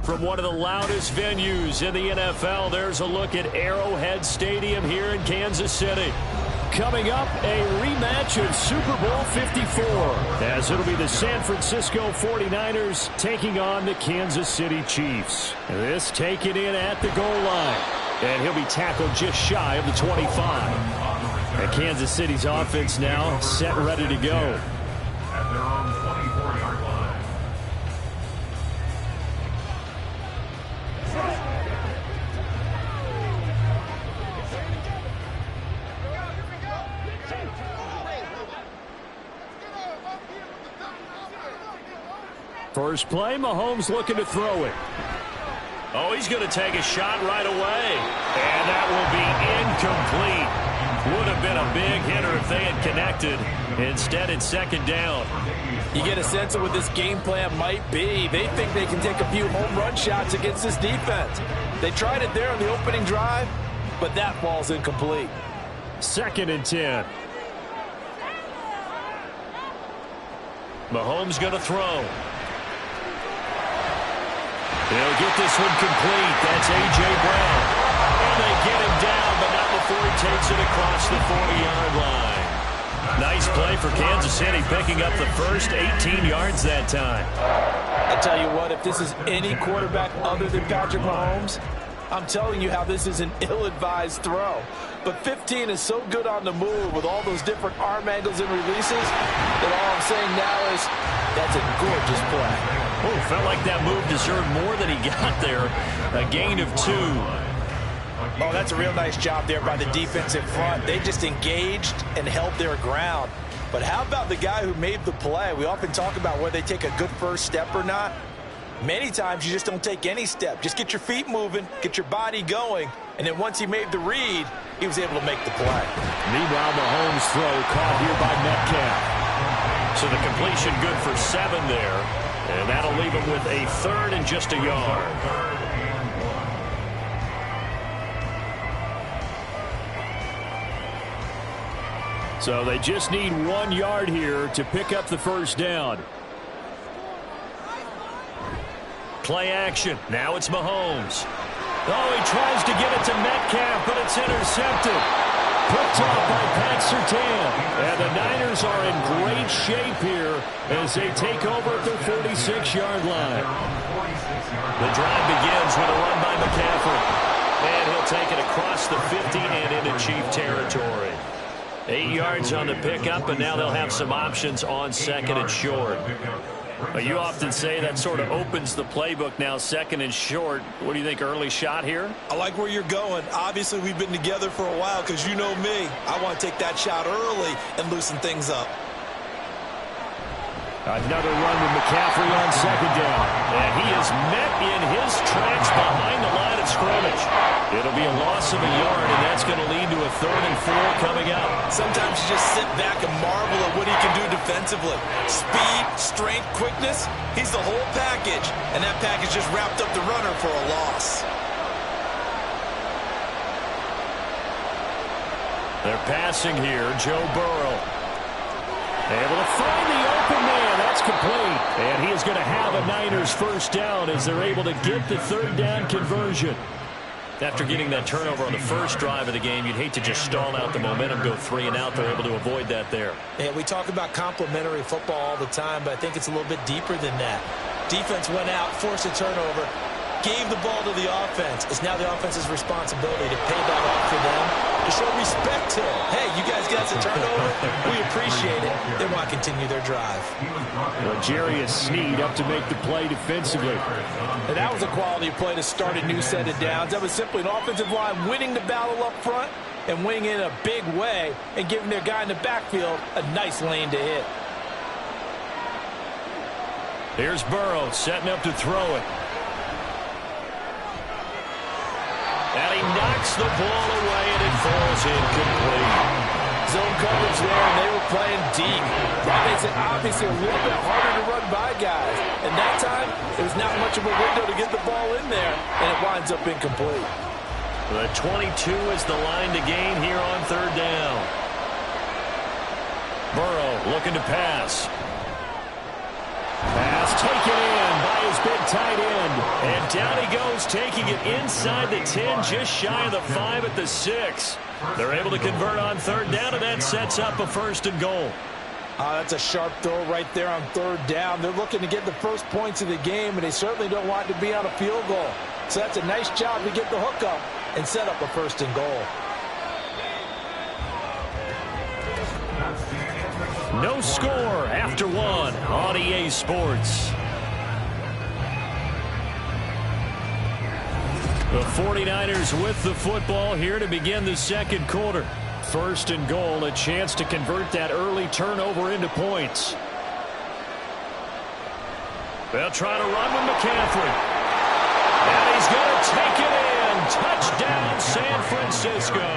From one of the loudest venues in the NFL, there's a look at Arrowhead Stadium here in Kansas City. Coming up, a rematch of Super Bowl 54, as it'll be the San Francisco 49ers taking on the Kansas City Chiefs. This taken in at the goal line, and he'll be tackled just shy of the 25. And Kansas City's offense now set ready to go. First play, Mahomes looking to throw it. Oh, he's going to take a shot right away. And that will be incomplete. Would have been a big hitter if they had connected. Instead, it's second down. You get a sense of what this game plan might be. They think they can take a few home run shots against this defense. They tried it there on the opening drive, but that ball's incomplete. Second and 10. Mahomes going to throw. He'll get this one complete. That's A.J. Brown. And they get him down, but not before he takes it across the 40-yard line. Nice play for Kansas City, picking up the first 18 yards that time. I tell you what, if this is any quarterback other than Patrick Mahomes, I'm telling you how this is an ill-advised throw. But 15 is so good on the move with all those different arm angles and releases that all I'm saying now is that's a gorgeous play. Oh, felt like that move deserved more than he got there. A gain of 2. Oh, that's a real nice job there by the defense in front. They just engaged and held their ground. But how about the guy who made the play? We often talk about whether they take a good first step or not. Many times you just don't take any step. Just get your feet moving, get your body going, and then once he made the read, he was able to make the play. Meanwhile, Mahomes' throw caught here by Metcalf. So the completion good for 7 there. And that'll leave him with a third and just a yard. So they just need 1 yard here to pick up the first down. Play action. Now it's Mahomes. Oh, he tries to get it to Metcalf, but it's intercepted. Picked off by Pat Surtain. And the Niners are in great shape here as they take over at their 46-yard line. The drive begins with a run by McCaffrey. And he'll take it across the 50 and into Chief territory. 8 yards on the pickup, and now they'll have some options on second and short. You often say that sort of opens the playbook now, second and short. What do you think, early shot here? I like where you're going. Obviously, we've been together for a while because you know me. I want to take that shot early and loosen things up. Another run with McCaffrey on second down. And he is met in his tracks behind the line of scrimmage. It'll be a loss of a yard, and that's going to lead to a 3rd and 4 coming up. Sometimes you just sit back and marvel at what he can do defensively. Speed, strength, quickness, he's the whole package. And that package just wrapped up the runner for a loss. They're passing here. Joe Burrow able to find the open man. That's complete. And he is going to have a Niners first down as they're able to get the 3rd down conversion. After getting that turnover on the first drive of the game, you'd hate to just stall out the momentum, go 3 and out. They're able to avoid that there. Yeah, we talk about complementary football all the time, but I think it's a little bit deeper than that. Defense went out, forced a turnover, gave the ball to the offense. It's now the offense's responsibility to pay that off for them, to show respect to them. Hey, you guys got a turnover. We appreciate it. They want to continue their drive. Well, Jerry Sneed up to make the play defensively. And that was a quality play to start a new set of downs. That was simply an offensive line winning the battle up front and winning in a big way and giving their guy in the backfield a nice lane to hit. Here's Burrow setting up to throw it. And he knocks the ball away, and it falls incomplete. Zone coverage there, and they were playing deep. That makes it obviously a little bit harder to run by guys. And that time, there's not much of a window to get the ball in there, and it winds up incomplete. The 22 is the line to gain here on 3rd down. Burrow looking to pass. Pass taken in by his big tight end. And down he goes, taking it inside the 10, just shy of the 5 at the 6. They're able to convert on third down, and that sets up a 1st and goal. That's a sharp throw right there on third down. They're looking to get the first points of the game, and they certainly don't want it to be on a field goal. So that's a nice job to get the hook up and set up a 1st and goal. No score after 1 on EA Sports. The 49ers with the football here to begin the 2nd quarter. 1st and goal, a chance to convert that early turnover into points. They'll try to run with McCaffrey. And he's going to take it in. Touchdown, San Francisco.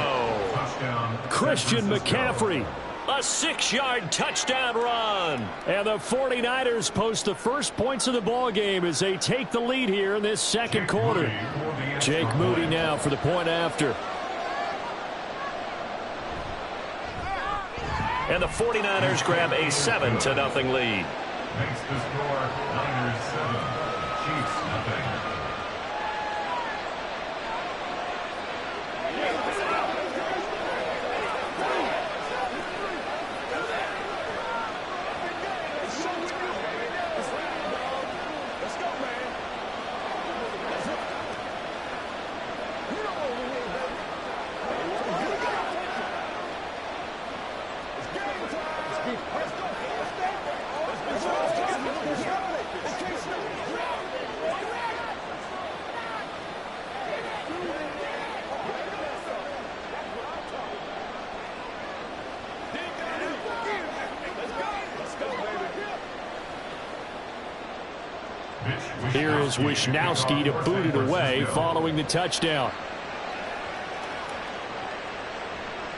Christian McCaffrey. A 6-yard touchdown run. And the 49ers post the first points of the ball game as they take the lead here in this 2nd quarter. Jake Moody now for the point after. And the 49ers grab a 7-0 lead. Makes the score Niners 7, Chiefs nothing. Here is Wisnowski to boot it away following the touchdown.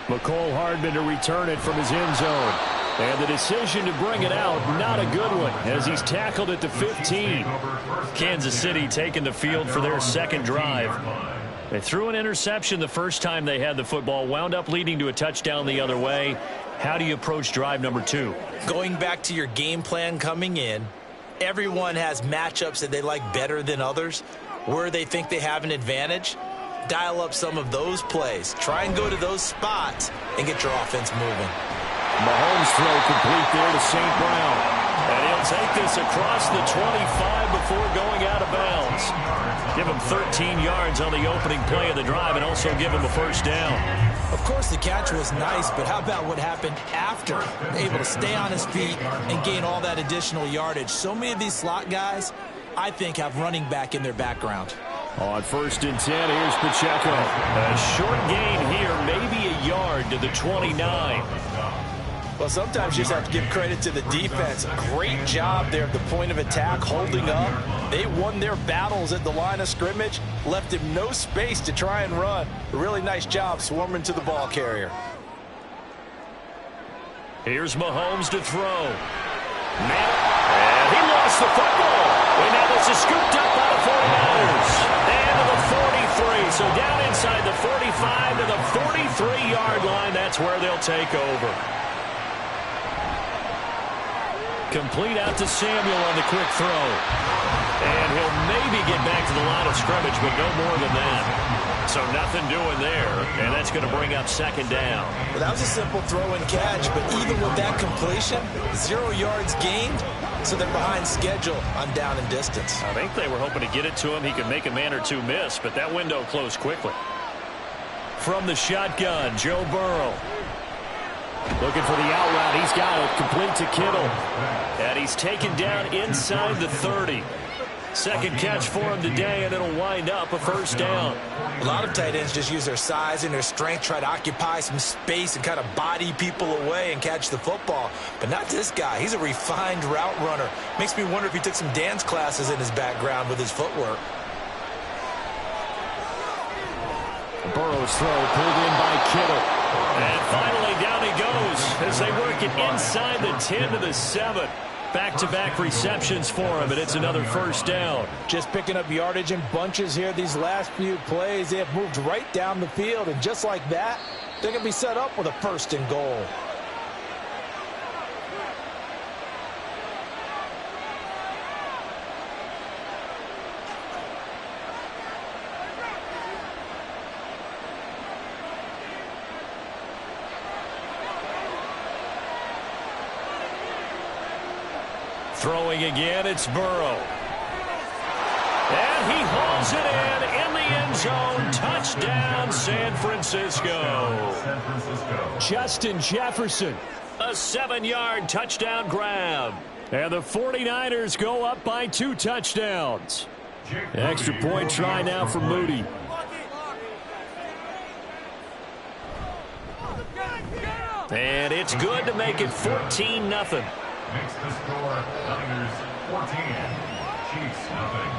McCole Hardman to return it from his end zone. And the decision to bring it out, not a good one, as he's tackled at the 15. Kansas City taking the field for their 2nd drive. They threw an interception the first time they had the football, wound up leading to a touchdown the other way. How do you approach drive number 2? Going back to your game plan coming in, everyone has matchups that they like better than others. Where they think they have an advantage, dial up some of those plays. Try and go to those spots and get your offense moving. Mahomes throw complete there to St. Brown. And he'll take this across the 25 before going out of bounds. Give him 13 yards on the opening play of the drive and also give him a 1st down. Of course, the catch was nice, but how about what happened after? Able to stay on his feet and gain all that additional yardage. So many of these slot guys, I think, have running back in their background. On 1st and 10, here's Pacheco. A short gain here, maybe a yard to the 29. Well, sometimes you just have to give credit to the defense. Great job there at the point of attack, holding up. They won their battles at the line of scrimmage, left him no space to try and run. A really nice job swarming to the ball carrier. Here's Mahomes to throw. And he lost the football. And now this is scooped up by the 49ers. And to the 43. So down inside the 45 to the 43-yard line. That's where they'll take over. Complete out to Samuel on the quick throw. And he'll maybe get back to the line of scrimmage, but no more than that. So nothing doing there, and that's going to bring up 2nd down. Well, that was a simple throw and catch, but even with that completion, 0 yards gained, so they're behind schedule on down and distance. I think they were hoping to get it to him. He could make a man or two miss, but that window closed quickly. From the shotgun, Joe Burrow. Looking for the out route. He's got it. Complete to Kittle. And he's taken down inside the 30. 2nd catch for him today, and it'll wind up a 1st down. A lot of tight ends just use their size and their strength, try to occupy some space and kind of body people away and catch the football. But not this guy. He's a refined route runner. Makes me wonder if he took some dance classes in his background with his footwork. Burrow's throw pulled in by Kittle. And finally down he goes as they work it inside the 10 to the 7. Back-to-back receptions for him, and it's another 1st down. Just picking up yardage in bunches here these last few plays. They have moved right down the field, and just like that, they're going to be set up with a 1st and goal. Throwing again, it's Burrow. And he hauls it in the end zone. Touchdown, San Francisco. Justin Jefferson, a 7-yard touchdown grab. And the 49ers go up by 2 touchdowns. Extra point try now for Moody. And it's good to make it 14-0. Makes the score Niners 14, Chiefs nothing.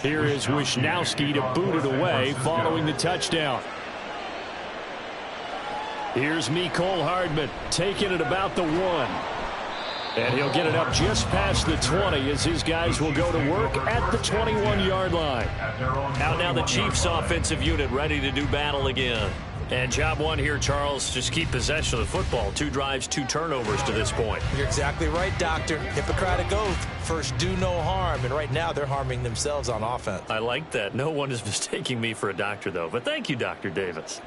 Here is Wisnowski to boot it away following the touchdown. Here's Mecole Hardman taking it about the 1. And he'll get it up just past the 20 as his guys will go to work at the 21-yard line. Out now the Chiefs offensive unit ready to do battle again. And job one here, Charles, just keep possession of the football. 2 drives, 2 turnovers to this point. You're exactly right, Doctor. Hippocratic oath. First, do no harm. And right now, they're harming themselves on offense. I like that. No one is mistaking me for a doctor, though. But thank you, Dr. Davis.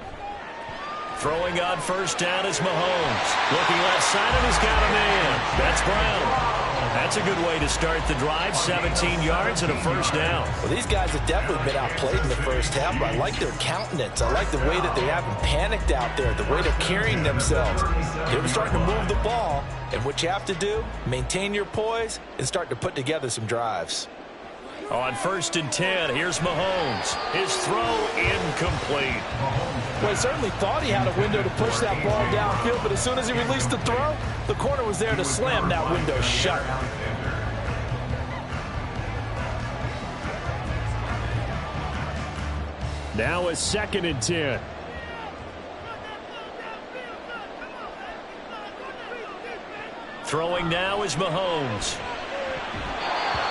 Throwing on first down is Mahomes. Looking left side, and he's got a man. That's Brown. That's a good way to start the drive. 17 yards and a first down. Well, these guys have definitely been outplayed in the first half, but I like their countenance. I like the way that they haven't panicked out there, the way they're carrying themselves. They're starting to move the ball, and what you have to do, maintain your poise and start to put together some drives. On first and 10, here's Mahomes. His throw incomplete. Well, he certainly thought he had a window to push that ball downfield, but as soon as he released the throw, the corner was there to slam that window shut. Now a 2nd and 10. Throwing now is Mahomes.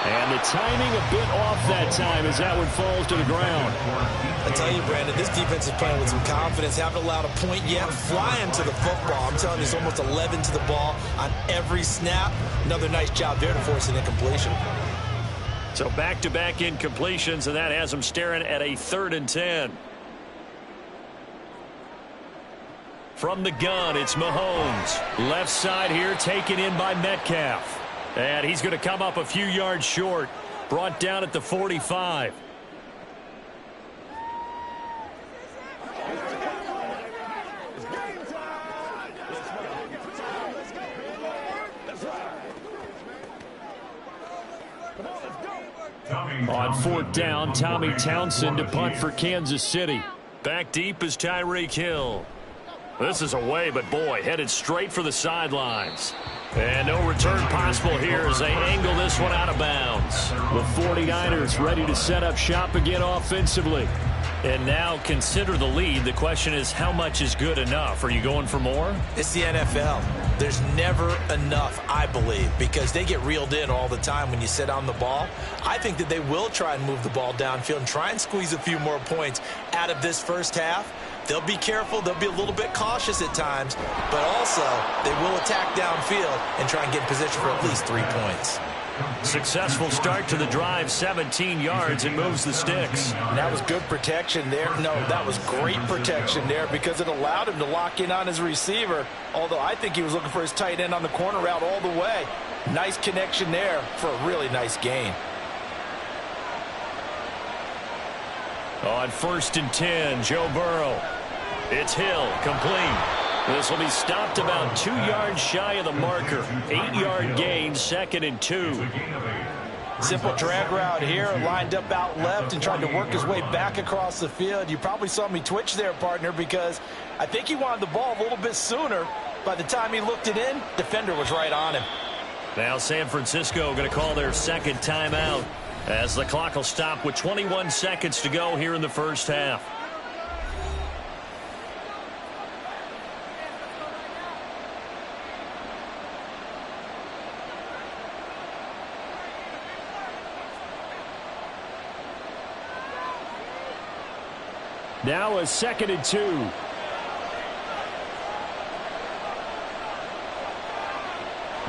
And the timing a bit off that time as that one falls to the ground. I tell you, Brandon, this defense is playing with some confidence. Haven't allowed a point yet. Flying to the football. I'm telling you, it's almost 11 to the ball on every snap. Another nice job there to force an incompletion. So back-to-back incompletions, and that has them staring at a 3rd and 10. From the gun, it's Mahomes. Left side here taken in by Metcalf. And he's going to come up a few yards short. Brought down at the 45. On 4th down, Tommy Townsend to punt for Kansas City. Back deep is Tyreek Hill. This is away, but boy, headed straight for the sidelines. And no return possible here as they angle this one out of bounds. The 49ers ready to set up shop again offensively. And now consider the lead. The question is, how much is good enough? Are you going for more? It's the NFL. There's never enough, I believe, because they get reeled in all the time when you sit on the ball. I think that they will try and move the ball downfield and try and squeeze a few more points out of this first half. They'll be careful. They'll be a little bit cautious at times, but also they will attack downfield and try and get in position for at least 3 points. Successful start to the drive, 17 yards, and moves the sticks. That was good protection there. No, that was great protection there because it allowed him to lock in on his receiver, although I think he was looking for his tight end on the corner route all the way. Nice connection there for a really nice gain. On 1st and 10, Joe Burrow. It's Hill, complete. This will be stopped about 2 yards shy of the marker. 8-yard gain, 2nd and 2. Simple drag route here, lined up out left and tried to work his way back across the field. You probably saw me twitch there, partner, because I think he wanted the ball a little bit sooner. By the time he looked it in, defender was right on him. Now San Francisco going to call their 2nd timeout As the clock will stop with 21 seconds to go here in the first half. Now a 2nd and 2.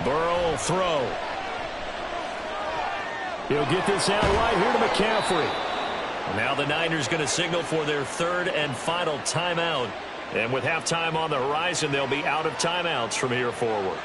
Burrow will throw. He'll get this out right here to McCaffrey. Now the Niners going to signal for their 3rd and final timeout. And with halftime on the horizon, they'll be out of timeouts from here forward.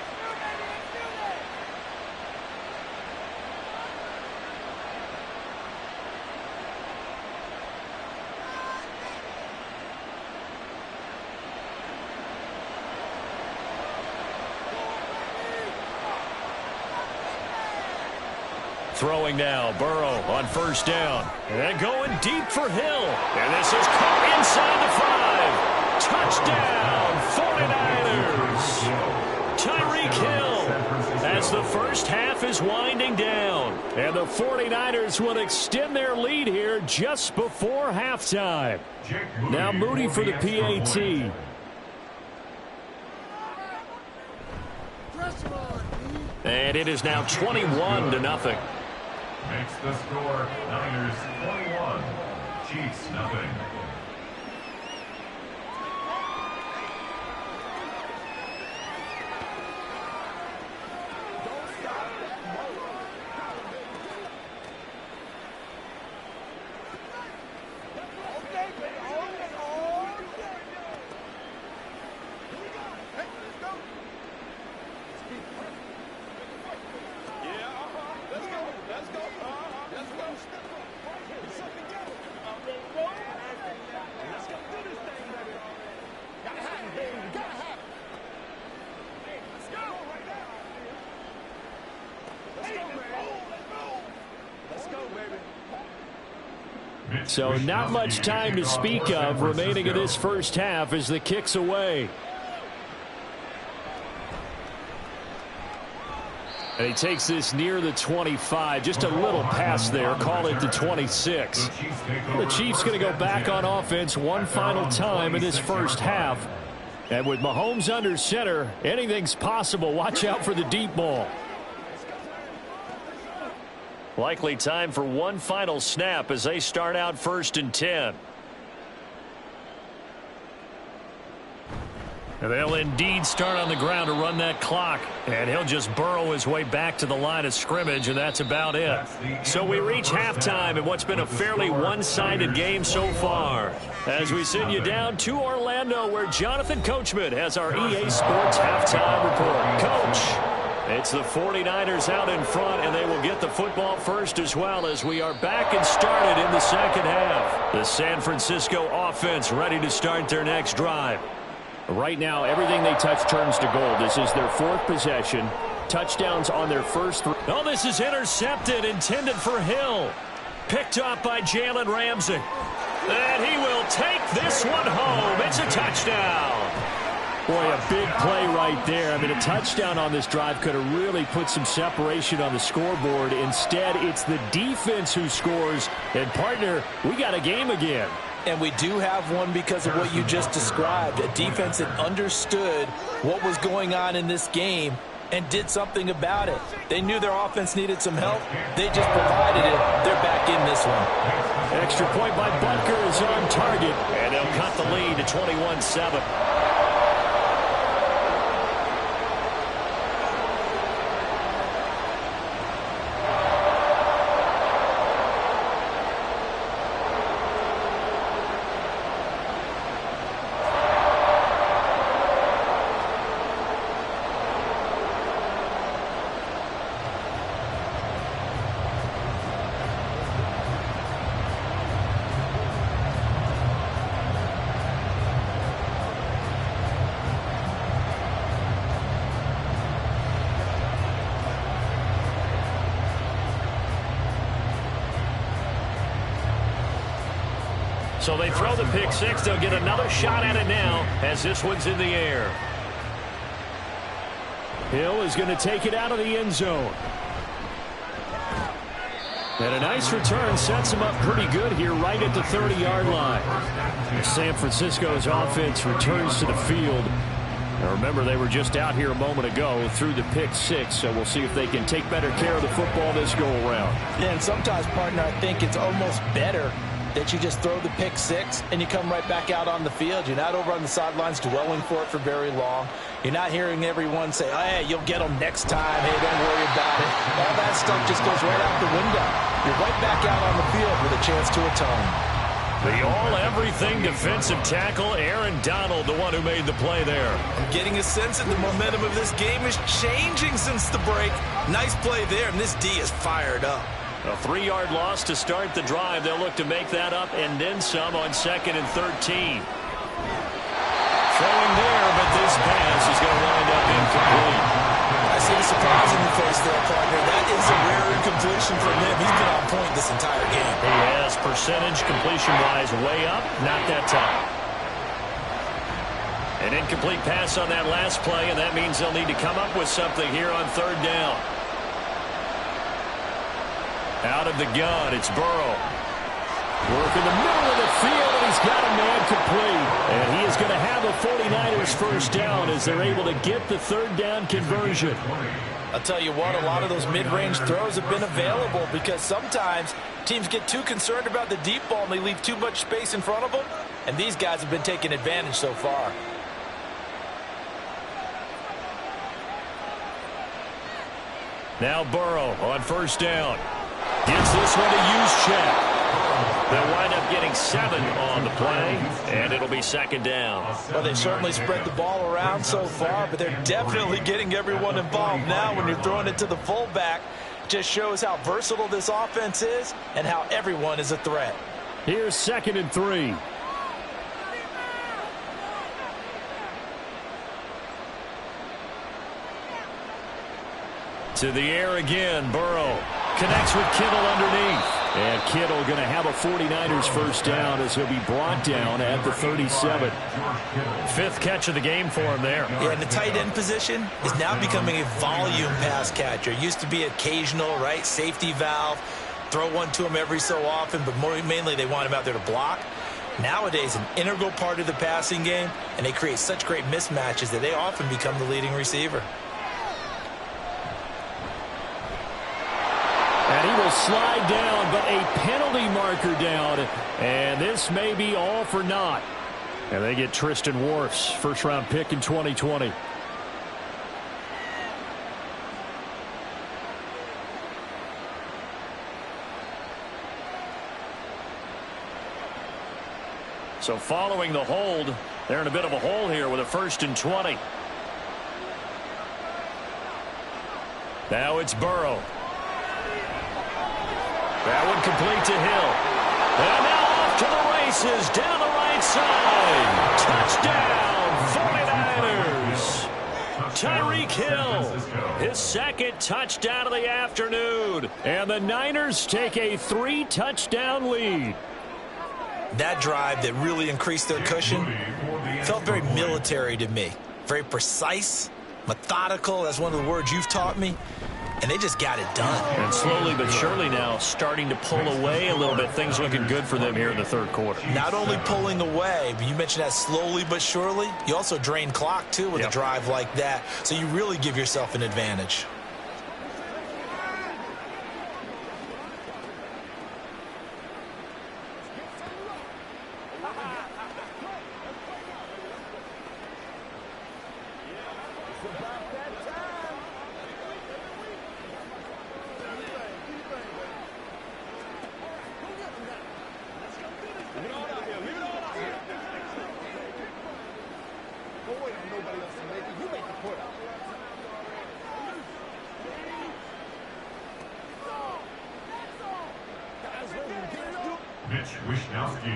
Throwing now, Burrow on 1st down. And going deep for Hill. And this is caught inside the 5. Touchdown, 49ers. Tyreek Hill as the first half is winding down. And the 49ers will extend their lead here just before halftime. Now Moody for the PAT. And it is now 21-0. Makes the score Niners 21, Chiefs nothing. So not much time to speak of remaining in this first half as the kick's away. And he takes this near the 25. Just a little pass there. Call it the 26. The Chiefs going to go back on offense one final time in this first half. And with Mahomes under center, anything's possible. Watch out for the deep ball. Likely time for one final snap as they start out 1st and 10. And they'll indeed start on the ground to run that clock. And he'll just burrow his way back to the line of scrimmage, and that's about it. So we reach halftime in what's been a fairly one-sided game so far. As we send you down to Orlando, where Jonathan Coachman has our EA Sports halftime report. Coach. It's the 49ers out in front, and they will get the football first as well as we are back and started in the second half. The San Francisco offense ready to start their next drive. Right now, everything they touch turns to gold. This is their 4th possession. Touchdowns on their first 3. Oh, this is intercepted, intended for Hill. Picked up by Jalen Ramsey. And he will take this one home. It's a touchdown. Boy, a big play right there. I mean, a touchdown on this drive could have really put some separation on the scoreboard. Instead, it's the defense who scores. And, partner, we got a game again. And we do have one because of what you just described. A defense that understood what was going on in this game and did something about it. They knew their offense needed some help. They just provided it. They're back in this one. Extra point by Butker is on target. And they'll cut the lead to 21-7. So they throw the pick six. They'll get another shot at it now as this one's in the air. Hill is going to take it out of the end zone. And a nice return sets them up pretty good here right at the 30-yard line. San Francisco's offense returns to the field. Now remember, they were just out here a moment ago through the pick six, so we'll see if they can take better care of the football this go-around. Yeah, and sometimes, partner, I think it's almost better that you just throw the pick six and you come right back out on the field. You're not over on the sidelines dwelling for it for very long. You're not hearing everyone say, oh, hey, you'll get them next time. Hey, don't worry about it. All that stuff just goes right out the window. You're right back out on the field with a chance to atone. The all-everything defensive tackle, Aaron Donald, the one who made the play there. I'm getting a sense that the momentum of this game is changing since the break. Nice play there, and this D is fired up. A 3-yard loss to start the drive. They'll look to make that up and then some on 2nd and 13. Throwing there, but this pass is going to wind up incomplete. I see the surprise in the face there, partner. That is a rare incompletion from him. He's been on point this entire game. He has percentage completion-wise way up, not that time. An incomplete pass on that last play, and that means they'll need to come up with something here on 3rd down. Out of the gun, it's Burrow. Work in the middle of the field, and he's got a man complete. And he is going to have a 49ers first down as they're able to get the 3rd down conversion. I'll tell you what, a lot of those mid-range throws have been available because sometimes teams get too concerned about the deep ball and they leave too much space in front of them. And these guys have been taking advantage so far. Now Burrow on 1st down. Gets this one to Juszczyk. They'll wind up getting 7 on the play, and it'll be 2nd down. Well, they've certainly spread the ball around so far, but they're definitely getting everyone involved now when you're throwing it to the fullback. Just shows how versatile this offense is and how everyone is a threat. Here's 2nd and 3. To the air again, Burrow. Connects with Kittle underneath. And Kittle going to have a 49ers first down as he'll be brought down at the 37. 5th catch of the game for him there. Yeah, and the tight end position is now becoming a volume pass catcher. It used to be occasional, right? Safety valve. Throw one to him every so often, but mainly they want him out there to block. Nowadays, an integral part of the passing game, and they create such great mismatches that they often become the leading receiver. And he will slide down, but a penalty marker down. And this may be all for naught. And they get Tristan Wirfs, first-round pick in 2020. So following the hold, they're in a bit of a hole here with a 1st and 20. Now it's Burrow. That one complete to Hill. And now off to the races down the right side. Touchdown, 49ers. Tyreek Hill, his 2nd touchdown of the afternoon. And the Niners take a 3-touchdown lead. That drive that really increased their cushion felt very military to me. Very precise, methodical. That's one of the words you've taught me. And they just got it done. And slowly but surely now starting to pull away a little bit. Things looking good for them here in the 3rd quarter. Not only pulling away, but you mentioned that slowly but surely. You also drain clock, too, with a drive like that. So you really give yourself an advantage.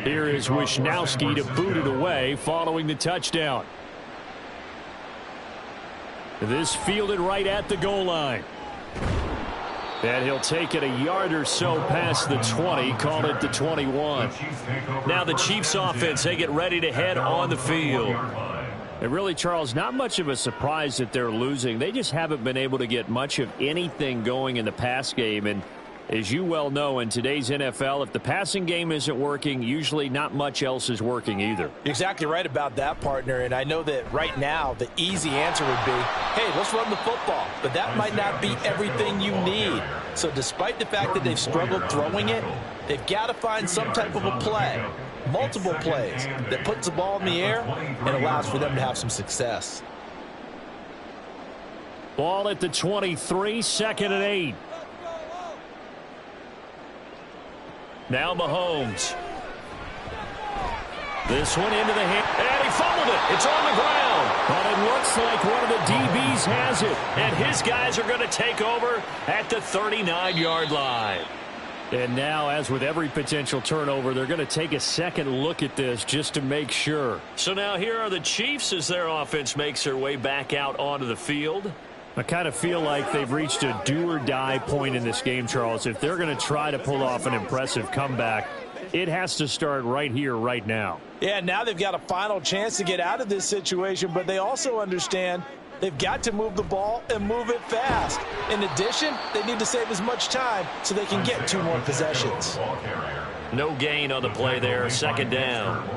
Here is Wishnowsky to boot it away following the touchdown. This fielded right at the goal line. And he'll take it a yard or so past the 20, call it the 21. Now the Chiefs offense, they get ready to head on the field. And really, Charles, not much of a surprise that they're losing. They just haven't been able to get much of anything going in the pass game. And As you well know, in today's NFL, if the passing game isn't working, usually not much else is working either. You're exactly right about that, partner. And I know that right now the easy answer would be, hey, let's run the football. But that might not be everything you need. So despite the fact that they've struggled throwing it, they've got to find some type of a play, multiple plays, that puts the ball in the air and allows for them to have some success. Ball at the 23, 2nd and 8. Now Mahomes. This one into the hand, and he fumbled it. It's on the ground. But it looks like one of the DBs has it, and his guys are going to take over at the 39-yard line. And now, as with every potential turnover, they're going to take a second look at this just to make sure. So now here are the Chiefs as their offense makes their way back out onto the field. I kind of feel like they've reached a do-or-die point in this game, Charles. If they're going to try to pull off an impressive comeback, it has to start right here, right now. Yeah, now they've got a final chance to get out of this situation, but they also understand they've got to move the ball and move it fast. In addition, they need to save as much time so they can get 2 more possessions. No gain on the play there, 2nd down.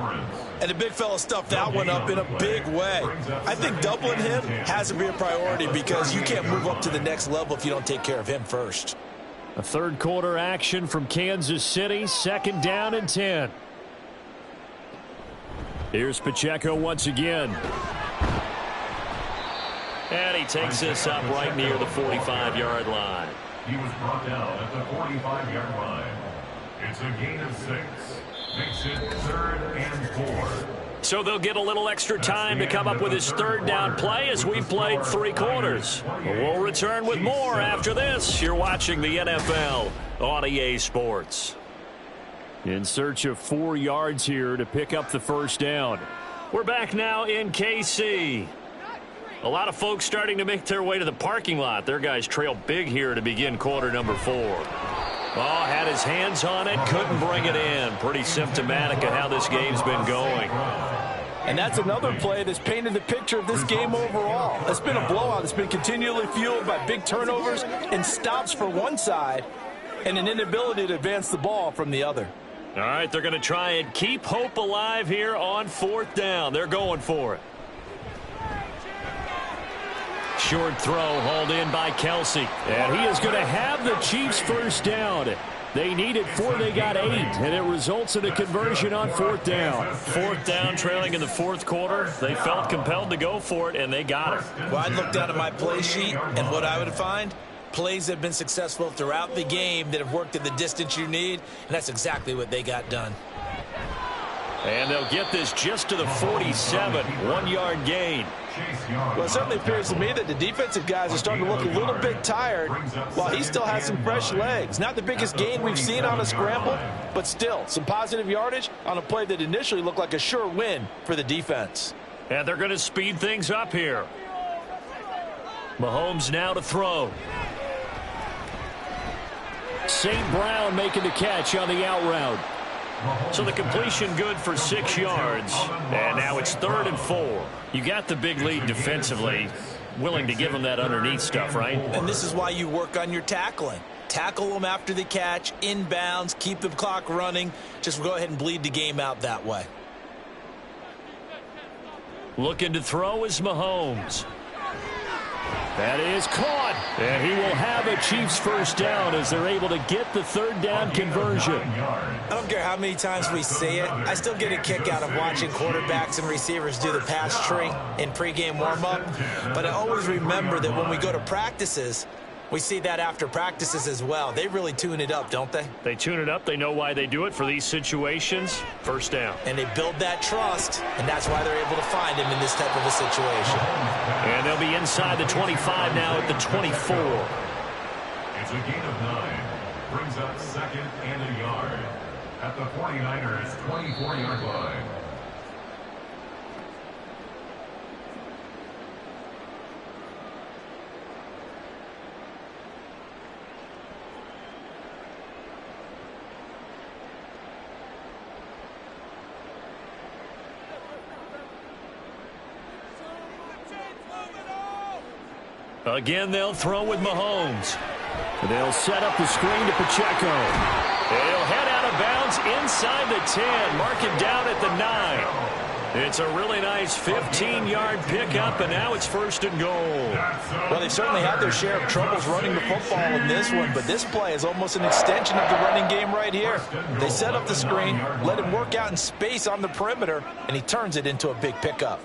And the big fella stuffed that one up in a big way. I think doubling him has to be a priority because you can't move up to the next level if you don't take care of him first. A third quarter action from Kansas City, 2nd down and 10. Here's Pacheco once again. And he takes this up right near the 45-yard line. He was brought down at the 45-yard line. It's a gain of 6. Makes it 3rd and 4. So they'll get a little extra time to come up with his 3rd down play as we've played 3 quarters. We'll return with more after this. You're watching the NFL on EA Sports. In search of 4 yards here to pick up the 1st down. We're back now in KC. A lot of folks starting to make their way to the parking lot. Their guys trail big here to begin quarter number 4. Oh, had his hands on it, couldn't bring it in. Pretty symptomatic of how this game's been going. And that's another play that's painted the picture of this game overall. It's been a blowout. It's been continually fueled by big turnovers and stops for one side and an inability to advance the ball from the other. All right, they're going to try and keep hope alive here on 4th down. They're going for it. Short throw hauled in by Kelsey. And he is going to have the Chiefs 1st down. They needed 4, they got 8, and it results in a conversion on 4th down. 4th down, trailing in the 4th quarter. They felt compelled to go for it, and they got it. Well, I'd look down at my play sheet, and what I would find, plays that have been successful throughout the game that have worked in the distance you need, and that's exactly what they got done. And they'll get this just to the 47, 1-yard gain. Well, it certainly appears to me that the defensive guys are starting to look a little bit tired while he still has some fresh legs. Not the biggest gain we've seen on a scramble, but still some positive yardage on a play that initially looked like a sure win for the defense. And they're going to speed things up here. Mahomes now to throw. St. Brown making the catch on the out route. So the completion good for 6 yards. And now it's 3rd and 4. You got the big lead defensively. Willing to give them that underneath stuff, right? And this is why you work on your tackling. Tackle them after the catch, inbounds, keep the clock running. Just go ahead and bleed the game out that way. Looking to throw is Mahomes. That is caught. And he will have a Chiefs 1st down as they're able to get the 3rd down conversion. I don't care how many times we say it. I still get a kick out of watching quarterbacks and receivers do the pass tree in pregame warm-up. But I always remember that when we go to practices, we see that after practices as well. They really tune it up, don't they? They tune it up. They know why they do it for these situations. 1st down. And they build that trust, and that's why they're able to find him in this type of a situation. And they'll be inside the 25 now at the 24. It's a gain of 9. Brings up 2nd and a yard at the 49ers 24-yard line. Again, they'll throw with Mahomes. They'll set up the screen to Pacheco. And he'll head out of bounds inside the 10. Mark it down at the 9. It's a really nice 15-yard pickup, and now it's 1st and goal. Well, they certainly had their share of troubles running the football in this one, but this play is almost an extension of the running game right here. They set up the screen, let him work out in space on the perimeter, and he turns it into a big pickup.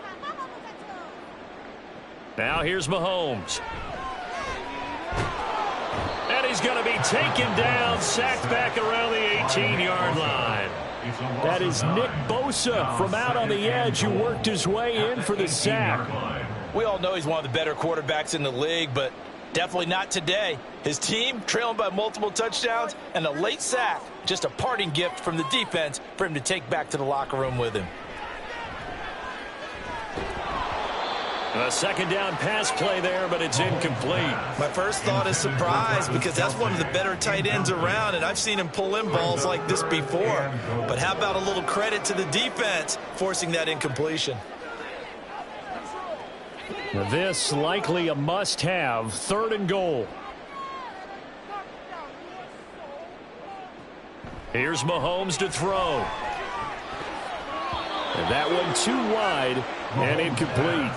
Now here's Mahomes. And he's going to be taken down, sacked back around the 18-yard line. That is Nick Bosa from out on the edge who worked his way in for the sack. We all know he's one of the better quarterbacks in the league, but definitely not today. His team trailing by multiple touchdowns and a late sack. Just a parting gift from the defense for him to take back to the locker room with him. A 2nd down pass play there, but it's incomplete. My first thought is surprise because that's one of the better tight ends around, and I've seen him pull in balls like this before. But how about a little credit to the defense forcing that incompletion? This likely a must-have, 3rd and goal. Here's Mahomes to throw. And that one too wide and incomplete.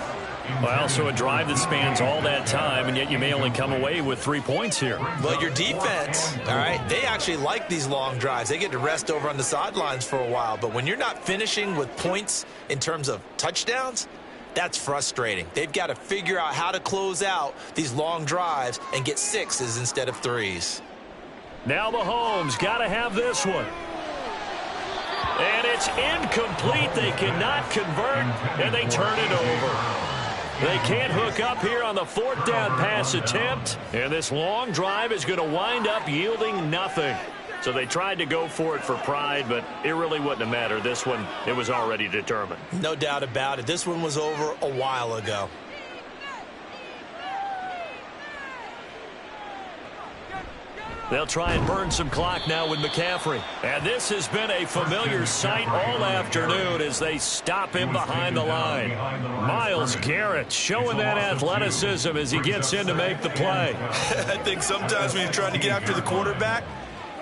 Well, so a drive that spans all that time, and yet you may only come away with 3 points here. Well, your defense, all right, they actually like these long drives. They get to rest over on the sidelines for a while. But when you're not finishing with points in terms of touchdowns, that's frustrating. They've got to figure out how to close out these long drives and get 6s instead of 3s. Now Mahomes got to have this one. And it's incomplete. They cannot convert, and they turn it over. They can't hook up here on the 4th down pass attempt, and this long drive is going to wind up yielding nothing. So they tried to go for it for pride, but it really wouldn't have mattered. This one, it was already determined. No doubt about it. This one was over a while ago. They'll try and burn some clock now with McCaffrey. And this has been a familiar sight all afternoon as they stop him behind the line. Myles Garrett showing that athleticism as he gets in to make the play. I think sometimes when you're trying to get after the quarterback,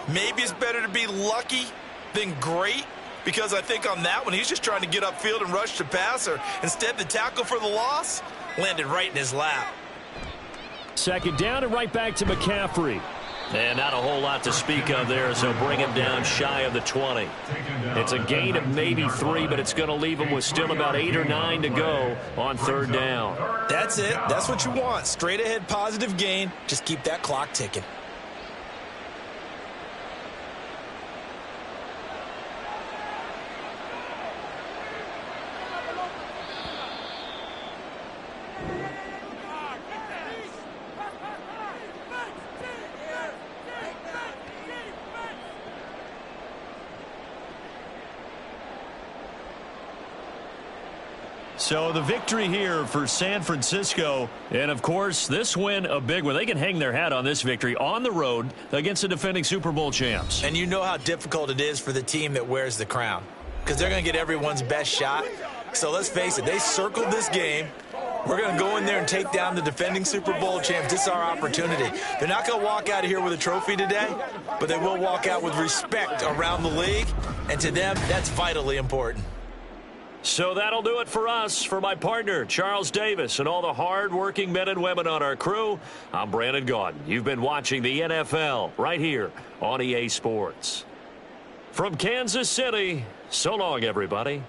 maybe it's better to be lucky than great, because I think on that one, he's just trying to get upfield and rush the passer. Instead, the tackle for the loss landed right in his lap. 2nd down and right back to McCaffrey. And not a whole lot to speak of there, so bring him down shy of the 20. It's a gain of maybe 3, but it's going to leave him with still about 8 or 9 to go on 3rd down. That's it. That's what you want. Straight ahead positive gain. Just keep that clock ticking. So the victory here for San Francisco, and of course this win a big one. They can hang their hat on this victory on the road against the defending Super Bowl champs. And you know how difficult it is for the team that wears the crown, because they're going to get everyone's best shot. So let's face it, they circled this game. We're going to go in there and take down the defending Super Bowl champs. This is our opportunity. They're not going to walk out of here with a trophy today, but they will walk out with respect around the league, and to them, that's vitally important. So that'll do it for us. For my partner, Charles Davis, and all the hard-working men and women on our crew, I'm Brandon Gaudin. You've been watching the NFL right here on EA Sports. From Kansas City, so long, everybody.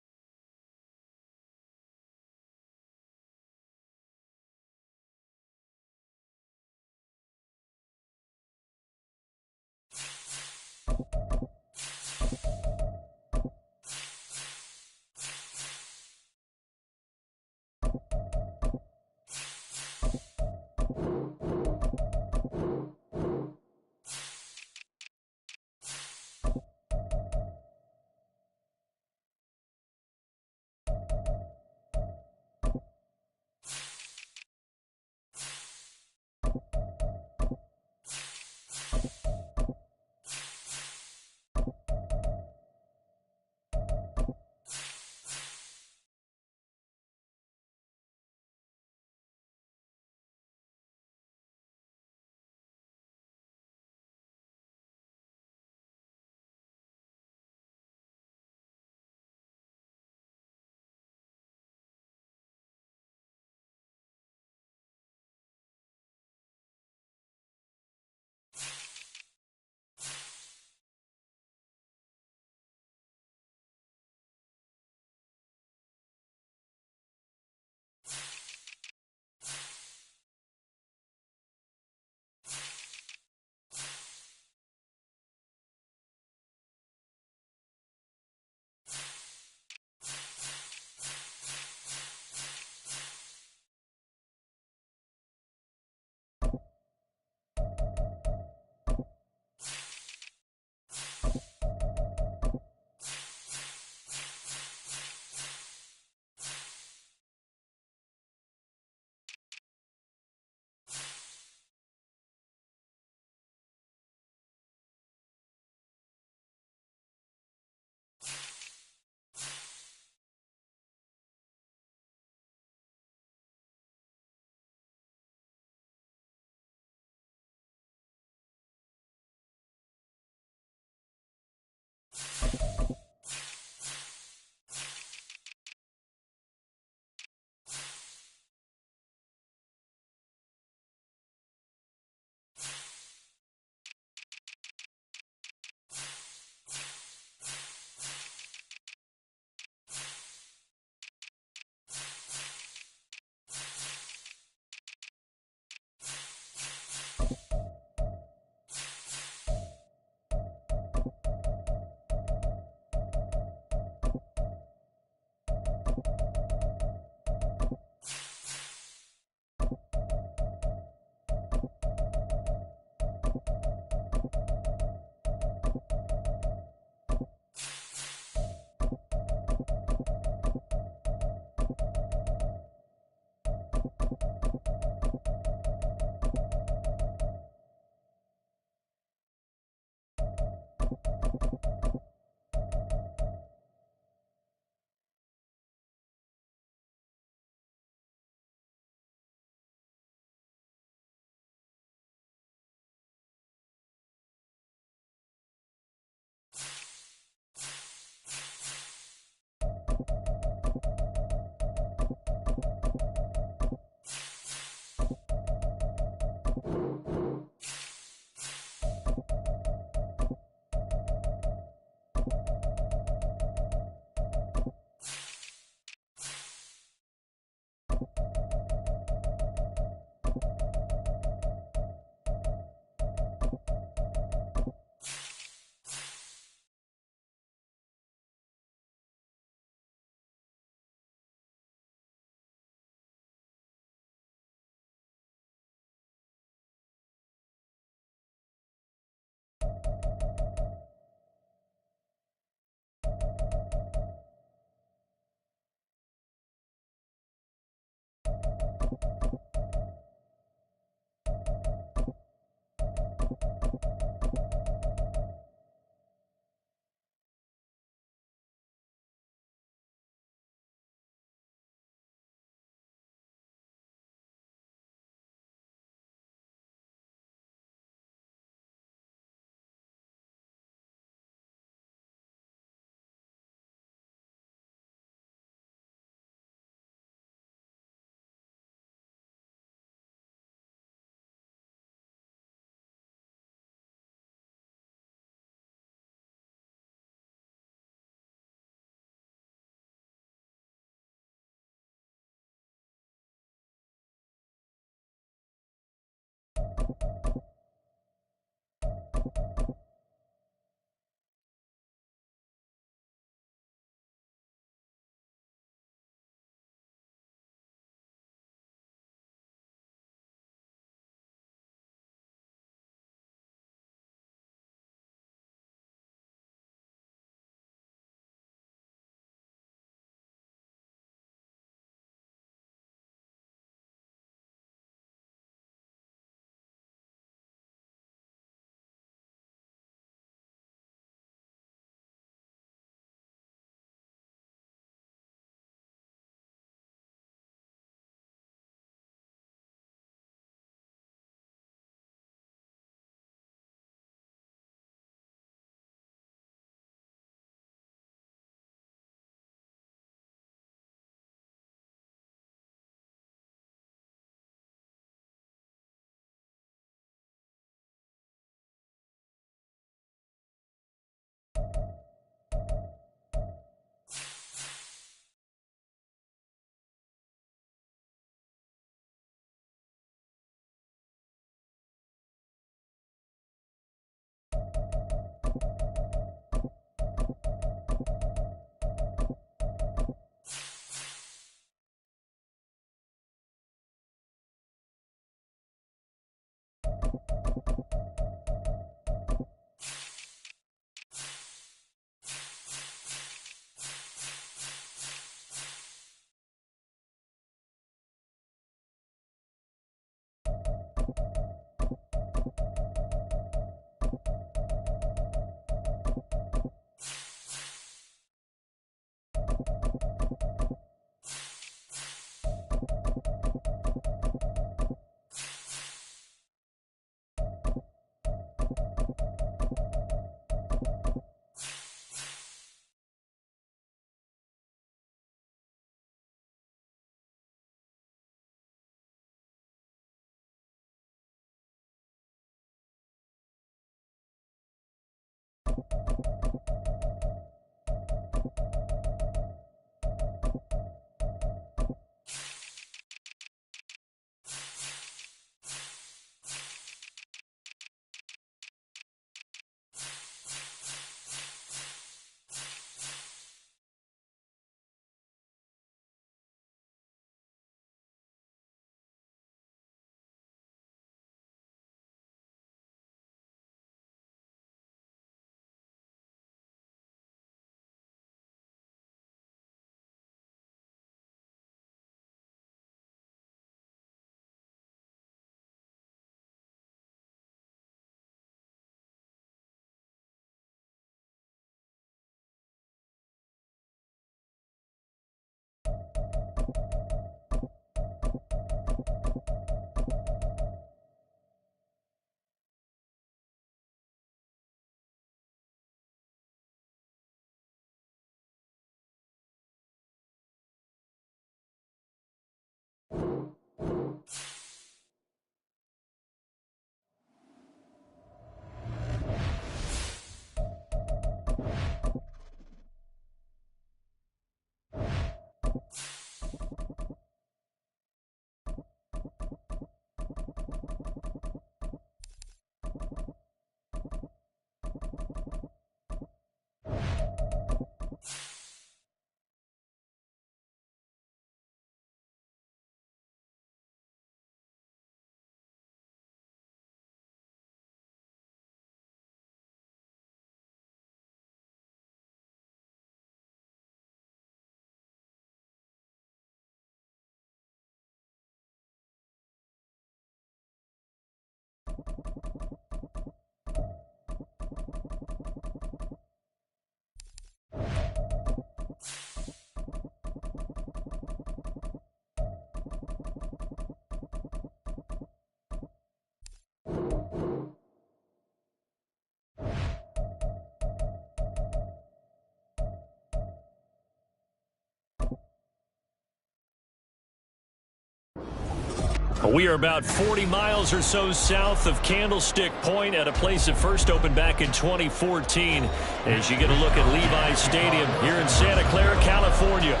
We are about 40 miles or so south of Candlestick Point at a place that first opened back in 2014 as you get a look at Levi's Stadium here in Santa Clara, California.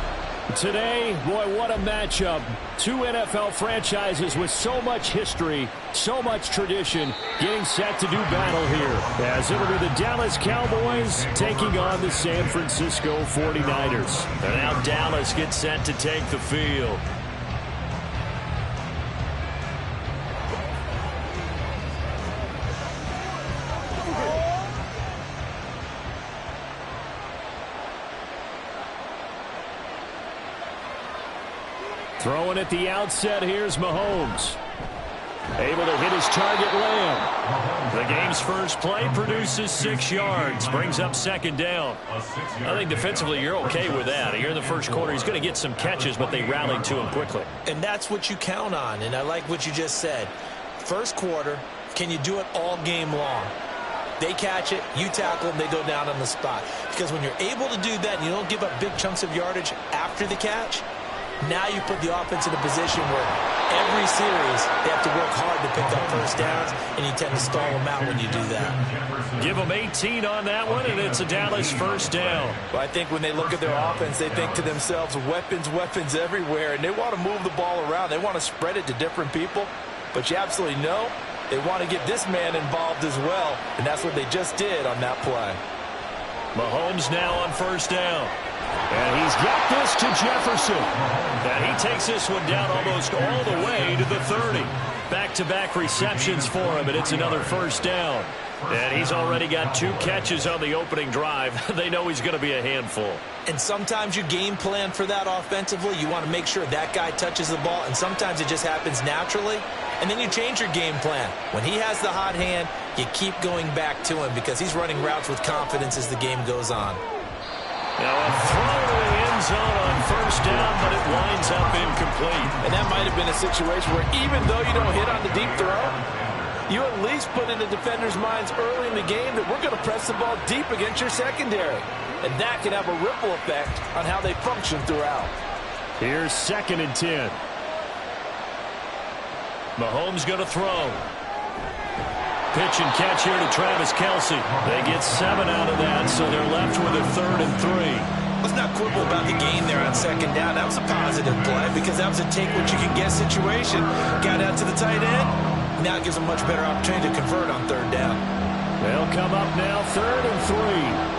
Today, boy, what a matchup. Two NFL franchises with so much history, so much tradition, getting set to do battle here. As it'll be the Dallas Cowboys taking on the San Francisco 49ers. And now Dallas gets set to take the field. Throwing at the outset, here's Mahomes. Able to hit his target, Lamb. The game's first play produces 6 yards, brings up second down. I think defensively you're okay with that. Here in the first quarter, he's going to get some catches, but they rallied to him quickly. And that's what you count on, and I like what you just said. First quarter, can you do it all game long? They catch it, you tackle them, they go down on the spot. Because when you're able to do that and you don't give up big chunks of yardage after the catch, now you put the offense in a position where every series they have to work hard to pick up first downs, and you tend to stall them out when you do that. Give them 18 on that one, and it's a Dallas first down. Well, I think when they look at their offense, they think to themselves, weapons, weapons everywhere, and they want to move the ball around. They want to spread it to different people, but you absolutely know they want to get this man involved as well, and that's what they just did on that play. Mahomes now on first down. And he's got this to Jefferson. And he takes this one down almost all the way to the 30. Back-to-back receptions for him, and it's another first down. And he's already got 2 catches on the opening drive. They know he's going to be a handful. And sometimes you game plan for that offensively. You want to make sure that guy touches the ball, and sometimes it just happens naturally. And then you change your game plan. When he has the hot hand, you keep going back to him because he's running routes with confidence as the game goes on. Now a throw to the end zone on first down, but it winds up incomplete. And that might have been a situation where even though you don't hit on the deep throw, you at least put in the defenders' minds early in the game that we're going to press the ball deep against your secondary. And that can have a ripple effect on how they function throughout. Here's 2nd and 10. Mahomes going to throw. Pitch and catch here to Travis Kelce. They get 7 out of that, so they're left with a 3rd and 3. Let's not quibble about the gain there on 2nd down. That was a positive play because that was a take-what-you-can-get situation. Got out to the tight end. Now it gives them much better opportunity to convert on 3rd down. They'll come up now 3rd and 3.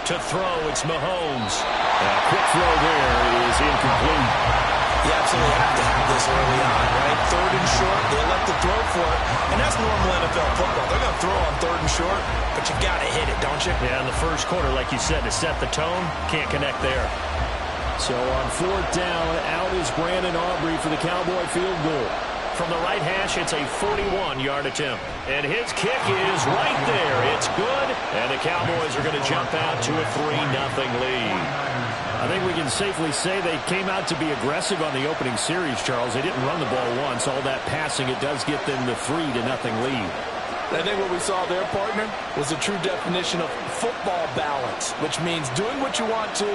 To throw, it's Mahomes. A quick throw there is incomplete. You absolutely have to have this early on, right? 3rd and short, they elect to throw for it, and that's normal NFL football. They're going to throw on 3rd and short, but you got to hit it, don't you? Yeah, in the first quarter, like you said, to set the tone, can't connect there. So on 4th down, out is Brandon Aubrey for the Cowboy field goal. From the right hash, it's a 41-yard attempt. And his kick is right there. It's good, and the Cowboys are going to jump out to a 3-0 lead. I think we can safely say they came out to be aggressive on the opening series, Charles. They didn't run the ball once. All that passing, it does get them the 3-0 lead. I think what we saw there, partner, was a true definition of football balance, which means doing what you want to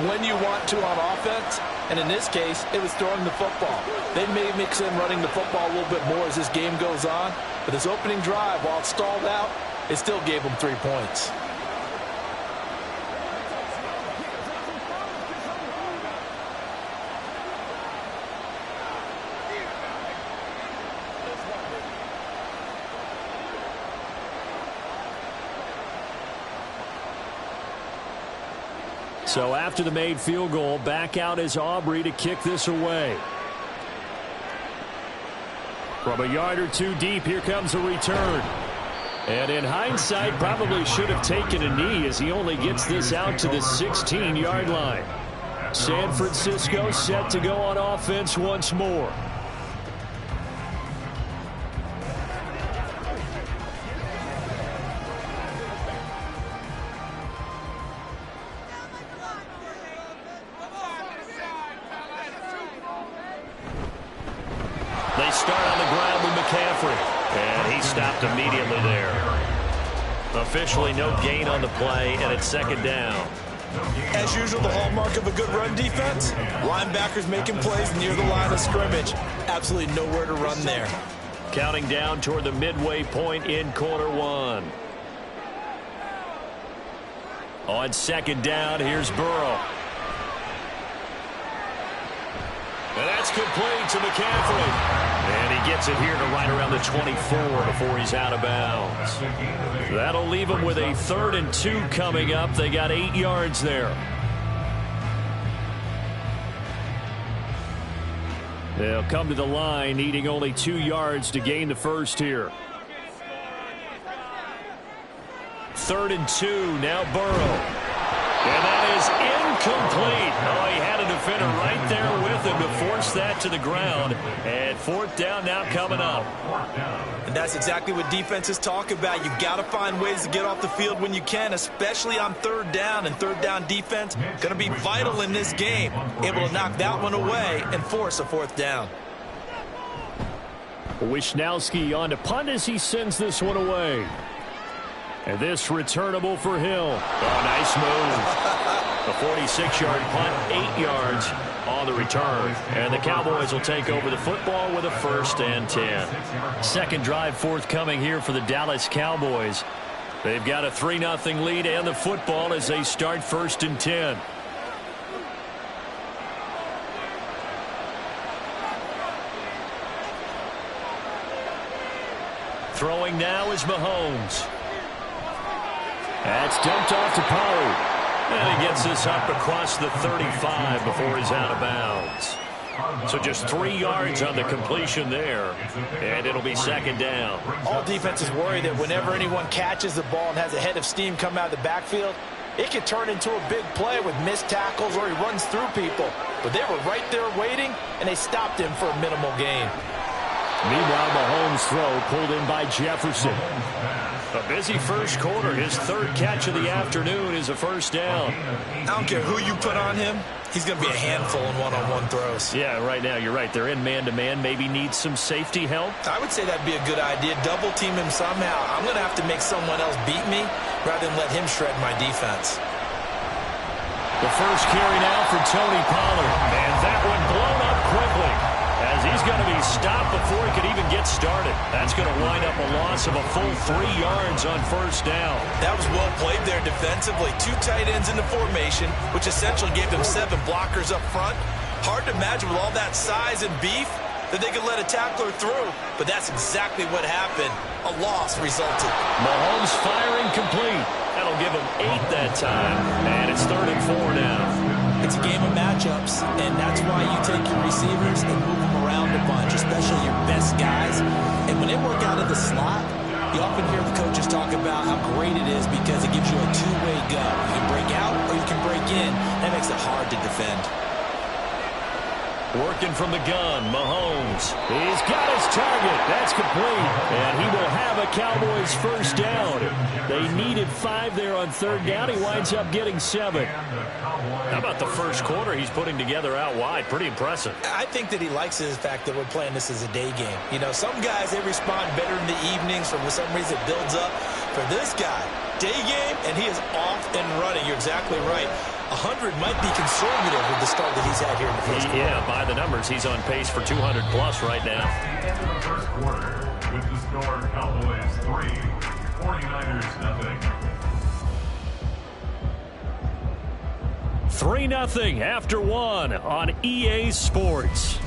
when you want to on offense. And in this case, it was throwing the football. They may mix in running the football a little bit more as this game goes on. But this opening drive, while it stalled out, it still gave them 3 points. So after the made field goal, back out is Aubrey to kick this away. From a yard or 2 deep, here comes a return. And in hindsight, probably should have taken a knee as he only gets this out to the 16-yard line. San Francisco set to go on offense once more. They start on the ground with McCaffrey, and he stopped immediately there. Officially no gain on the play, and it's 2nd down. As usual, the hallmark of a good run defense, linebackers making plays near the line of scrimmage. Absolutely nowhere to run there. Counting down toward the midway point in quarter 1. On 2nd down, here's Burrow. And that's complete to McCaffrey. And he gets it here to right around the 24 before he's out of bounds. That'll leave him with a 3rd and 2 coming up. They got 8 yards there. They'll come to the line, needing only 2 yards to gain the first here. 3rd and 2, now Burrow. And that is incomplete. Oh, he had a defender right there with him to force that to the ground. And 4th down now coming up. And that's exactly what defenses talk about. You've got to find ways to get off the field when you can, especially on 3rd down. And 3rd down defense going to be vital in this game. Able to knock that one away and force a 4th down. Wisnowski on to punt as he sends this one away. And this returnable for Hill. Oh, nice move. A 46-yard punt, 8 yards on the return. And the Cowboys will take over the football with a 1st and 10. Second drive forthcoming here for the Dallas Cowboys. They've got a 3-0 lead and the football as they start 1st and 10. Throwing now is Mahomes. That's dumped off to Pollard. And he gets this up across the 35 before he's out of bounds. So just 3 yards on the completion there, and it'll be second down. All defenses worry that whenever anyone catches the ball and has a head of steam come out of the backfield, it can turn into a big play with missed tackles or he runs through people. But they were right there waiting, and they stopped him for a minimal gain. Meanwhile, Mahomes' throw pulled in by Jefferson. A busy first quarter. His third catch of the afternoon is a first down. I don't care who you put on him. He's going to be a handful in one-on-one throws. Yeah, right now, you're right. They're in man-to-man. Maybe needs some safety help. I would say that'd be a good idea. Double team him somehow. I'm going to have to make someone else beat me rather than let him shred my defense. The first carry now for Tony Pollard. And that one blown up quickly, as he's going to be stopped before he could even get started. That's going to wind up a loss of a full 3 yards on first down. That was well played there defensively. 2 tight ends in the formation, which essentially gave them 7 blockers up front. Hard to imagine with all that size and beef that they could let a tackler through. But that's exactly what happened. A loss resulted. Mahomes firing complete. That'll give him 8 that time. And it's 3rd and 4 now. It's a game of matchups, and that's why you take your receivers and move them around a bunch, especially your best guys. And when they work out of the slot, you often hear the coaches talk about how great it is because it gives you a two-way go. You can break out or you can break in. That makes it hard to defend. Working from the gun, Mahomes. He's got his target. That's complete. And he will have a Cowboys first down. They needed 5 there on 3rd down. He winds up getting 7. How about the first quarter he's putting together out wide? Pretty impressive. I think that he likes the fact that we're playing this as a day game. You know, some guys, they respond better in the evenings, for some reason it builds up. For this guy, day game, and he is off and running. You're exactly right. 100 might be conservative with the start that he's had here in the first quarter. Yeah, by the numbers, he's on pace for 200 plus right now. End of the first quarter with the score Cowboys 3, 49ers nothing. 3-0 after 1 on EA Sports.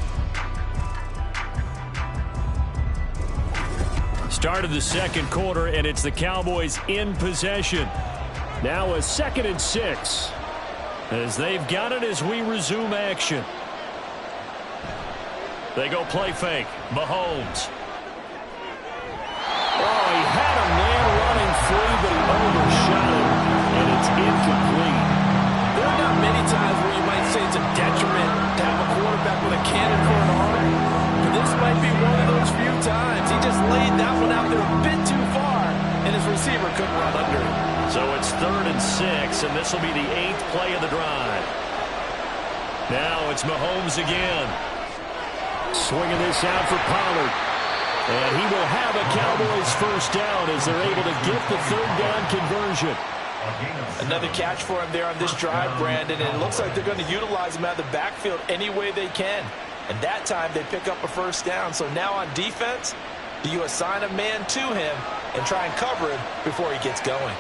Start of the second quarter, and it's the Cowboys in possession. Now a 2nd and 6. As they've got it as we resume action. They go play fake. Mahomes. Oh, he had a man running free, but he overshot him, and it's incomplete. There are not many times where you might say it's a detriment to have a quarterback with a cannon for an arm, but this might be one of those few times. He just laid that one out there a bit too far, and his receiver couldn't run under it. So it's 3rd and 6, and this will be the 8th play of the drive. Now it's Mahomes again. Swinging this out for Pollard. And he will have a Cowboys first down as they're able to get the 3rd down conversion. Another catch for him there on this drive, Brandon, and it looks like they're going to utilize him out of the backfield any way they can. And that time they pick up a first down. So now on defense, do you assign a man to him and try and cover him before he gets going?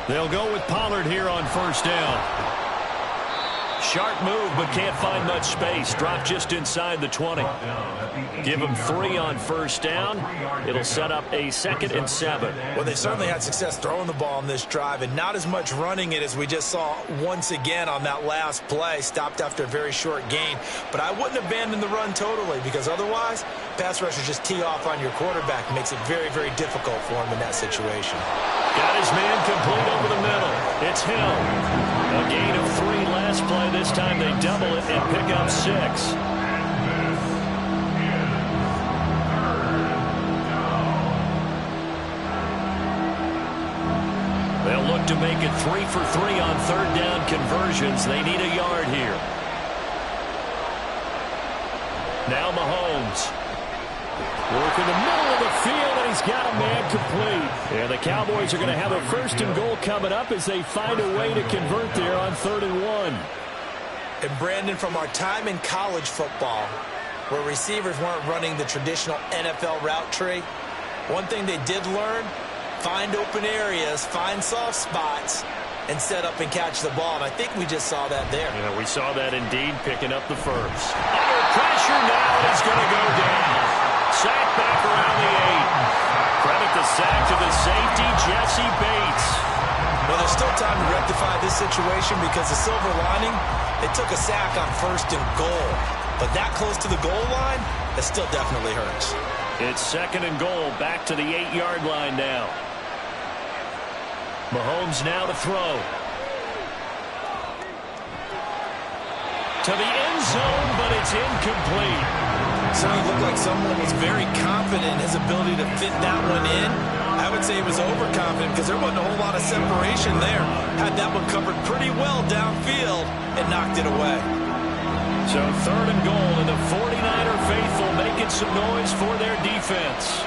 They'll go with Pollard here on first down. Sharp move, but can't find much space. Drop just inside the 20. Give him 3 on first down. It'll set up a 2nd and 7. Well, they certainly had success throwing the ball on this drive, and not as much running it as we just saw once again on that last play. Stopped after a very short gain. But I wouldn't abandon the run totally, because otherwise, pass rushers just tee off on your quarterback. It makes it very, very difficult for him in that situation. Got his man complete over the middle. It's Hill. A gain of 3 last play. This time they double it and pick up 6. They'll look to make it 3 for 3 on 3rd down conversions. They need a yard here. Now Mahomes. Work in the middle of the field, and he's got a man complete. And the Cowboys are going to have a 1st and goal coming up as they find a way to convert there on 3rd and 1. And Brandon, from our time in college football, where receivers weren't running the traditional NFL route tree, one thing they did learn, find open areas, find soft spots, and set up and catch the ball. And I think we just saw that there. Yeah, we saw that indeed, picking up the first. Under pressure now, and he's going to go down. Sack back around the 8. Credit the sack to the safety, Jesse Bates. Well, there's still time to rectify this situation because the silver lining, they took a sack on 1st and goal. But that close to the goal line, that still definitely hurts. It's 2nd and goal, back to the 8-yard line now. Mahomes now to throw. To the end zone, but it's incomplete. Certainly looked like someone was very confident in his ability to fit that one in. I would say he was overconfident because there wasn't a whole lot of separation there. Had that one covered pretty well downfield and knocked it away. So 3rd and goal, and the 49er faithful making some noise for their defense.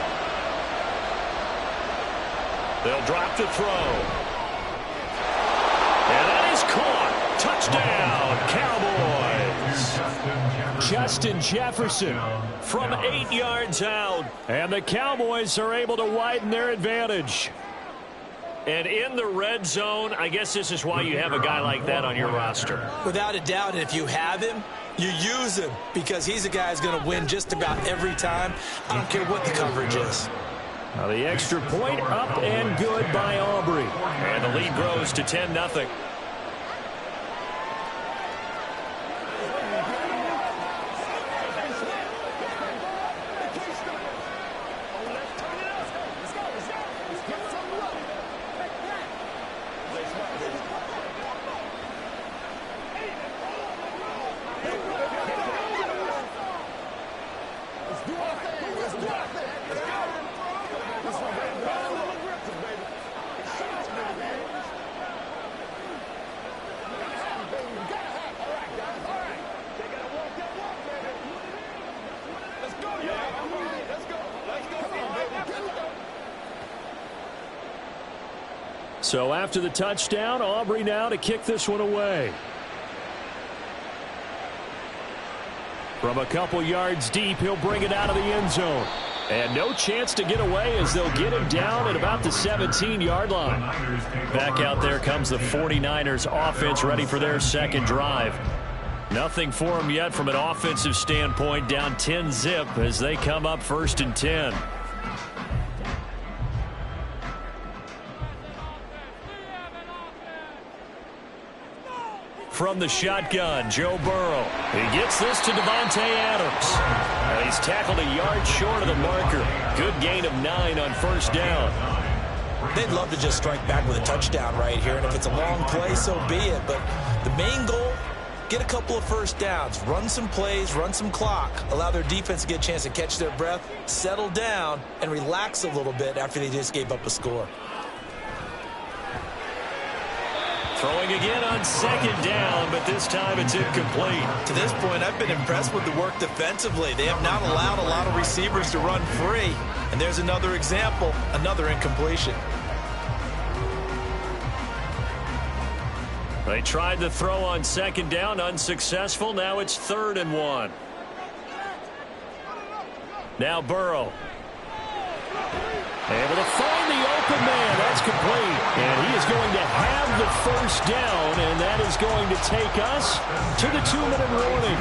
They'll drop to throw. And that is caught. Touchdown, Cowboys. Justin Jefferson from 8 yards out. And the Cowboys are able to widen their advantage. And in the red zone, I guess this is why you have a guy like that on your roster. Without a doubt, and if you have him, you use him because he's a guy who's going to win just about every time. I don't care what the coverage is. Now the extra point up and good by Aubrey. And the lead grows to 10-0. So after the touchdown, Aubrey now to kick this one away. From a couple yards deep, he'll bring it out of the end zone. And no chance to get away as they'll get him down at about the 17-yard line. Back out there comes the 49ers offense ready for their second drive. Nothing for them yet from an offensive standpoint, down 10-zip as they come up 1st and 10. From the shotgun, Joe Burrow. He gets this to Devontae Adams. And he's tackled a yard short of the marker. Good gain of 9 on 1st down. They'd love to just strike back with a touchdown right here, and if it's a long play, so be it. But the main goal, get a couple of 1st downs, run some plays, run some clock, allow their defense to get a chance to catch their breath, settle down, and relax a little bit after they just gave up a score. Throwing again on 2nd down, but this time it's incomplete. To this point, I've been impressed with the work defensively. They have not allowed a lot of receivers to run free. And there's another example, another incompletion. They tried to throw on 2nd down, unsuccessful. Now it's 3rd and 1. Now Burrow. Able to find the open man. That's complete. And he is going to have the 1st down, and that is going to take us to the 2-minute warning.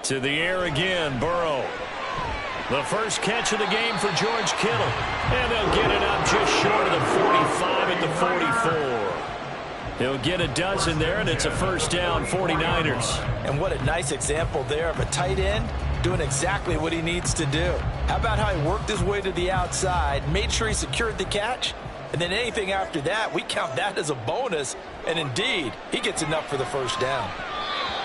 To the air again, Burrow. The first catch of the game for George Kittle. And they'll get it up just short of the 45 at the 44. He'll get a dozen there, and it's a 1st down, 49ers. And what a nice example there of a tight end doing exactly what he needs to do. How about how he worked his way to the outside, made sure he secured the catch, and then anything after that, we count that as a bonus. And indeed, he gets enough for the 1st down.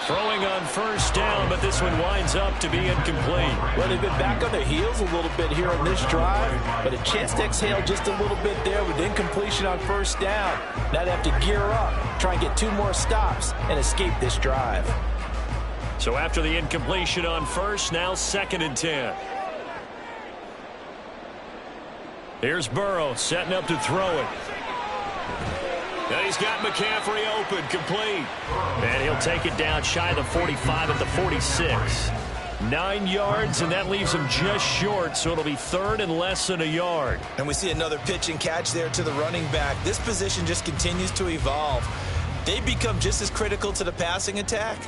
Throwing on 1st down, but this one winds up to be incomplete. Well, they've been back on their heels a little bit here on this drive, but a chance to exhale just a little bit there with incompletion on 1st down. Now they have to gear up, try and get 2 more stops, and escape this drive. So after the incompletion on 1st, now 2nd and 10. Here's Burrow setting up to throw it. And he's got McCaffrey open, complete. And he'll take it down shy of the 45 at the 46. 9 yards, and that leaves him just short, so it'll be 3rd and less than a yard. And we see another pitch and catch there to the running back. This position just continues to evolve. they become just as critical to the passing attack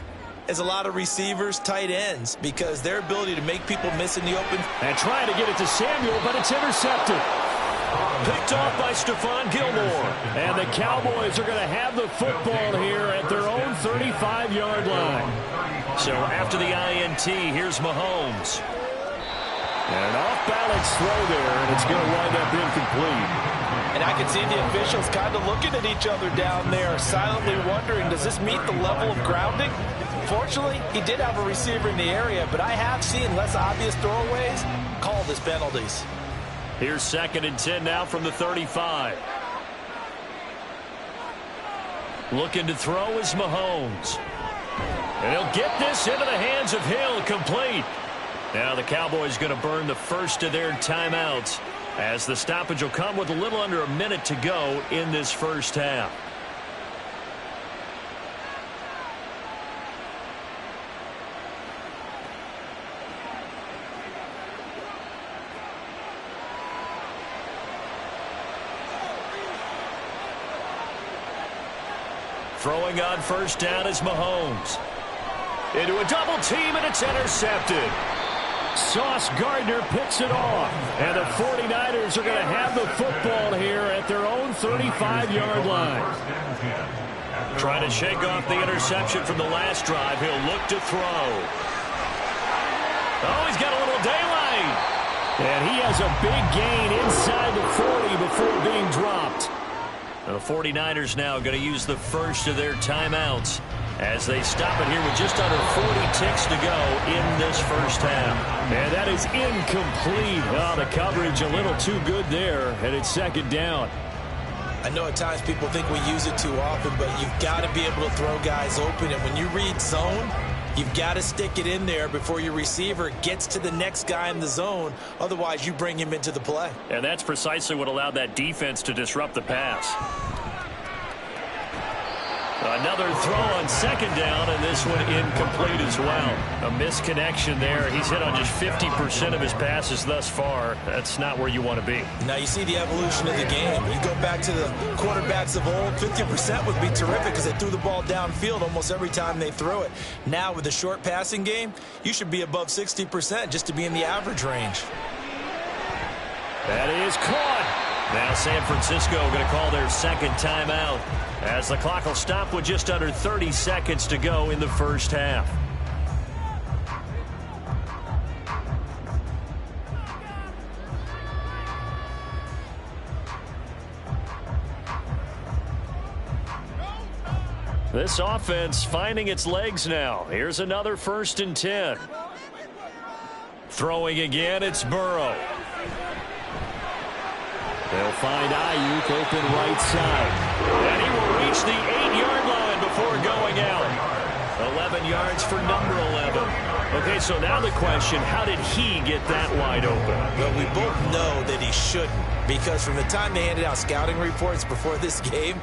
as a lot of receivers, tight ends, because their ability to make people miss in the open. And trying to get it to Samuel, but it's intercepted. Picked off by Stephon Gilmore. And the Cowboys are going to have the football here at their own 35-yard line. So after the INT, here's Mahomes. And an off-balance throw there, and it's going to wind up incomplete. And I can see the officials kind of looking at each other down there, silently wondering, does this meet the level of grounding? Fortunately, he did have a receiver in the area, but I have seen less obvious throwaways called as penalties. Here's 2nd and 10 now from the 35. Looking to throw is Mahomes. And he'll get this into the hands of Hill, complete. Now the Cowboys going to burn the first of their timeouts as the stoppage will come with a little under a minute to go in this first half. Throwing on first down is Mahomes. Into a double team, and it's intercepted. Sauce Gardner picks it off. And the 49ers are going to have the football here at their own 35-yard line. Trying to shake off the interception from the last drive. He'll look to throw. Oh, he's got a little daylight. And he has a big gain inside the 40 before being dropped. The 49ers now going to use the first of their timeouts as they stop it here with just under 40 ticks to go in this first half. And that is incomplete. Oh, the coverage a little too good there, and it's 2nd down. I know at times people think we use it too often, but you've got to be able to throw guys open. And when you read zone, you've got to stick it in there before your receiver gets to the next guy in the zone. Otherwise, you bring him into the play. And that's precisely what allowed that defense to disrupt the pass. Another throw on 2nd down, and this one incomplete as well. A misconnection there. He's hit on just 50% of his passes thus far. That's not where you want to be. Now you see the evolution of the game. You go back to the quarterbacks of old, 50% would be terrific because they threw the ball downfield almost every time they threw it. Now with the short passing game, you should be above 60% just to be in the average range. That is caught. Now San Francisco going to call their 2nd timeout as the clock will stop with just under 30 seconds to go in the first half. This offense finding its legs now. Here's another 1st and 10. Throwing again, it's Burrow. They'll find Ayuk open right side. And he will reach the 8-yard line before going out. 11 yards for number 11. Okay, so now the question, how did he get that wide open? Well, we both know that he shouldn't, because from the time they handed out scouting reports before this game,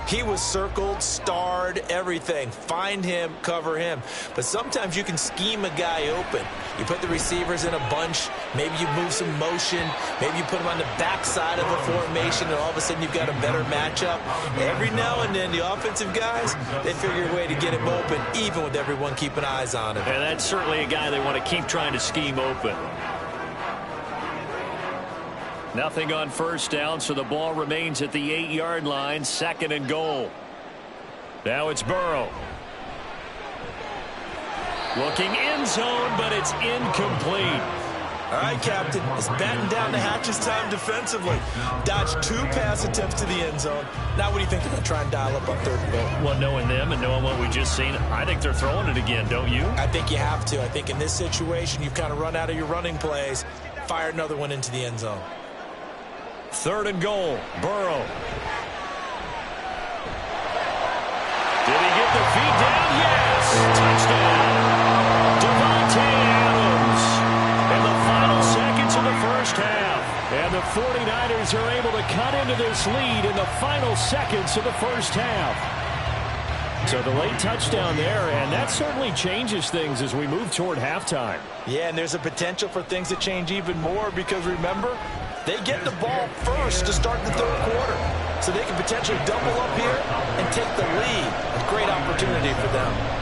he was circled, starred, everything. Find him, cover him. But sometimes you can scheme a guy open. You put the receivers in a bunch. Maybe you move some motion. Maybe you put them on the backside of the formation, and all of a sudden you've got a better matchup. Every now and then, the offensive guys, they figure a way to get him open, even with everyone keeping eyes on him. And that's certainly a guy they want to keep trying to scheme open. Nothing on first down, so the ball remains at the 8-yard line, 2nd and goal. Now it's Burrow. Looking end zone, but it's incomplete. All right, Captain, it's batten down the hatches time defensively. Dodged 2 pass attempts to the end zone. Now what do you think they're going to try and dial up on 3rd and goal? Well, knowing them and knowing what we just seen, I think they're throwing it again, don't you? I think you have to. I think in this situation, you've kind of run out of your running plays. Fire another one into the end zone. 3rd and goal, Burrow. Did he get the feet down? Yes! Touchdown! Devontae Adams in the final seconds of the first half. And the 49ers are able to cut into this lead in the final seconds of the first half. So the late touchdown there, and that certainly changes things as we move toward halftime. Yeah, and there's a potential for things to change even more because, remember, they get the ball first to start the 3rd quarter. so they can potentially double up here and take the lead. A great opportunity for them.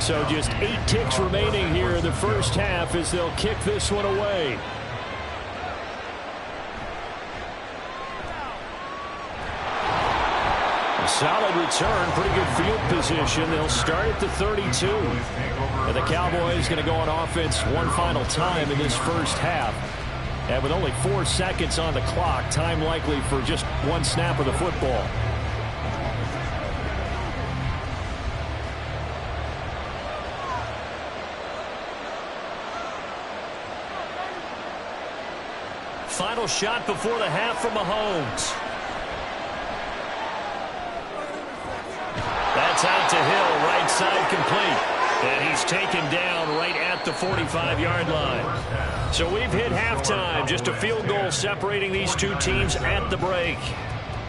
So just 8 ticks remaining here in the first half as they'll kick this one away. A solid return, pretty good field position. They'll start at the 32. And the Cowboys going to go on offense one final time in this first half. And with only 4 seconds on the clock, time likely for just one snap of the football. Final shot before the half from Mahomes. That's out to Hill, right side complete. And he's taken down right at the 45-yard line. So we've hit halftime. Just a field goal separating these two teams at the break.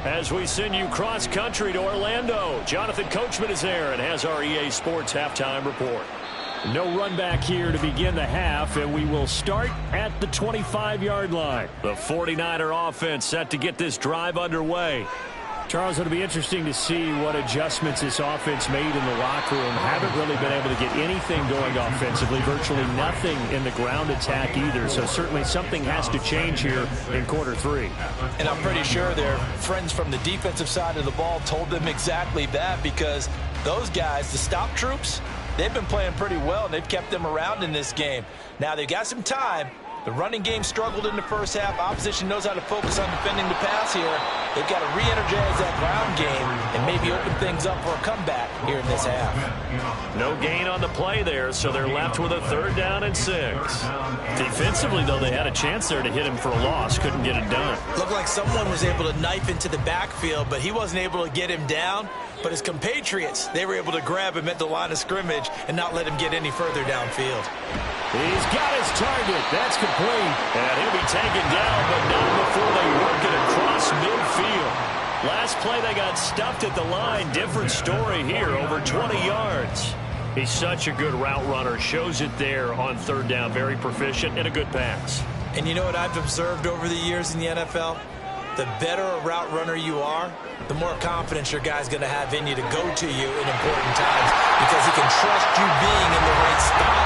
As we send you cross-country to Orlando, Jonathan Coachman is there and has our EA Sports halftime report. No run back here to begin the half, and we will start at the 25-yard line. The 49er offense set to get this drive underway. Charles, it'll be interesting to see what adjustments this offense made in the locker room. Haven't really been able to get anything going offensively, virtually nothing in the ground attack either, so certainly something has to change here in quarter 3. And I'm pretty sure their friends from the defensive side of the ball told them exactly that, because those guys, the stop troops, they've been playing pretty well, and they've kept them around in this game. Now, they've got some time. The running game struggled in the first half. Opposition knows how to focus on defending the pass here. They've got to re-energize that ground game and maybe open things up for a comeback here in this half. No gain on the play there, so they're left with a 3rd down and 6. Defensively, though, they had a chance there to hit him for a loss. Couldn't get it done. Looked like someone was able to knife into the backfield, but he wasn't able to get him down. But his compatriots, they were able to grab him at the line of scrimmage and not let him get any further downfield. He's got his target. That's complete. And he'll be taken down, but not before they work it across midfield. Last play, they got stuffed at the line. Different story here, over 20 yards. He's such a good route runner. Shows it there on 3rd down. Very proficient and a good pass. And you know what I've observed over the years in the NFL? The better a route runner you are, the more confidence your guy's going to have in you to go to you in important times, because he can trust you being in the right spot.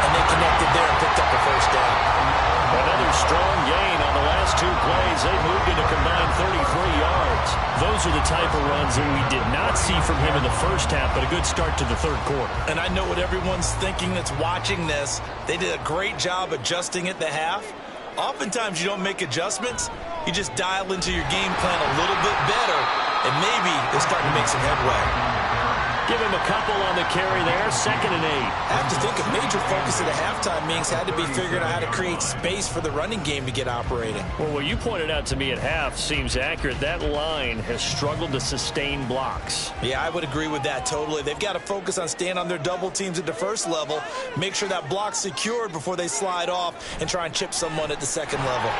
And they connected there and picked up the 1st down. Another strong gain on the last 2 plays. They moved it a combined 33 yards. Those are the type of runs that we did not see from him in the first half, but a good start to the 3rd quarter. And I know what everyone's thinking that's watching this. They did a great job adjusting at the half. Oftentimes you don't make adjustments. You just dial into your game plan a little bit better, and maybe they're starting to make some headway. Give him a couple on the carry there, 2nd and 8. I have to think a major focus of the halftime meetings had to be figuring out how to create space for the running game to get operating. Well, what you pointed out to me at half seems accurate. That line has struggled to sustain blocks. Yeah, I would agree with that totally. They've got to focus on staying on their double teams at the first level, make sure that block's secured before they slide off and try and chip someone at the 2nd level.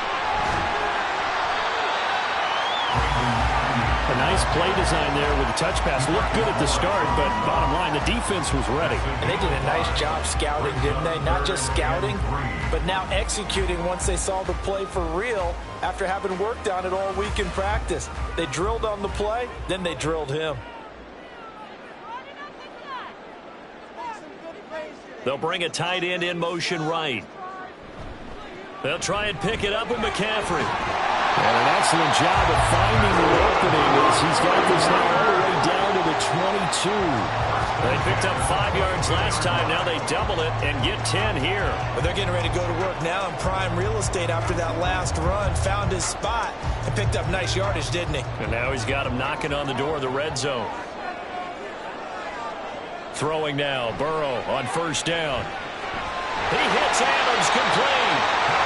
A nice play design there with the touch pass. Looked good at the start, but bottom line, the defense was ready. And they did a nice job scouting, didn't they? Not just scouting, but now executing once they saw the play for real after having worked on it all week in practice. They drilled on the play, then they drilled him. They'll bring a tight end in motion right. They'll try and pick it up with McCaffrey. And an excellent job of finding the opening as he's got this now all the way down to the 22. They picked up 5 yards last time. Now they double it and get 10 here. But they're getting ready to go to work now in prime real estate after that last run. Found his spot and picked up nice yardage, didn't he? And now he's got him knocking on the door of the red zone. Throwing now, Burrow on first down. He hits Adams complete.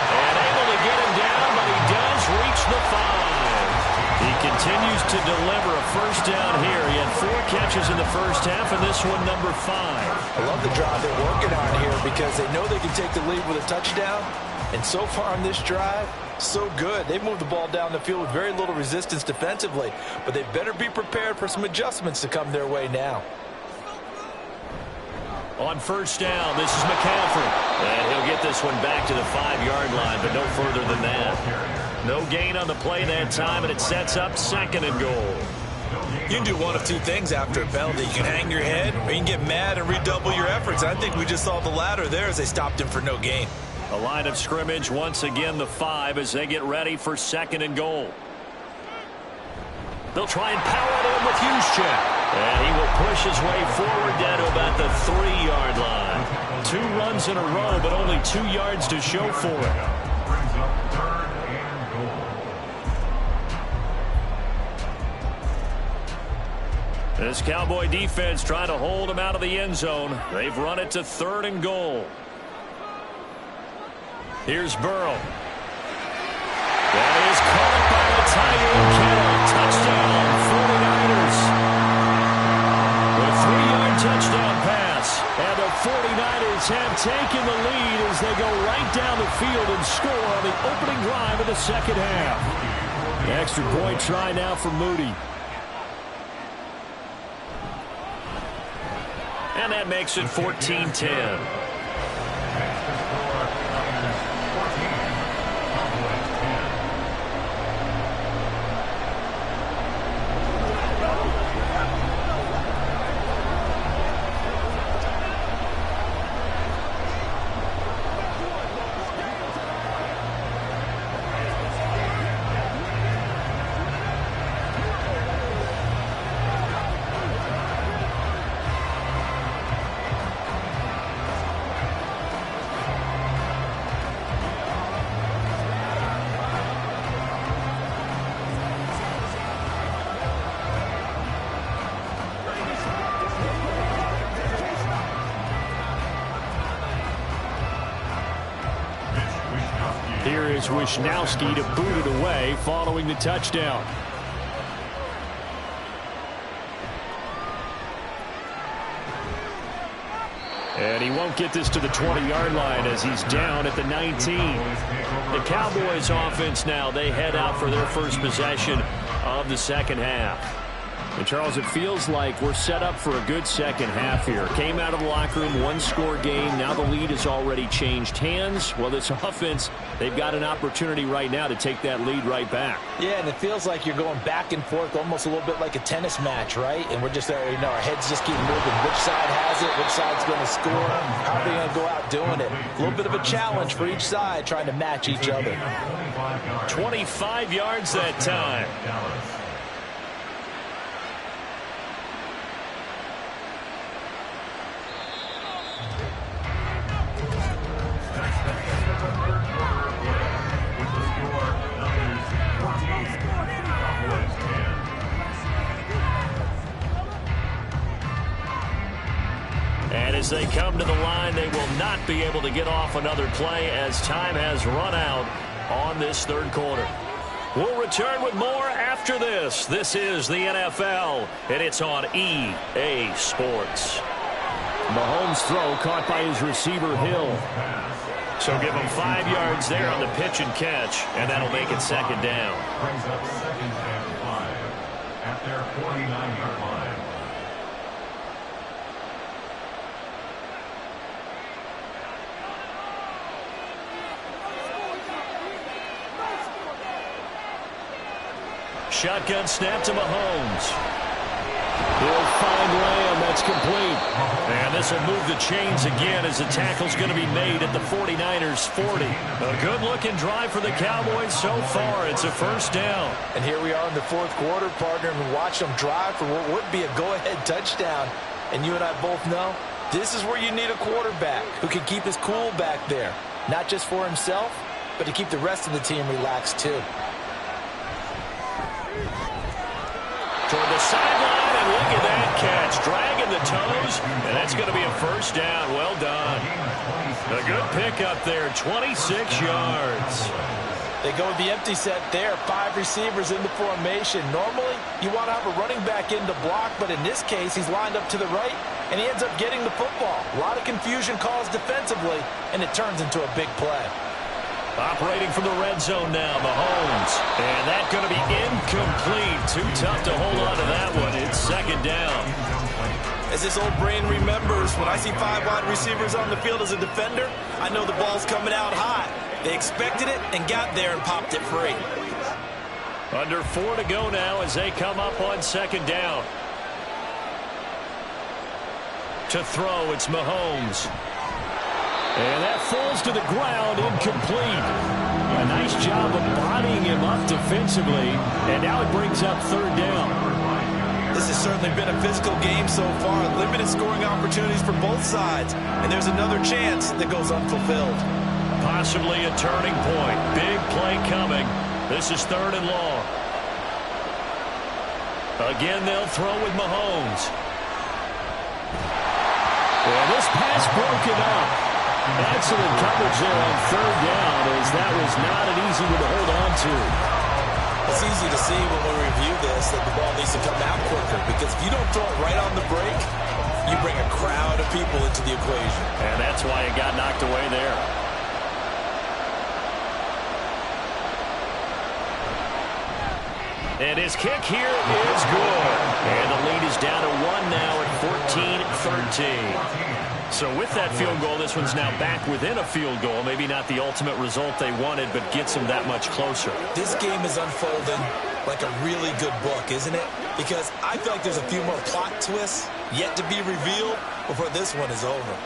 And able to get him down, but he does reach the 5. He continues to deliver a first down here. He had 4 catches in the first half, and this one number 5. I love the drive they're working on here because they know they can take the lead with a touchdown. And so far on this drive, so good. They've moved the ball down the field with very little resistance defensively, but they better be prepared for some adjustments to come their way now. On first down, this is McCaffrey. And he'll get this one back to the 5-yard line, but no further than that. No gain on the play that time, and it sets up 2nd and goal. You can do one of 2 things after a penalty. You can hang your head, or you can get mad and redouble your efforts. I think we just saw the latter there as they stopped him for no gain. A line of scrimmage, once again the 5 as they get ready for 2nd and goal. They'll try and power it in with Juszczyk. And he will push his way forward down to about the 3-yard line. 2 runs in a row, but only 2 yards to show for it. Brings up 3rd and goal. This Cowboy defense trying to hold him out of the end zone. They've run it to 3rd and goal. Here's Burrow. That is caught by the tight end, Kittle. Touchdown, 49ers. The 3-yard touchdown pass. And the 49ers have taken the lead as they go right down the field and score on the opening drive of the second half. The extra point try now for Moody. And that makes it 14-10. Here is Wisnowski to boot it away following the touchdown. And he won't get this to the 20-yard line as he's down at the 19. The Cowboys offense now, they head out for their first possession of the second half. And Charles, it feels like we're set up for a good second half here. Came out of the locker room, 1-score game. Now the lead has already changed hands. Well, this offense, they've got an opportunity right now to take that lead right back. Yeah, and it feels like you're going back and forth almost a little bit like a tennis match, right? And we're just there, you know, our heads just keep moving. Which side has it? Which side's going to score? How are they going to go out doing it? A little bit of a challenge for each side trying to match each other. 25 yards that time. And as they come to the line, they will not be able to get off another play as time has run out on this third quarter. We'll return with more after this. This is the NFL, and it's on EA Sports. Mahomes' throw caught by his receiver, Hill. So give him 5 yards there on the pitch and catch, and that'll make it second down. Brings up 2nd and 5 at their 49-yard line. Shotgun snap to Mahomes. He'll find Lamb. That's complete. And this will move the chains again as the tackle's going to be made at the 49ers 40. A good-looking drive for the Cowboys so far. It's a first down. And here we are in the fourth quarter, partner, and we watch them drive for what would be a go-ahead touchdown. And you and I both know this is where you need a quarterback who can keep his cool back there. Not just for himself, but to keep the rest of the team relaxed too. Toward the sideline, and look at that catch, dragging the toes, and that's going to be a first down. Well done. A good pickup there, 26 yards. They go with the empty set there. 5 receivers in the formation. Normally, you want to have a running back in to block, but in this case, he's lined up to the right, and he ends up getting the football. A lot of confusion caused defensively, and it turns into a big play. Operating from the red zone now, Mahomes. And that's going to be incomplete. Too tough to hold on to that one. It's second down. As this old brain remembers, when I see 5 wide receivers on the field as a defender, I know the ball's coming out hot. They expected it and got there and popped it free. Under 4 to go now as they come up on second down. To throw, it's Mahomes. And that falls to the ground, incomplete. A nice job of bodying him up defensively. And now it brings up third down. This has certainly been a physical game so far. Limited scoring opportunities for both sides. And there's another chance that goes unfulfilled. Possibly a turning point. Big play coming. This is third and long. Again, they'll throw with Mahomes. And this pass broken up. Excellent coverage there on third down, as that was not an easy one to hold on to. It's easy to see when we review this that the ball needs to come out quicker, because if you don't throw it right on the break, you bring a crowd of people into the equation. And that's why it got knocked away there. And his kick here is good. And the lead is down to 1 now at 14-13. So with that field goal, this one's now back within a field goal. Maybe not the ultimate result they wanted, but gets them that much closer. This game is unfolding like a really good book, isn't it? Because I feel like there's a few more plot twists yet to be revealed before this one is over.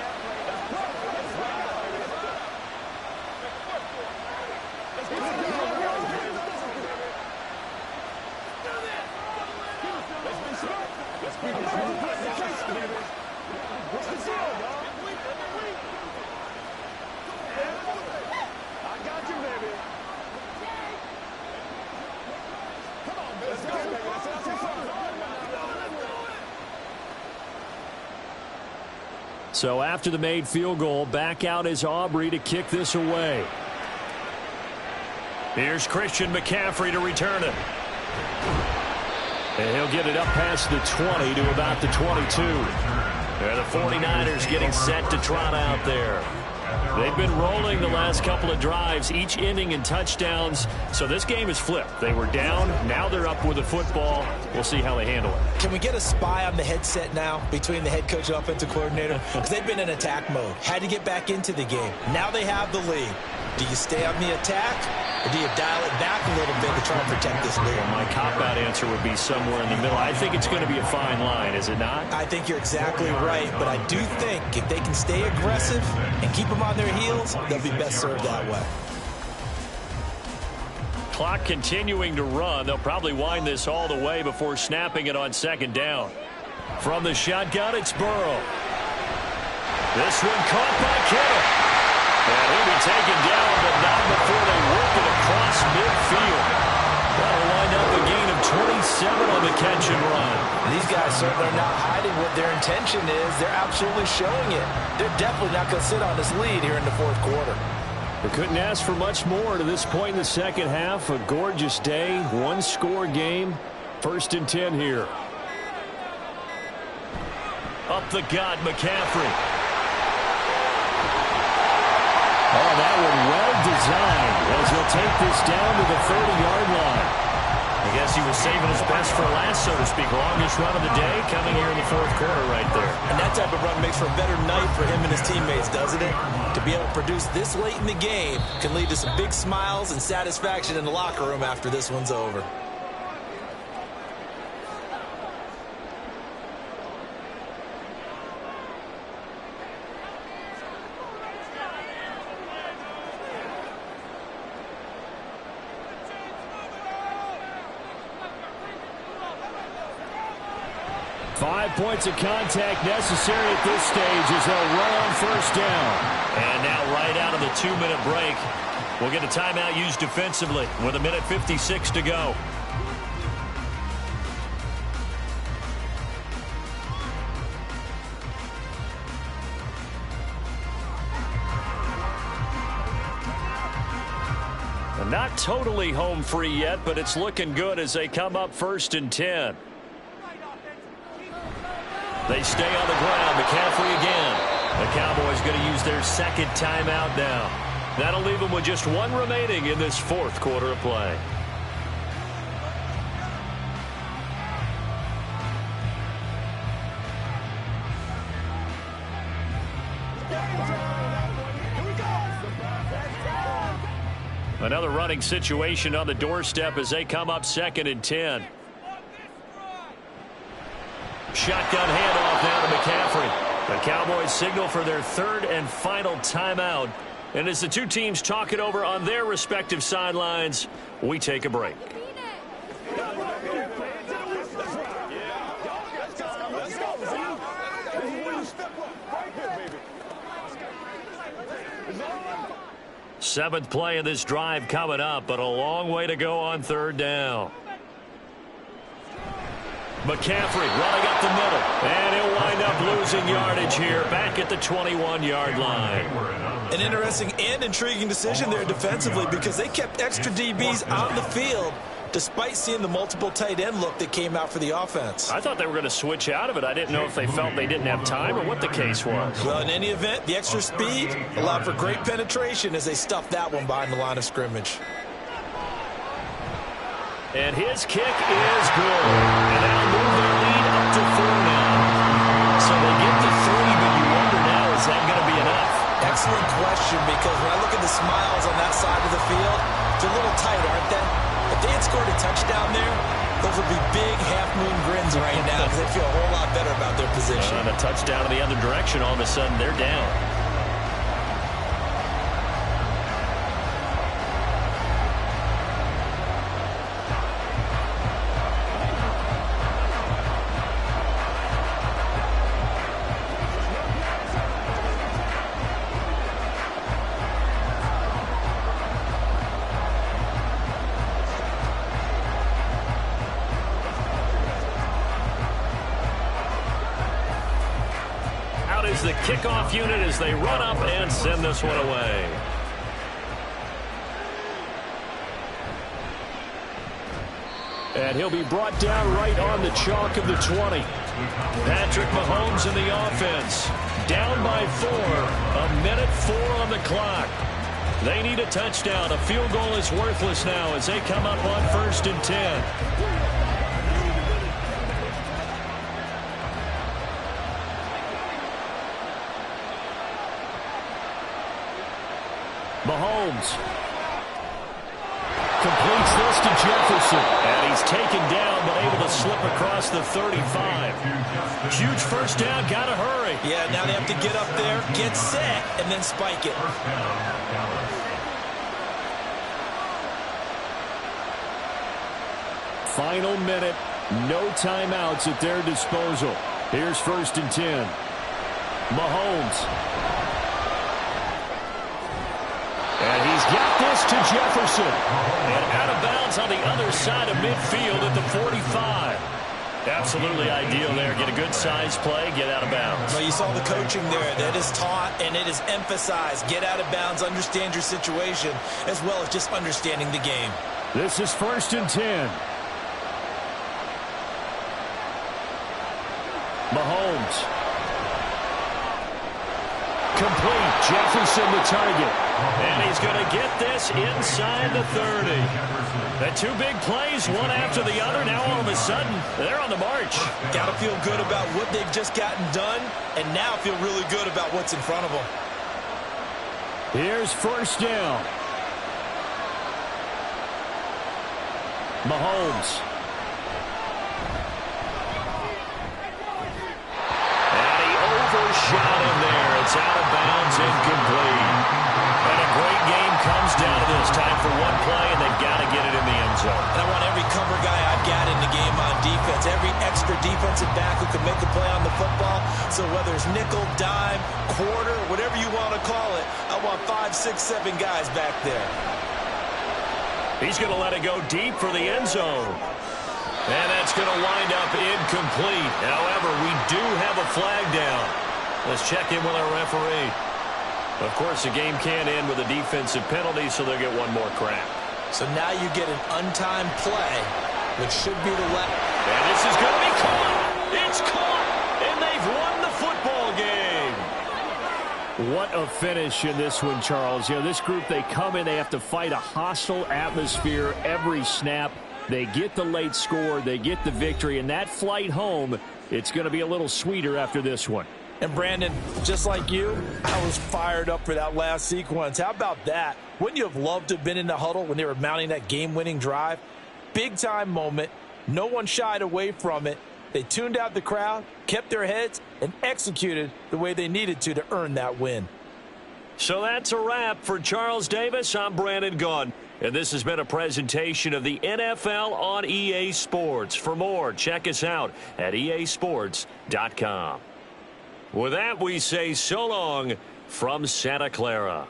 So after the made field goal, back out is Aubrey to kick this away. Here's Christian McCaffrey to return it. And he'll get it up past the 20 to about the 22. And the 49ers getting set to trot out there. They've been rolling the last couple of drives, each ending in touchdowns. So this game is flipped. They were down. Now they're up with the football. We'll see how they handle it. Can we get a spy on the headset now between the head coach and offensive coordinator? Because they've been in attack mode. Had to get back into the game. Now they have the lead. Do you stay on the attack, or do you dial it back a little bit to try and protect this lead? Well, my cop-out answer would be somewhere in the middle. I think it's going to be a fine line, is it not? I think you're exactly right, but I do think if they can stay aggressive and keep them on their heels, they'll be best served that way. Clock continuing to run. They'll probably wind this all the way before snapping it on second down. From the shotgun, it's Burrow. This one caught by Kittle. And he'll be taken down, but not before they work it across midfield. That'll wind up a gain of 27 on the catch and run. These guys certainly are not hiding what their intention is. They're absolutely showing it. They're definitely not going to sit on this lead here in the fourth quarter. We couldn't ask for much more to this point in the second half. A gorgeous day, one-score game. 1st and 10 here. Up the gut, McCaffrey. Oh, that one well designed as he'll take this down to the 30-yard line. I guess he was saving his best for last, so to speak. Longest run of the day coming here in the fourth quarter right there. And that type of run makes for a better night for him and his teammates, doesn't it? To be able to produce this late in the game can lead to some big smiles and satisfaction in the locker room after this one's over. 5 points of contact necessary at this stage as they'll run on first down. And now right out of the 2-minute break, we'll get a timeout used defensively with 1:56 to go. Not totally home free yet, but it's looking good as they come up 1st and 10. They stay on the ground. McCaffrey again. The Cowboys going to use their second timeout now. That'll leave them with just one remaining in this 4th quarter of play. Another running situation on the doorstep as they come up 2nd and 10. Shotgun handoff now to McCaffrey. The Cowboys signal for their 3rd and final timeout. And as the two teams talk it over on their respective sidelines, we take a break. Seventh play of this drive coming up, but a long way to go on 3rd down. McCaffrey running up the middle, and he'll wind up losing yardage here back at the 21-yard line. An interesting and intriguing decision there defensively because they kept extra DBs on the field despite seeing the multiple tight end look that came out for the offense. I thought they were going to switch out of it. I didn't know if they felt they didn't have time or what the case was. Well, in any event, the extra speed allowed for great penetration as they stuffed that one behind the line of scrimmage. And his kick is good. And that'll move their lead up to 4 now. So they get to 3, but you wonder now, is that going to be enough? Excellent question, because when I look at the smiles on that side of the field, they're a little tight, aren't they? If they had scored a touchdown there, those would be big half-moon grins right now because they feel a whole lot better about their position. And a touchdown in the other direction, all of a sudden they're down. The kickoff unit as they run up and send this one away. And he'll be brought down right on the chalk of the 20. Patrick Mahomes in the offense. Down by 4. 1:04 on the clock. They need a touchdown. A field goal is worthless now as they come up on 1st and 10. Mahomes completes this to Jefferson, and he's taken down but able to slip across the 35. Huge first down, gotta hurry. Yeah, now they have to get up there, get set, and then spike it. Final minute, no timeouts at their disposal. Here's 1st and 10. Mahomes. And he's got this to Jefferson. And out of bounds on the other side of midfield at the 45. Absolutely ideal there. Get a good size play, get out of bounds. Well, you saw the coaching there. That is taught and it is emphasized. Get out of bounds, understand your situation, as well as just understanding the game. This is 1st and 10. Mahomes. Complete. Jefferson the target. And he's going to get this inside the 30. The two big plays, one after the other. Now all of a sudden, they're on the march. Got to feel good about what they've just gotten done, and now feel really good about what's in front of them. Here's 1st down. Mahomes. And he overshot him there. It's out of bounds, incomplete. And a great game comes down to this. Time for one play, and they've got to get it in the end zone. And I want every cover guy I've got in the game on defense, every extra defensive back who can make a play on the football. So whether it's nickel, dime, quarter, whatever you want to call it, I want 5, 6, 7 guys back there. He's going to let it go deep for the end zone. And that's going to wind up incomplete. However, we do have a flag down. Let's check in with our referee. Of course, the game can't end with a defensive penalty, so they'll get one more crack. So now you get an untimed play, which should be the left. And this is going to be caught. It's caught, and they've won the football game. What a finish in this one, Charles. You know, this group, they come in, they have to fight a hostile atmosphere every snap. They get the late score, they get the victory, and that flight home, it's going to be a little sweeter after this one. And Brandon, just like you, I was fired up for that last sequence. How about that? Wouldn't you have loved to have been in the huddle when they were mounting that game-winning drive? Big-time moment. No one shied away from it. They tuned out the crowd, kept their heads, and executed the way they needed to earn that win. So that's a wrap for Charles Davis. I'm Brandon Gaudin. And this has been a presentation of the NFL on EA Sports. For more, check us out at easports.com. With that, we say so long from Santa Clara.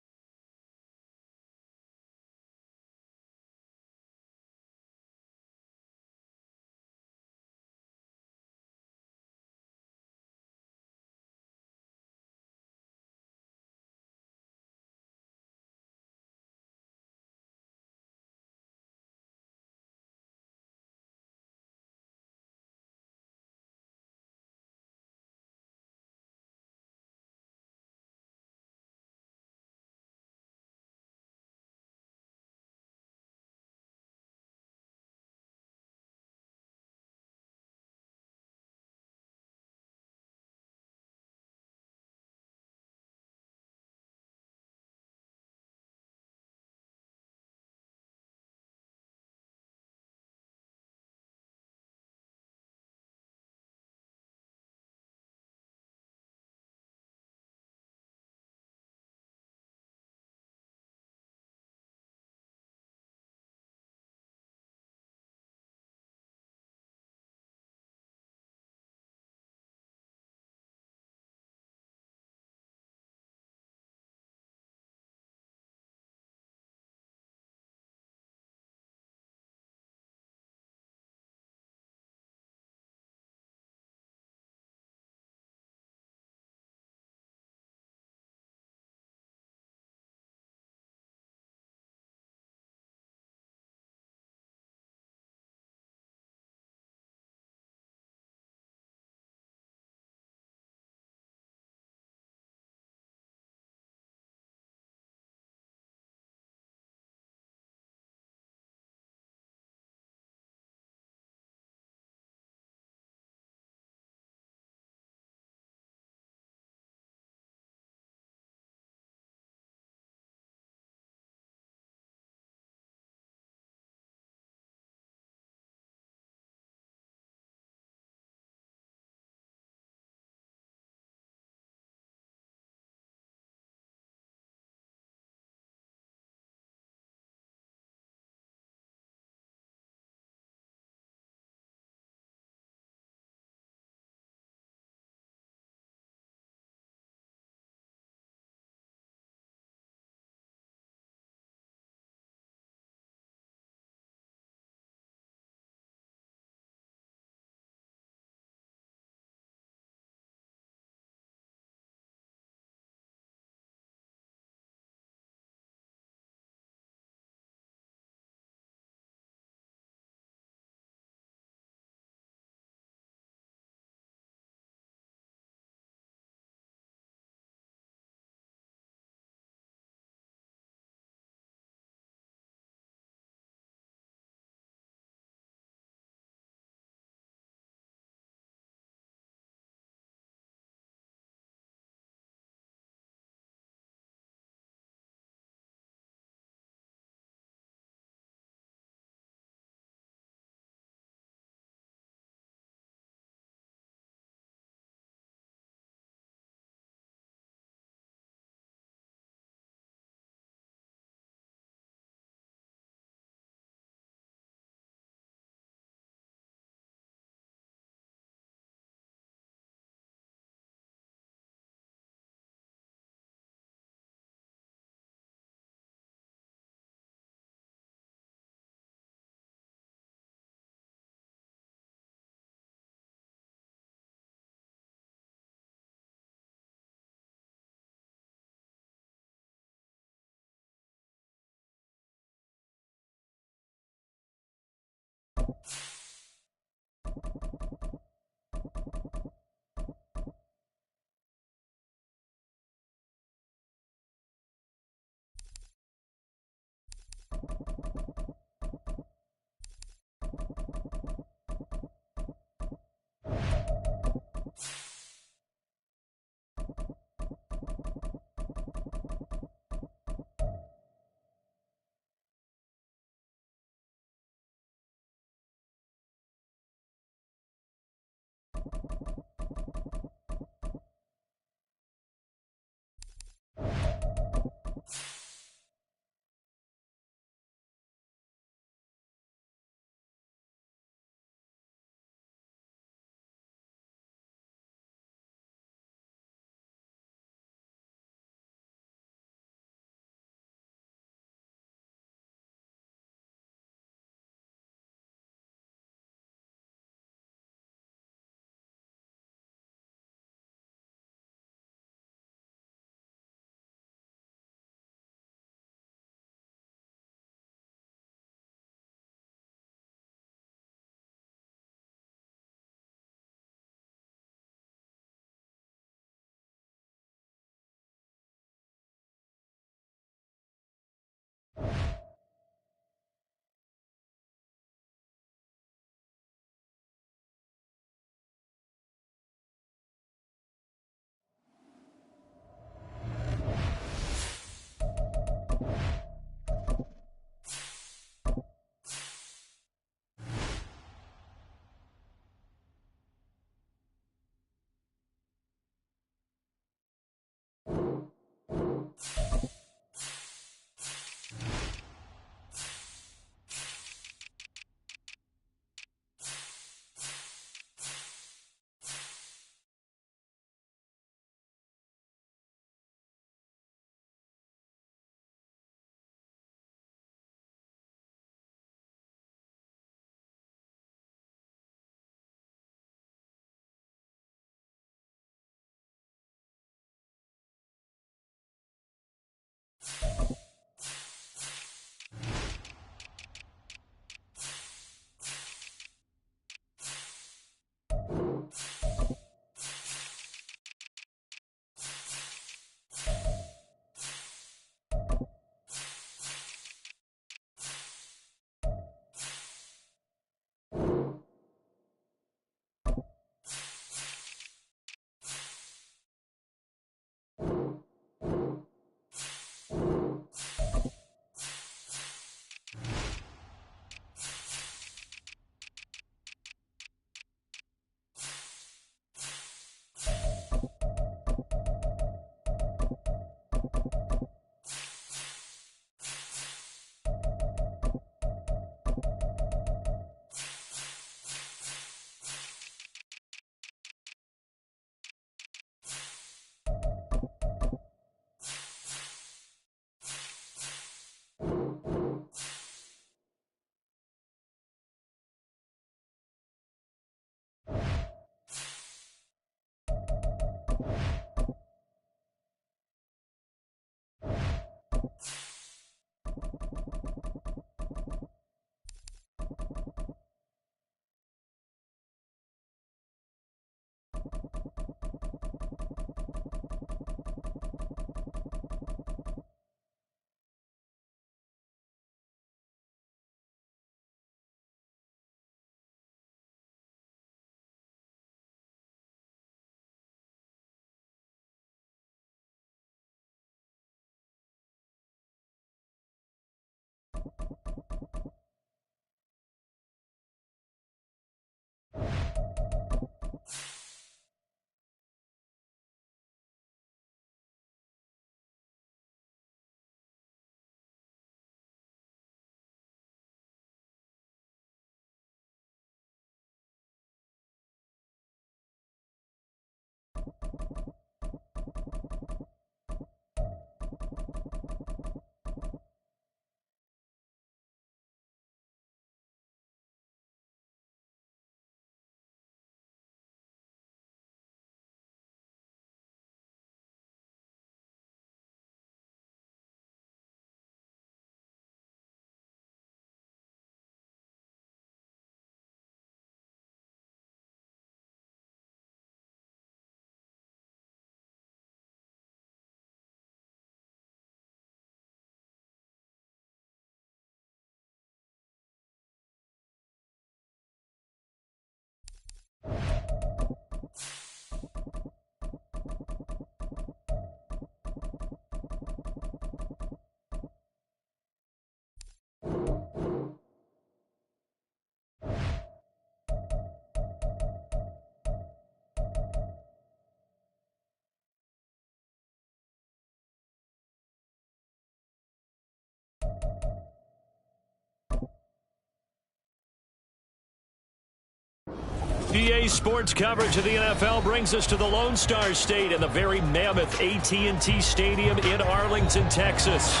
EA Sports coverage of the NFL brings us to the Lone Star State and the very mammoth AT&T Stadium in Arlington, Texas.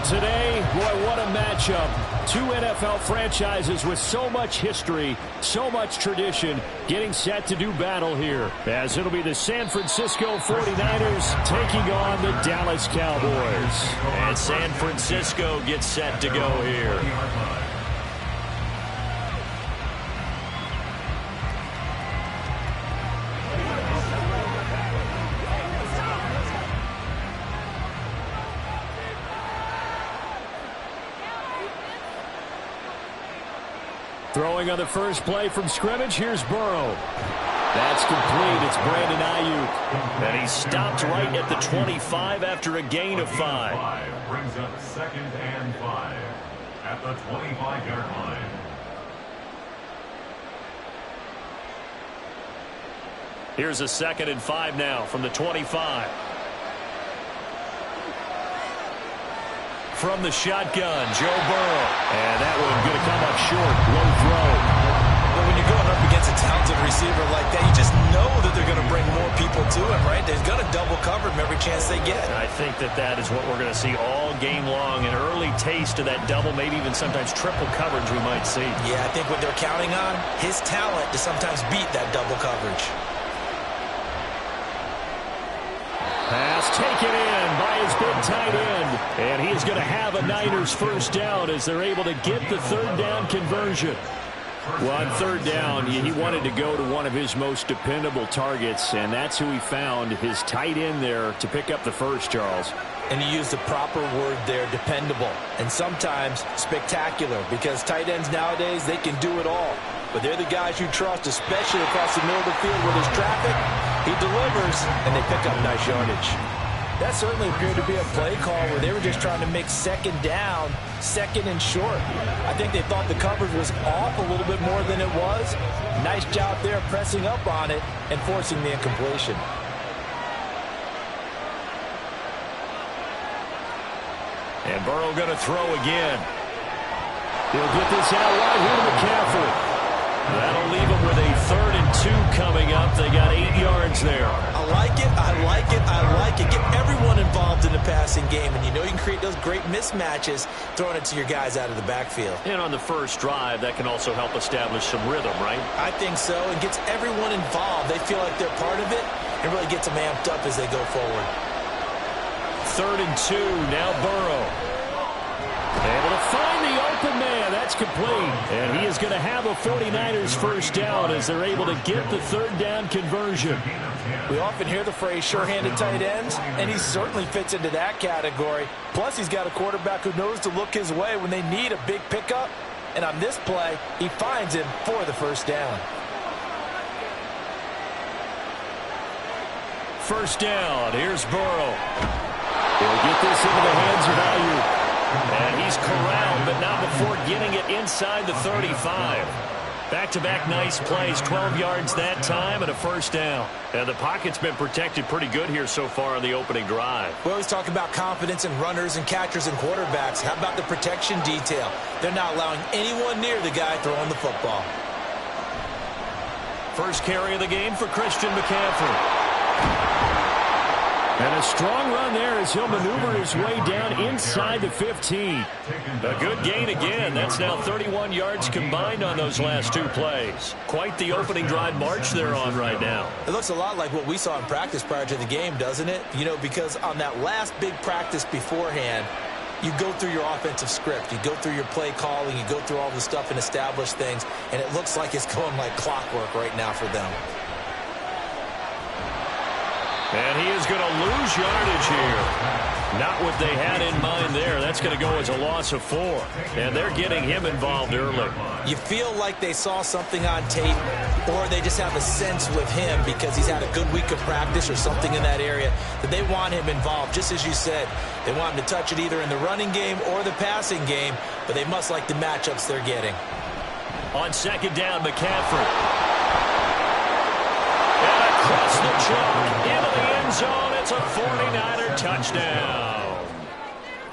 Today, boy, what a matchup. Two NFL franchises with so much history, so much tradition, getting set to do battle here, as it'll be the San Francisco 49ers taking on the Dallas Cowboys. And San Francisco gets set to go here. Throwing on the first play from scrimmage, here's Burrow. That's complete. It's Brandon Ayuk. And he stopped right at the 25 after a gain of 5. Brings up 2nd and 5 at the 25-yard line. Here's a 2nd and 5 now from the 25. From the shotgun, Joe Burrow. And that one going to come up short. Low throw. But when you're going up against a talented receiver like that, you just know that they're going to bring more people to him, right? They're going to double cover him every chance they get. And I think that is what we're going to see all game long. An early taste of that double, maybe even sometimes triple coverage we might see. Yeah, I think what they're counting on, his talent to sometimes beat that double coverage. Pass taken in by his big tight end. And he is going to have a Niners first down as they're able to get the third down conversion. Well, on third down, he wanted to go to one of his most dependable targets, and that's who he found, his tight end there, to pick up the first, Charles. And he used the proper word there, dependable, and sometimes spectacular, because tight ends nowadays, they can do it all. But they're the guys you trust, especially across the middle of the field where there's traffic. He delivers, and they pick up nice yardage. That certainly appeared to be a play call where they were just trying to make second down, second and short. I think they thought the coverage was off a little bit more than it was. Nice job there pressing up on it and forcing the incompletion. And Burrow going to throw again. He'll get this out wide here to McCaffrey. That'll leave them with a 3rd and 2 coming up. They got 8 yards there. I like it, I like it, I like it. Get everyone involved in the passing game, and you know you can create those great mismatches throwing it to your guys out of the backfield. And on the first drive, that can also help establish some rhythm, right? I think so. It gets everyone involved. They feel like they're part of it. It really gets them amped up as they go forward. 3rd and 2, now Burrow. Able to find the open man. That's complete. And he is going to have a 49ers first down as they're able to get the third down conversion. We often hear the phrase sure-handed tight ends, and he certainly fits into that category. Plus, he's got a quarterback who knows to look his way when they need a big pickup. And on this play, he finds him for the first down. First down. Here's Burrow. He'll get this into the hands of Ayuk. And he's corralled, but not before getting it inside the 35. Back-to-back nice plays, 12 yards that time, and a first down. And the pocket's been protected pretty good here so far on the opening drive. We always talk about confidence in runners and catchers and quarterbacks. How about the protection detail? They're not allowing anyone near the guy throwing the football. First carry of the game for Christian McCaffrey. And a strong run there as he'll maneuver his way down inside the 15. A good gain again. That's now 31 yards combined on those last 2 plays. Quite the opening drive march they're on right now. It looks a lot like what we saw in practice prior to the game, doesn't it? You know, because on that last big practice beforehand, you go through your offensive script. You go through your play calling. You go through all the stuff and establish things. And it looks like it's going like clockwork right now for them. And he is going to lose yardage here. Not what they had in mind there. That's going to go as a loss of 4. And they're getting him involved early. You feel like they saw something on tape, or they just have a sense with him because he's had a good week of practice or something in that area that they want him involved. Just as you said, they want him to touch it either in the running game or the passing game, but they must like the matchups they're getting. On second down, McCaffrey. Across the chalk, into the end zone. It's a 49er touchdown.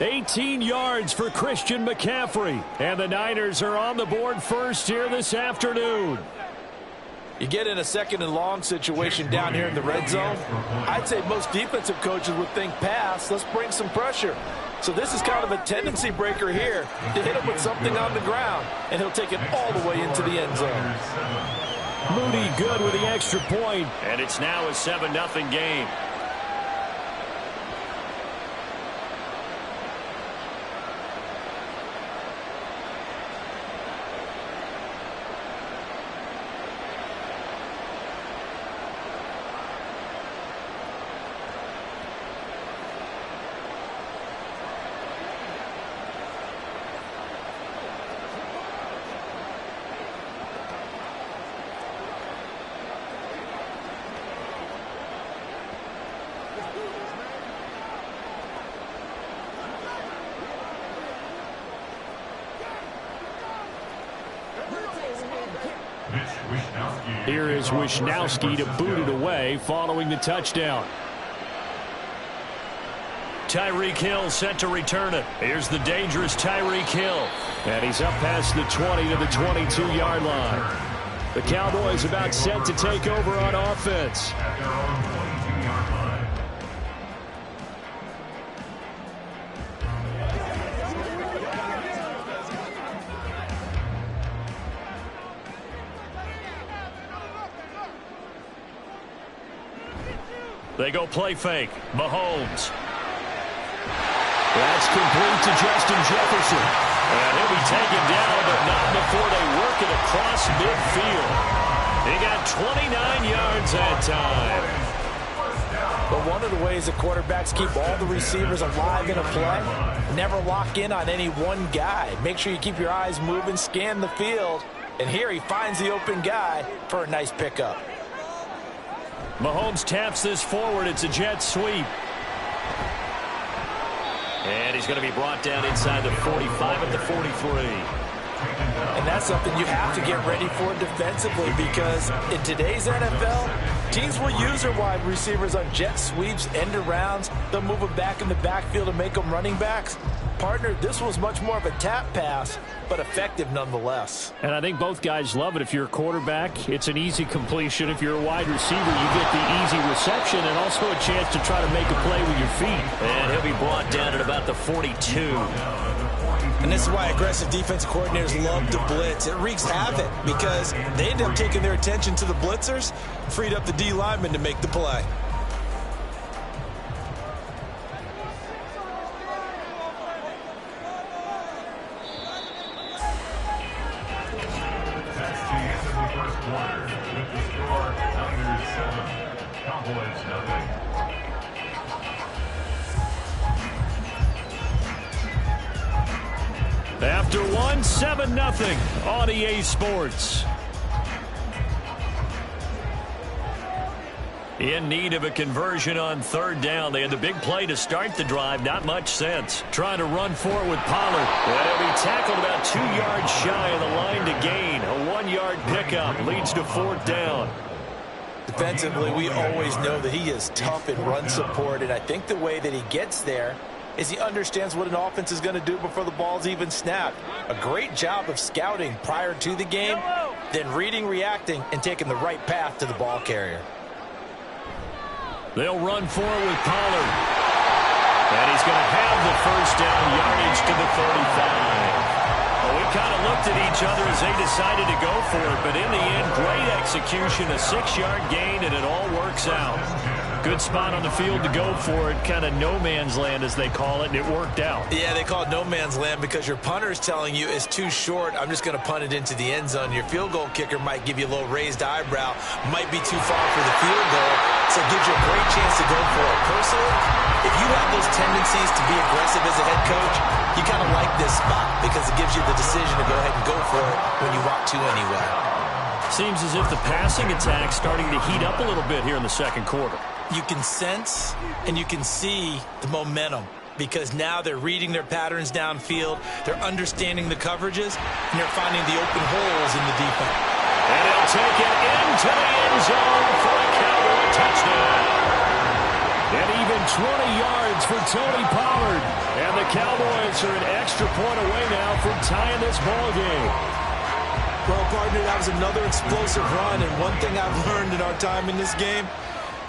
18 yards for Christian McCaffrey. And the Niners are on the board first here this afternoon. You get in a second and long situation down here in the red zone, I'd say most defensive coaches would think pass, let's bring some pressure. So this is kind of a tendency breaker here to hit him with something on the ground, and he'll take it all the way into the end zone. Moody good with the extra point, and it's now a 7-0 game. Here is Wisnowski to boot it away following the touchdown. Tyreek Hill set to return it. Here's the dangerous Tyreek Hill. And he's up past the 20 to the 22-yard line. The Cowboys about set to take over on offense. They go play fake. Mahomes. That's complete to Justin Jefferson. And he'll be taken down, but not before they work it across midfield. He got 29 yards that time. But one of the ways that quarterbacks keep all the receivers alive in a play, never lock in on any one guy. Make sure you keep your eyes moving, scan the field. And here he finds the open guy for a nice pickup. Mahomes taps this forward. It's a jet sweep. And he's going to be brought down inside the 45 at the 43. And that's something you have to get ready for defensively, because in today's NFL, teams will use their wide receivers on jet sweeps, end arounds. They'll move them back in the backfield and make them running backs. Partner, this was much more of a tap pass, but effective nonetheless. And I think both guys love it. If you're a quarterback, it's an easy completion. If you're a wide receiver, you get the easy reception and also a chance to try to make a play with your feet. And he'll be brought down at about the 42. And this is why aggressive defensive coordinators love to blitz. It wreaks havoc because they end up taking their attention to the blitzers, freed up the D lineman to make the play. After one, 7-0 on EA Sports. In need of a conversion on third down. They had the big play to start the drive. Not much sense. Trying to run for it with Pollard. And he'll be tackled about 2 yards shy of the line to gain. A 1-yard pickup leads to fourth down. Defensively, we always know that he is tough in run support, and I think the way that he gets there is he understands what an offense is going to do before the ball's even snapped. A great job of scouting prior to the game, then reading, reacting, and taking the right path to the ball carrier. They'll run for it with Pollard. And he's going to have the first down, yardage to the 35. Well, we kind of looked at each other as they decided to go for it, but in the end, great execution, a 6-yard gain, and it all works out. Good spot on the field to go for it, kind of no man's land as they call it, and it worked out. Yeah, they call it no man's land because your punter is telling you it's too short. I'm just going to punt it into the end zone. Your field goal kicker might give you a little raised eyebrow, might be too far for the field goal, so it gives you a great chance to go for it. Personally, if you have those tendencies to be aggressive as a head coach, you kind of like this spot because it gives you the decision to go ahead and go for it when you want to anyway. Seems as if the passing attack's starting to heat up a little bit here in the second quarter. You can sense and you can see the momentum because now they're reading their patterns downfield, they're understanding the coverages, and they're finding the open holes in the defense. And he'll take it into the end zone for a Cowboy touchdown. And even 20 yards for Tony Pollard. And the Cowboys are an extra point away now from tying this ball game. Well, partner, that was another explosive run, and one thing I've learned in our time in this game,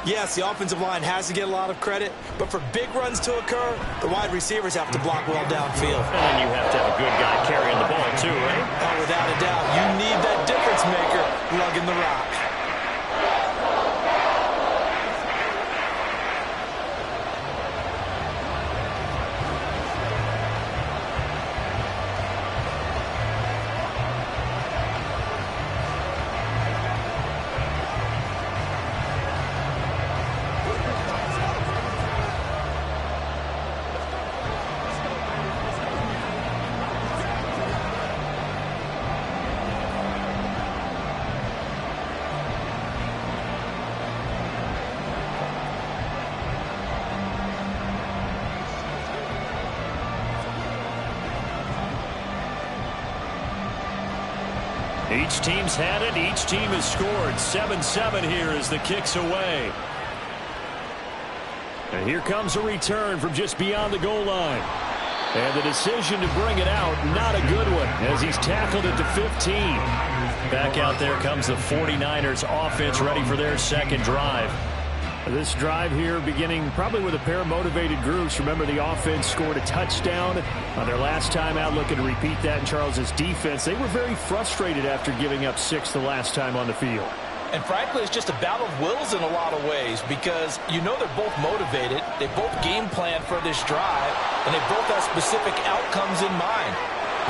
yes, the offensive line has to get a lot of credit, but for big runs to occur, the wide receivers have to block well downfield. And then you have to have a good guy carrying the ball too, right? Oh, without a doubt, you need that difference maker lugging the rock. Each team's had it. Each team has scored. 7-7 here as the kick's away. And here comes a return from just beyond the goal line. And the decision to bring it out, not a good one, as he's tackled at the 15. Back out there comes the 49ers offense, ready for their second drive. This drive here beginning probably with a pair of motivated groups. Remember, the offense scored a touchdown on their last time out, looking to repeat that in Charles's defense. They were very frustrated after giving up 6 the last time on the field. And frankly, it's just a battle of wills in a lot of ways, because you know they're both motivated, they both game plan for this drive, and they both have specific outcomes in mind.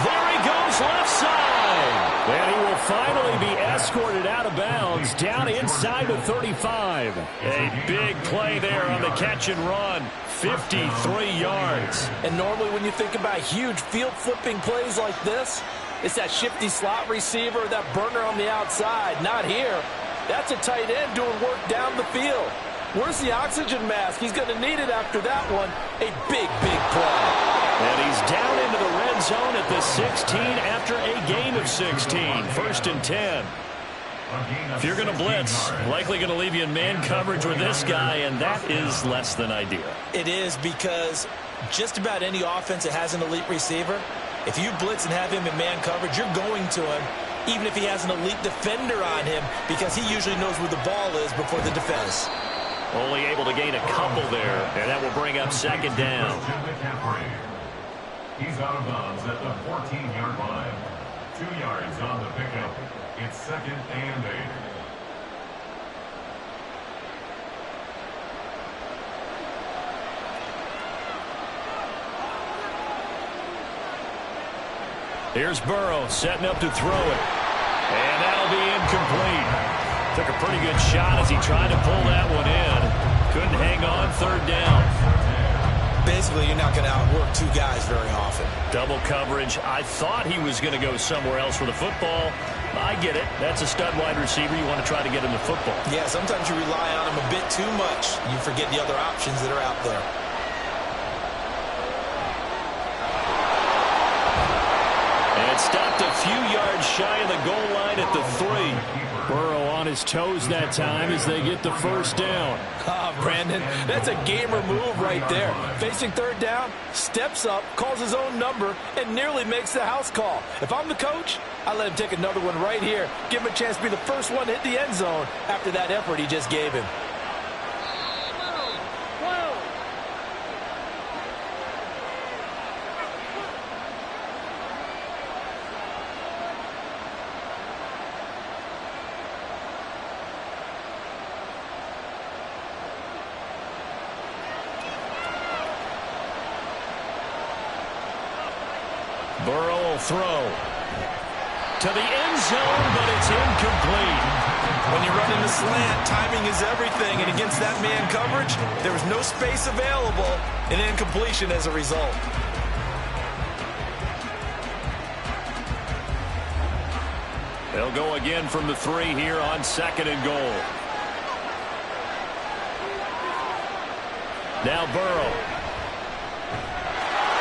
There he goes, left side. And he will finally be escorted out of bounds down inside the 35. A big play there on the catch and run. 53 yards. And normally when you think about huge field-flipping plays like this, it's that shifty slot receiver, that burner on the outside. Not here. That's a tight end doing work down the field. Where's the oxygen mask? He's going to need it after that one. A big, big play. And he's down into the red zone at the 16 after a gain of 16. 1st and 10. If you're going to blitz, likely going to leave you in man coverage with this guy, and that is less than ideal. It is, because just about any offense that has an elite receiver, if you blitz and have him in man coverage, you're going to him, even if he has an elite defender on him, because he usually knows where the ball is before the defense. Only able to gain a couple there, and that will bring up 2nd down. He's out of bounds at the 14-yard line. 2 yards on the pickup. It's 2nd and 8. Here's Burrow setting up to throw it. And that'll be incomplete. Took a pretty good shot as he tried to pull that one in. Couldn't hang on. 3rd down. Basically, you're not going to outwork two guys very often. Double coverage. I thought he was going to go somewhere else with the football. I get it. That's a stud wide receiver. You want to try to get him the football. Yeah, sometimes you rely on him a bit too much. You forget the other options that are out there. And stopped a few yards shy of the goal line at the 3. Burrow on his toes that time as they get the 1st down. Brandon, that's a gamer move right there. Facing 3rd down, steps up, calls his own number, and nearly makes the house call. If I'm the coach, I let him take another one right here. Give him a chance to be the first one to hit the end zone after that effort he just gave him. Burrow will throw to the end zone, but it's incomplete. When you run in the slant, timing is everything, and against that man coverage, there was no space available, and incompletion as a result. They'll go again from the 3 here on 2nd and goal. Now Burrow.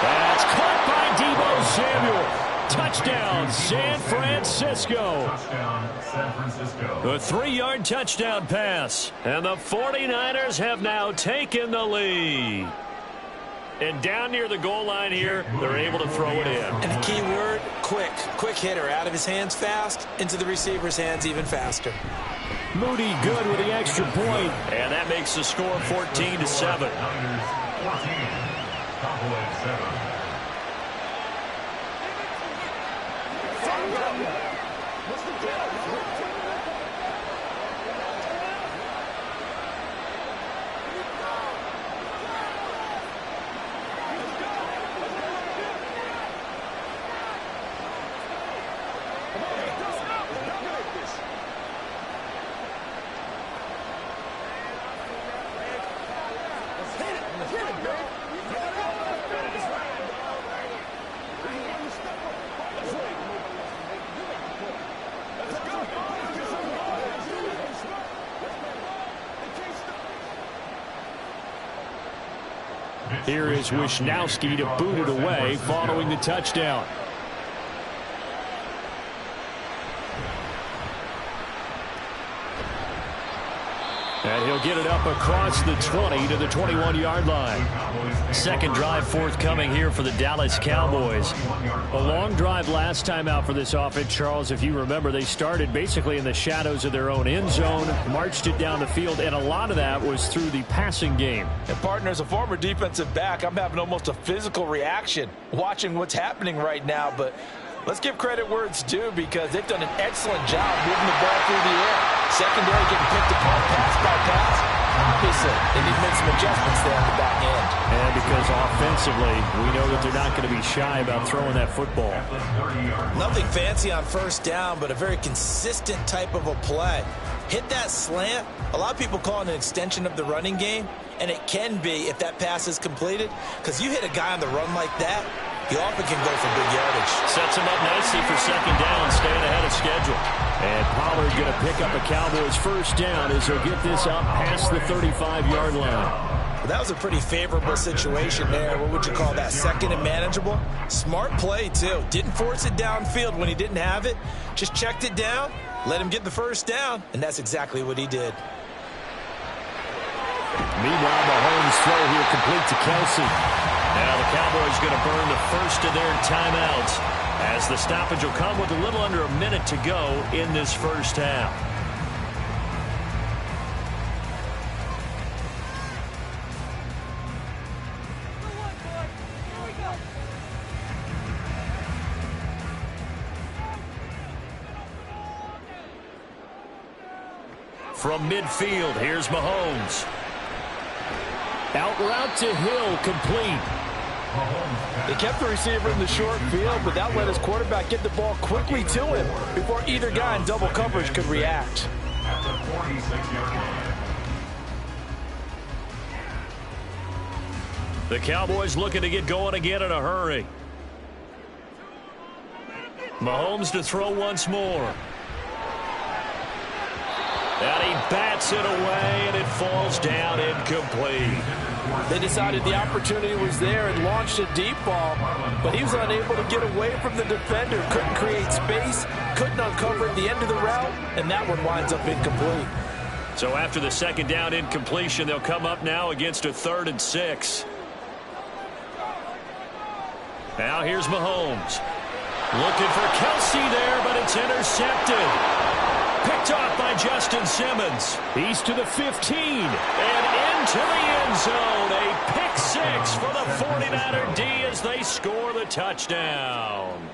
That's caught by Deebo Samuel. Touchdown, San Francisco. Touchdown, San Francisco. The 3-yard touchdown pass. And the 49ers have now taken the lead. And down near the goal line here, they're able to throw it in. And the key word, quick. Quick hitter, out of his hands fast, into the receiver's hands even faster. Moody good with the extra point. And that makes the score 14-7. Niners 14, Cowboys 7. Here is Wisnowski to boot it away following the touchdown. And he'll get it up across the 20 to the 21-yard line. Second drive forthcoming here for the Dallas Cowboys. A long drive last time out for this offense, Charles. If you remember, they started basically in the shadows of their own end zone, marched it down the field, and a lot of that was through the passing game. And partner, as a former defensive back, I'm having almost a physical reaction watching what's happening right now. But let's give credit where it's due, because they've done an excellent job moving the ball through the air. Secondary getting picked apart pass by pass. Obviously, they need to make some adjustments there on the back end. And because offensively, we know that they're not going to be shy about throwing that football. Nothing fancy on first down, but a very consistent type of a play. Hit that slant. A lot of people call it an extension of the running game, and it can be if that pass is completed, because you hit a guy on the run like that, he often can go for big yardage. Sets him up nicely for second down, staying ahead of schedule. And Pollard going to pick up a Cowboys first down as he'll get this up past the 35-yard line. Well, that was a pretty favorable situation there. What would you call that? Second and manageable? Smart play, too. Didn't force it downfield when he didn't have it. Just checked it down, let him get the first down, and that's exactly what he did. Meanwhile, Mahomes' throw here complete to Kelsey. Now the Cowboys going to burn the first of their timeouts, as the stoppage will come with a little under a minute to go in this first half. From midfield, here's Mahomes. Out route to Hill, complete. They kept the receiver in the short field, but that let his quarterback get the ball quickly to him before either guy in double coverage could react. At the 46-yard line. The Cowboys looking to get going again in a hurry. Mahomes to throw once more. And he bats it away, and it falls down incomplete. They decided the opportunity was there and launched a deep ball, but he was unable to get away from the defender. Couldn't create space, couldn't uncover at the end of the route, and that one winds up incomplete. So after the second down incompletion, they'll come up now against a 3rd and 6. Now here's Mahomes. Looking for Kelsey there, but it's intercepted. Picked off by Justin Simmons. He's to the 15 and into the end zone. A pick 6 for the 49er D as they score the touchdown.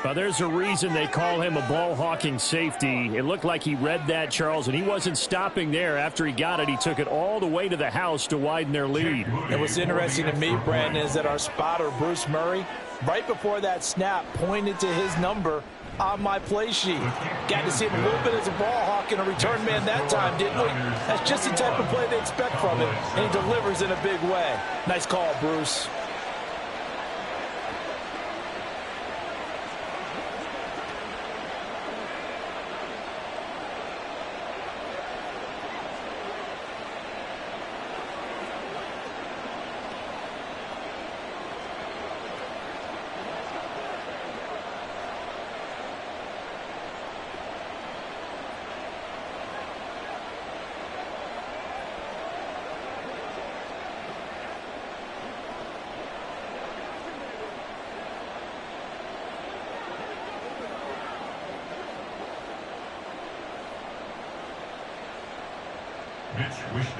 Well, there's a reason they call him a ball-hawking safety. It looked like he read that, Charles, and he wasn't stopping there. After he got it, he took it all the way to the house to widen their lead. And what's interesting to me, Brandon, is that our spotter, Bruce Murray, right before that snap, pointed to his number on my play sheet. Got to see him a little bit as a ball hawk and a return man that time, didn't we? That's just the type of play they expect from him, and he delivers in a big way. Nice call, Bruce.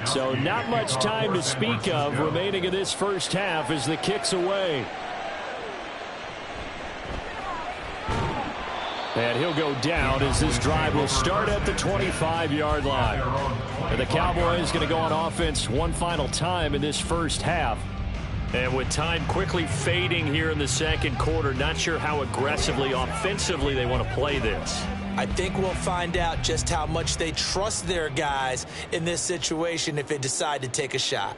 So not much time to speak of remaining in this first half as the kick's away. And he'll go down as this drive will start at the 25-yard line. And the Cowboys going to go on offense one final time in this first half. And with time quickly fading here in the second quarter, not sure how aggressively, offensively they want to play this. I think we'll find out just how much they trust their guys in this situation if they decide to take a shot.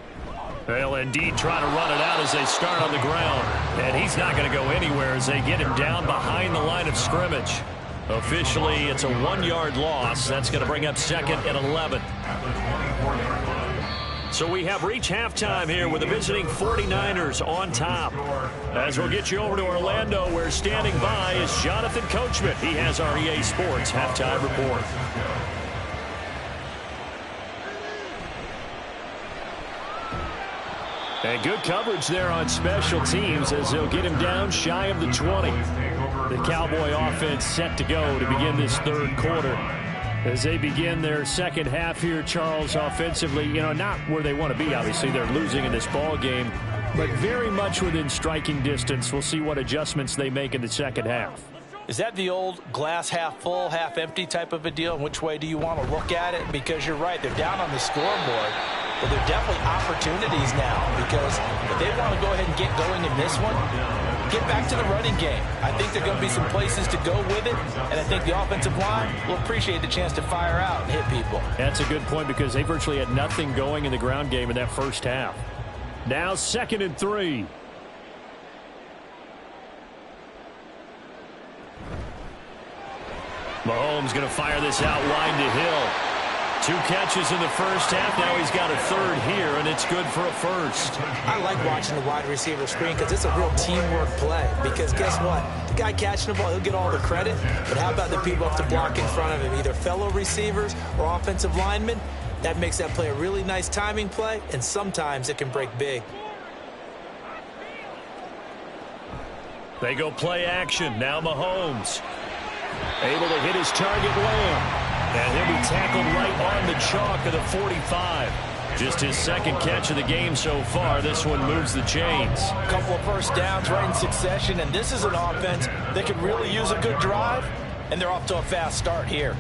They'll indeed try to run it out as they start on the ground. And he's not going to go anywhere as they get him down behind the line of scrimmage. Officially, it's a 1-yard loss. That's going to bring up 2nd and 11. So we have reached halftime here with the visiting 49ers on top. As we'll get you over to Orlando, where standing by is Jonathan Coachman. He has our EA Sports halftime report. And good coverage there on special teams as they'll get him down shy of the 20. The Cowboy offense set to go to begin this third quarter. As they begin their second half here, Charles, offensively, not where they want to be. Obviously, they're losing in this ball game, but very much within striking distance. We'll see what adjustments they make in the second half. Is that the old glass half full, half empty type of a deal? And which way do you want to look at it? Because you're right, they're down on the scoreboard, but there are definitely opportunities now because if they want to go ahead and get going in this one, get back to the running game. I think there are going to be some places to go with it, and I think the offensive line will appreciate the chance to fire out and hit people. That's a good point because they virtually had nothing going in the ground game in that first half. Now 2nd and 3. Mahomes going to fire this out wide to Hill. 2 catches in the first half. Now he's got a third here, and it's good for a first. I like watching the wide receiver screen because it's a real teamwork play. Because guess what? The guy catching the ball, he'll get all the credit. But how about the people up to block in front of him, either fellow receivers or offensive linemen? That makes that play a really nice timing play, and sometimes it can break big. They go play action. Now Mahomes able to hit his target Lamb. And he'll be tackled right on the chalk of the 45. Just his second catch of the game so far. This one moves the chains. A couple of first downs right in succession, and this is an offense that could really use a good drive, and they're off to a fast start here.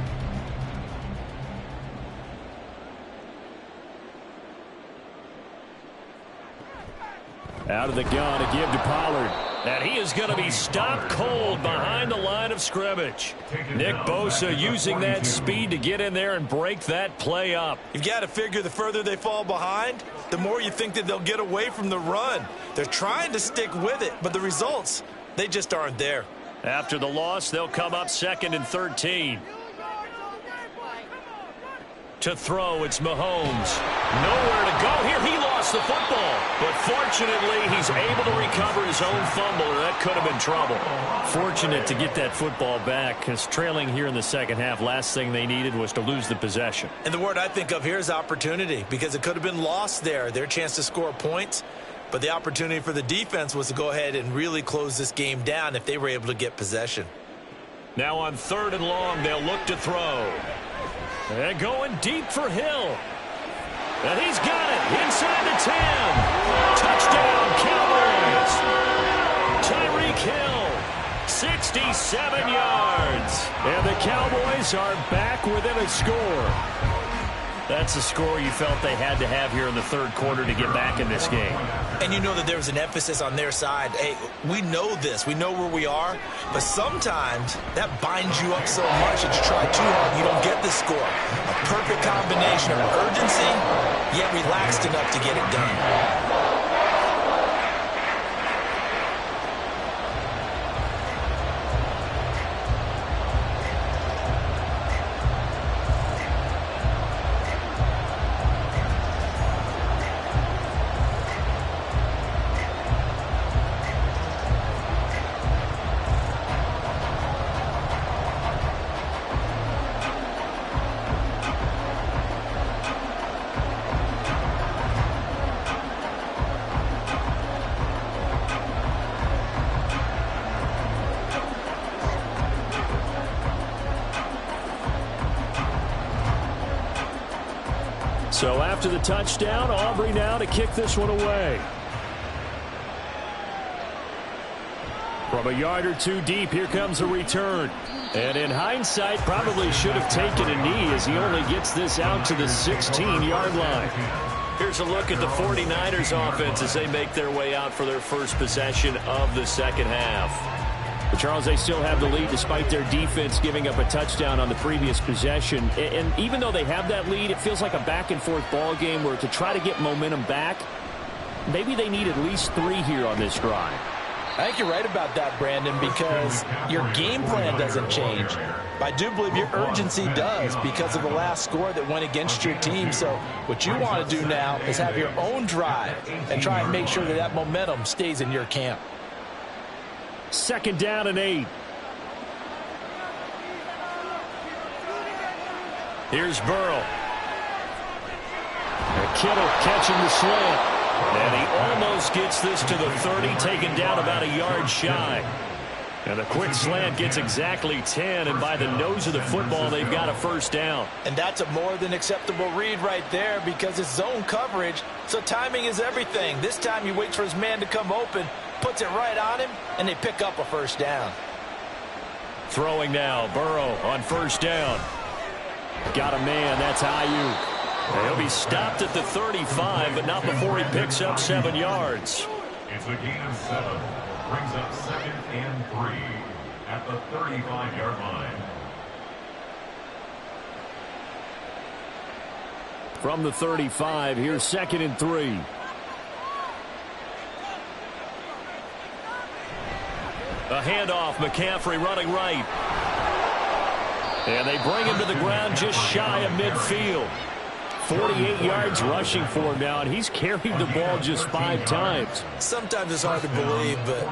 Out of the gun to give to Pollard. And he is going to be stopped cold behind the line of scrimmage. Nick Bosa using that speed to get in there and break that play up. You've got to figure the further they fall behind, the more you think that they'll get away from the run. They're trying to stick with it, but the results, they just aren't there. After the loss, they'll come up 2nd and 13. To throw, it's Mahomes. Nowhere to go here. He lost the football. But fortunately, he's able to recover his own fumble, or that could have been trouble. Fortunate to get that football back, because trailing here in the second half, last thing they needed was to lose the possession. And the word I think of here is opportunity, because it could have been lost there. Their chance to score points. But the opportunity for the defense was to go ahead and really close this game down if they were able to get possession. Now on 3rd and long, they'll look to throw. And going deep for Hill. And he's got it inside the 10. Touchdown, Cowboys. Tyreek Hill, 67 yards. And the Cowboys are back within a score. That's a score you felt they had to have here in the third quarter to get back in this game. And you know that there was an emphasis on their side. Hey, we know this. We know where we are. But sometimes that binds you up so much that you try too hard, you don't get the score. A perfect combination of urgency, yet relaxed enough to get it done. So after the touchdown, Aubrey now to kick this one away. From a yard or two deep, here comes a return. And in hindsight, probably should have taken a knee as he only gets this out to the 16-yard line. Here's a look at the 49ers offense as they make their way out for their first possession of the second half. But Charles, they still have the lead despite their defense giving up a touchdown on the previous possession. And even though they have that lead, it feels like a back-and-forth ball game where to try to get momentum back, maybe they need at least 3 here on this drive. I think you're right about that, Brandon, because your game plan doesn't change. But I do believe your urgency does because of the last score that went against your team. So what you want to do now is have your own drive and try and make sure that that momentum stays in your camp. 2nd down and 8. Here's Burrow. And Kittle catching the slant. And he almost gets this to the 30, taken down about a yard shy. And the quick slant gets exactly 10, and by the nose of the football, they've got a first down. And that's a more than acceptable read right there because it's zone coverage, so timing is everything. This time he waits for his man to come open, puts it right on him, and they pick up a first down. Throwing now, Burrow on first down. Got a man, that's Ayuk. He'll be stopped at the 35, but not before he picks up 7 yards. It's a gain of 7. Brings up 2nd and 3 at the 35-yard line. From the 35, here's 2nd and 3. A handoff, McCaffrey running right. And they bring him to the ground just shy of midfield. 48 yards rushing for him now, and he's carried the ball just 5 times. Sometimes it's hard to believe, but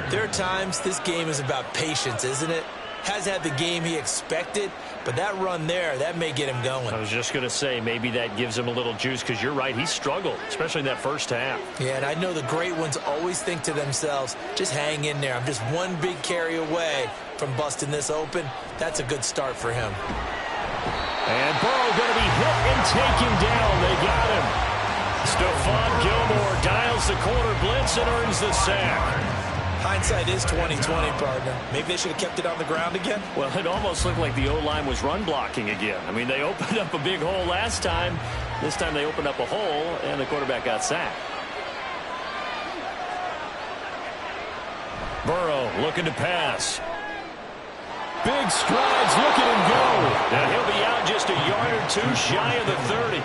there are times this game is about patience, isn't it? Has had the game he expected, but that run there, that may get him going. I was just going to say, maybe that gives him a little juice, because you're right, he struggled, especially in that first half. Yeah, and I know the great ones always think to themselves, just hang in there. I'm just one big carry away from busting this open. That's a good start for him. And Burrow going to be hit and taken down. They got him. Stephon Gilmore dials the corner blitz and earns the sack. Hindsight is 20/20, partner. Maybe they should have kept it on the ground again. Well, it almost looked like the O-line was run blocking again. I mean, they opened up a big hole last time. This time they opened up a hole, and the quarterback got sacked. Burrow looking to pass. Big strides, look at him go. And he'll be out just a yard or two shy of the 30.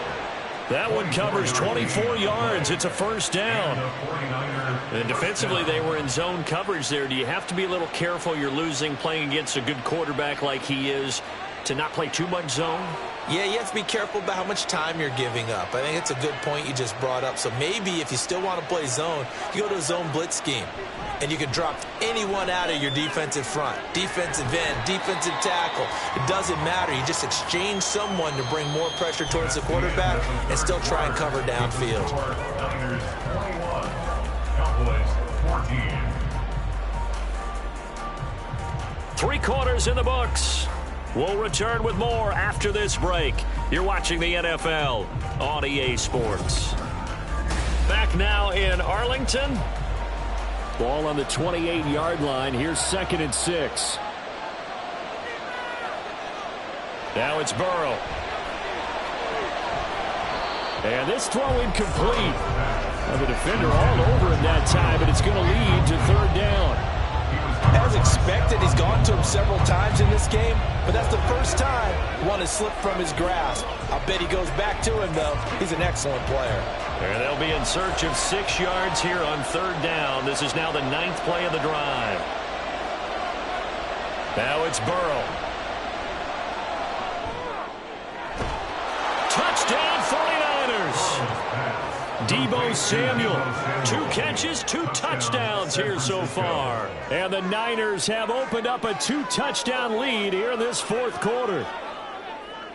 That one covers 24 yards. It's a first down. And defensively, they were in zone coverage there. Do you have to be a little careful? You're losing playing against a good quarterback like he is to not play too much zone? Yeah, you have to be careful about how much time you're giving up. I think it's a good point you just brought up. So maybe if you still want to play zone, you go to a zone blitz scheme. And you can drop anyone out of your defensive front. Defensive end, defensive tackle. It doesn't matter. You just exchange someone to bring more pressure towards the quarterback and still try and cover downfield. Niners 21, Cowboys 14. 3 quarters in the books. We'll return with more after this break. You're watching the NFL on EA Sports. Back now in Arlington. Ball on the 28-yard line. Here's 2nd and 6. Now it's Burrow. And this throw incomplete. Now the defender all over him that time, but it's going to lead to 3rd down. As expected, he's gone to him several times in this game, but that's the first time one has slipped from his grasp. I bet he goes back to him, though. He's an excellent player. And they'll be in search of 6 yards here on 3rd down. This is now the 9th play of the drive. Now it's Burrow. Touchdown 49ers. Deebo Samuel, 2 catches, 2 touchdowns here so far. And the Niners have opened up a 2-touchdown lead here in this 4th quarter.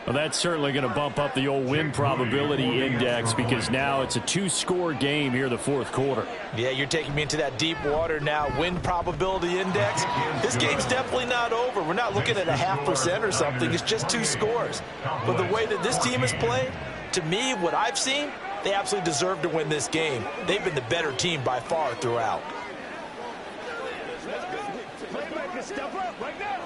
Well, that's certainly going to bump up the old win probability index because now it's a 2-score game here in the 4th quarter. Yeah, you're taking me into that deep water now. Win probability index. This game's definitely not over. We're not looking at a 0.5% or something. It's just 2 scores. But the way that this team has played, To me, what I've seen, they absolutely deserve to win this game. They've been the better team by far throughout. Step up right now.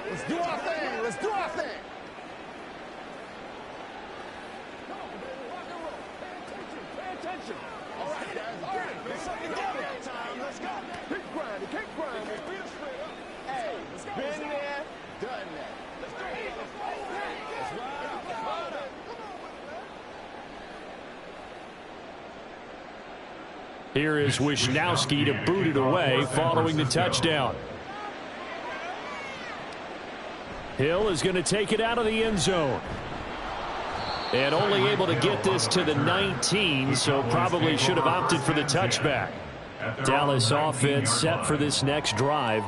Let's do our thing. Let's do our thing. Pay attention. All right, guys. All right. Let's go. Keep grinding. Keep grinding. Hey, been there, done that. Let's go. Let's ride. Here is Wisnowski to boot it away following the touchdown. Hill is going to take it out of the end zone. And only able to get this to the 19, so probably should have opted for the touchback. Dallas offense set for this next drive.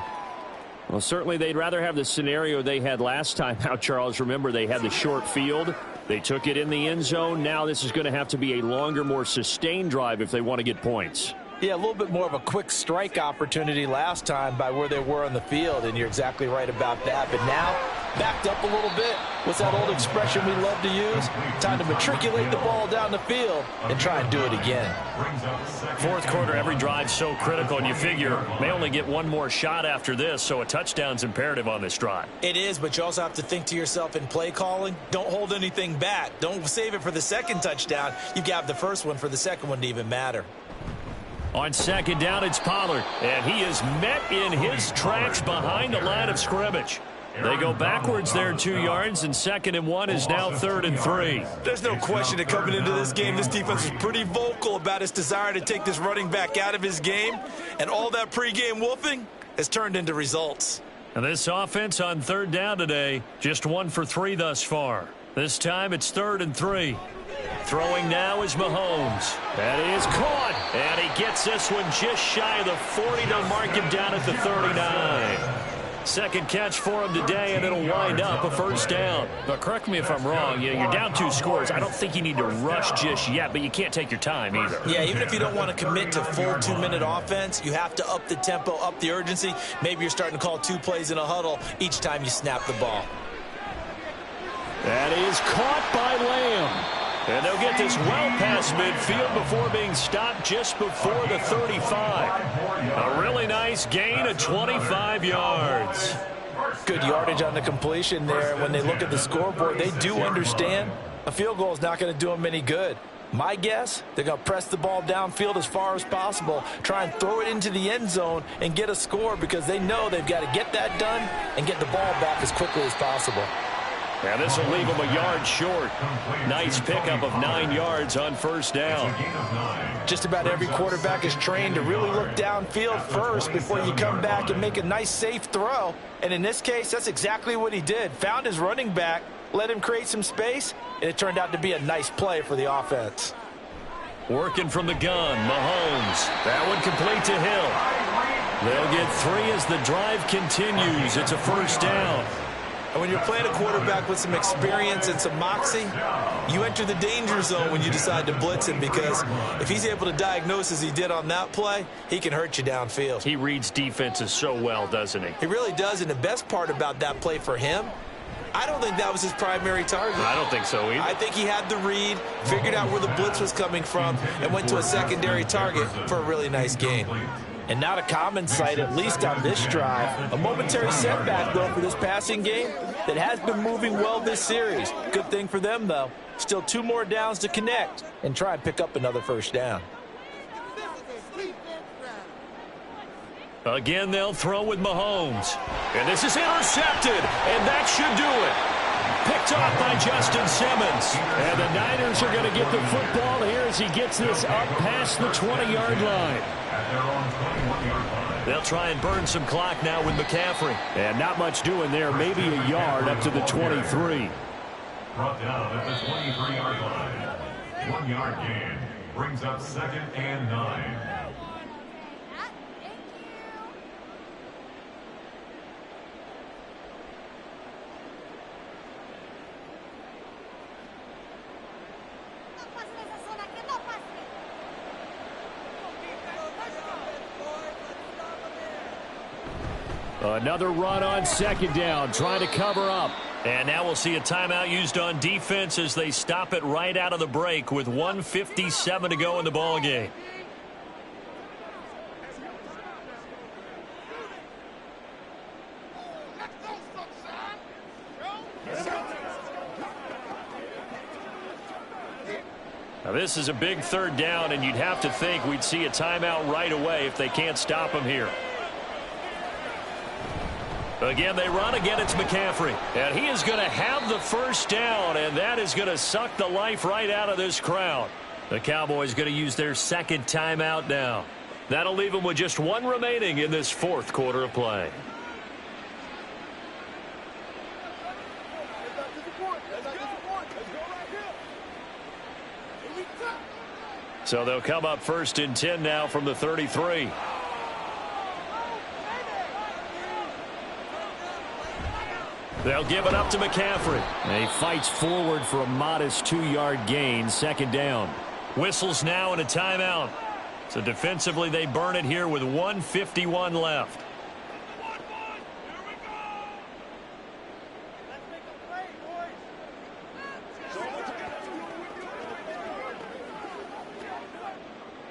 Well, certainly they'd rather have the scenario they had last time out, Charles. Remember, they had the short field. They took it in the end zone. Now this is going to have to be a longer, more sustained drive if they want to get points. Yeah, a little bit more of a quick strike opportunity last time by where they were on the field, and you're exactly right about that. But now, backed up a little bit. What's that old expression we love to use? Time to matriculate the ball down the field and try and do it again. Fourth quarter, every drive's so critical, and you figure they only get one more shot after this, so a touchdown's imperative on this drive. It is, but you also have to think to yourself in play calling, don't hold anything back. Don't save it for the second touchdown. You got the first one for the second one to even matter. On second down, it's Pollard, and he is met in his tracks behind the line of scrimmage. They go backwards there 2 yards, and 2nd and 1 is now 3rd and 3. There's no question that coming into this game, this defense was pretty vocal about its desire to take this running back out of his game, and all that pregame wolfing has turned into results. And this offense on 3rd down today, just 1 for 3 thus far. This time it's 3rd and 3. Throwing now is Mahomes. That is caught. And he gets this one just shy of the 40. They'll mark him down at the 39. Second catch for him today, and it'll wind up a first down. But correct me if I'm wrong. You're down 2 scores. I don't think you need to rush just yet, but you can't take your time either. Yeah, even if you don't want to commit to full 2-minute offense, you have to up the tempo, up the urgency. Maybe you're starting to call 2 plays in a huddle each time you snap the ball. That is caught by Lamb. And they'll get this well past midfield before being stopped just before the 35. A really nice gain of 25 yards. Good yardage on the completion there. When they look at the scoreboard, they do understand a field goal is not going to do them any good. My guess, they're going to press the ball downfield as far as possible, try and throw it into the end zone and get a score because they know they've got to get that done and get the ball back as quickly as possible. And this will leave them a yard short. Nice pickup of 9 yards on first down. Just about every quarterback is trained to really look downfield first before you come back and make a nice, safe throw. And in this case, that's exactly what he did. Found his running back, let him create some space, and it turned out to be a nice play for the offense. Working from the gun, Mahomes. That one complete to Hill. They'll get 3 as the drive continues. It's a first down. And when you're playing a quarterback with some experience and some moxie, you enter the danger zone when you decide to blitz him, because if he's able to diagnose as he did on that play, he can hurt you downfield. He reads defenses so well, doesn't he? He really does, and the best part about that play for him, I don't think that was his primary target. I don't think so either. I think he had the read, figured out where the blitz was coming from, and went to a secondary target for a really nice gain. And not a common sight, at least on this drive. A momentary setback, though, for this passing game that has been moving well this series. Good thing for them, though. Still 2 more downs to connect and try and pick up another first down. Again, they'll throw with Mahomes. And this is intercepted, and that should do it. Picked off by Justin Simmons. And the Niners are going to get the football here as he gets this up past the 20-yard line. They'll try and burn some clock now with McCaffrey. And not much doing there. Maybe a yard up to the 23. Brought down at the 23-yard line. 1 yard gain brings up 2nd and 9. Another run on second down, trying to cover up. And now we'll see a timeout used on defense as they stop it right out of the break with 1:57 to go in the ballgame. Now this is a big third down, and you'd have to think we'd see a timeout right away if they can't stop him here. Again, they run. Again, it's McCaffrey. And he is going to have the first down, and that is going to suck the life right out of this crowd. The Cowboys going to use their second timeout now. That'll leave them with just one remaining in this fourth quarter of play. So they'll come up 1st and 10 now from the 33. They'll give it up to McCaffrey. And he fights forward for a modest 2-yard gain, second down. Whistles now and a timeout. So defensively they burn it here with 1:51 left.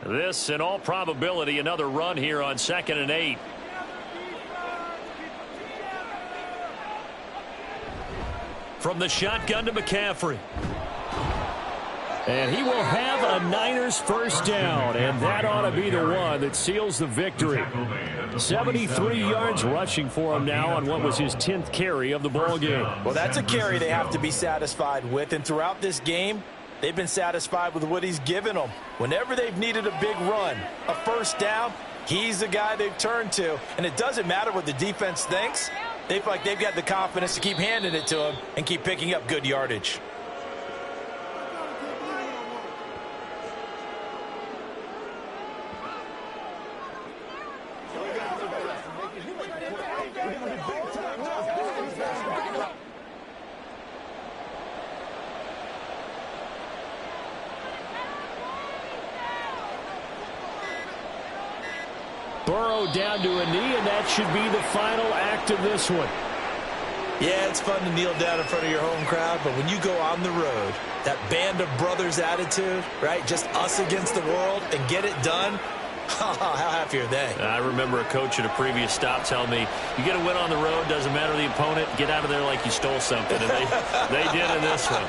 This, in all probability, another run here on 2nd and 8. From the shotgun to McCaffrey. And he will have a Niners first down, and that ought to be the one that seals the victory. 73 yards rushing for him now on what was his 10th carry of the ball game. Well, that's a carry they have to be satisfied with, and throughout this game, they've been satisfied with what he's given them. Whenever they've needed a big run, a first down, he's the guy they've turned to. And it doesn't matter what the defense thinks. They feel like they've got the confidence to keep handing it to him and keep picking up good yardage. Burrow down to a knee, and that should be the final act of this one. Yeah, it's fun to kneel down in front of your home crowd, but when you go on the road, that band of brothers attitude, right, just us against the world and get it done, how happy are they? I remember a coach at a previous stop telling me, you get a win on the road, doesn't matter the opponent, get out of there like you stole something. And they did in this one.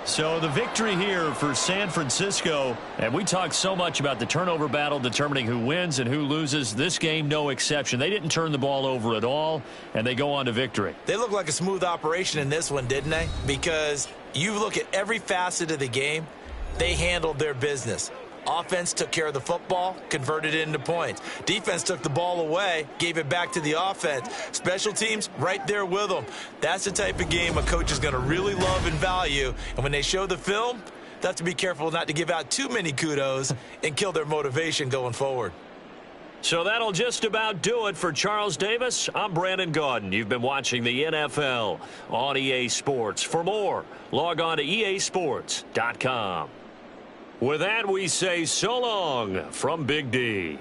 So the victory here for San Francisco, and we talk so much about the turnover battle determining who wins and who loses. This game, no exception. They didn't turn the ball over at all, and they go on to victory. They look like a smooth operation in this one, didn't they? Because you look at every facet of the game, they handled their business. Offense took care of the football, converted it into points. Defense took the ball away, gave it back to the offense. Special teams, right there with them. That's the type of game a coach is going to really love and value. And when they show the film, they have to be careful not to give out too many kudos and kill their motivation going forward. So that'll just about do it for Charles Davis. I'm Brandon Gaudin. You've been watching the NFL on EA Sports. For more, log on to easports.com. With that, we say so long from Big D.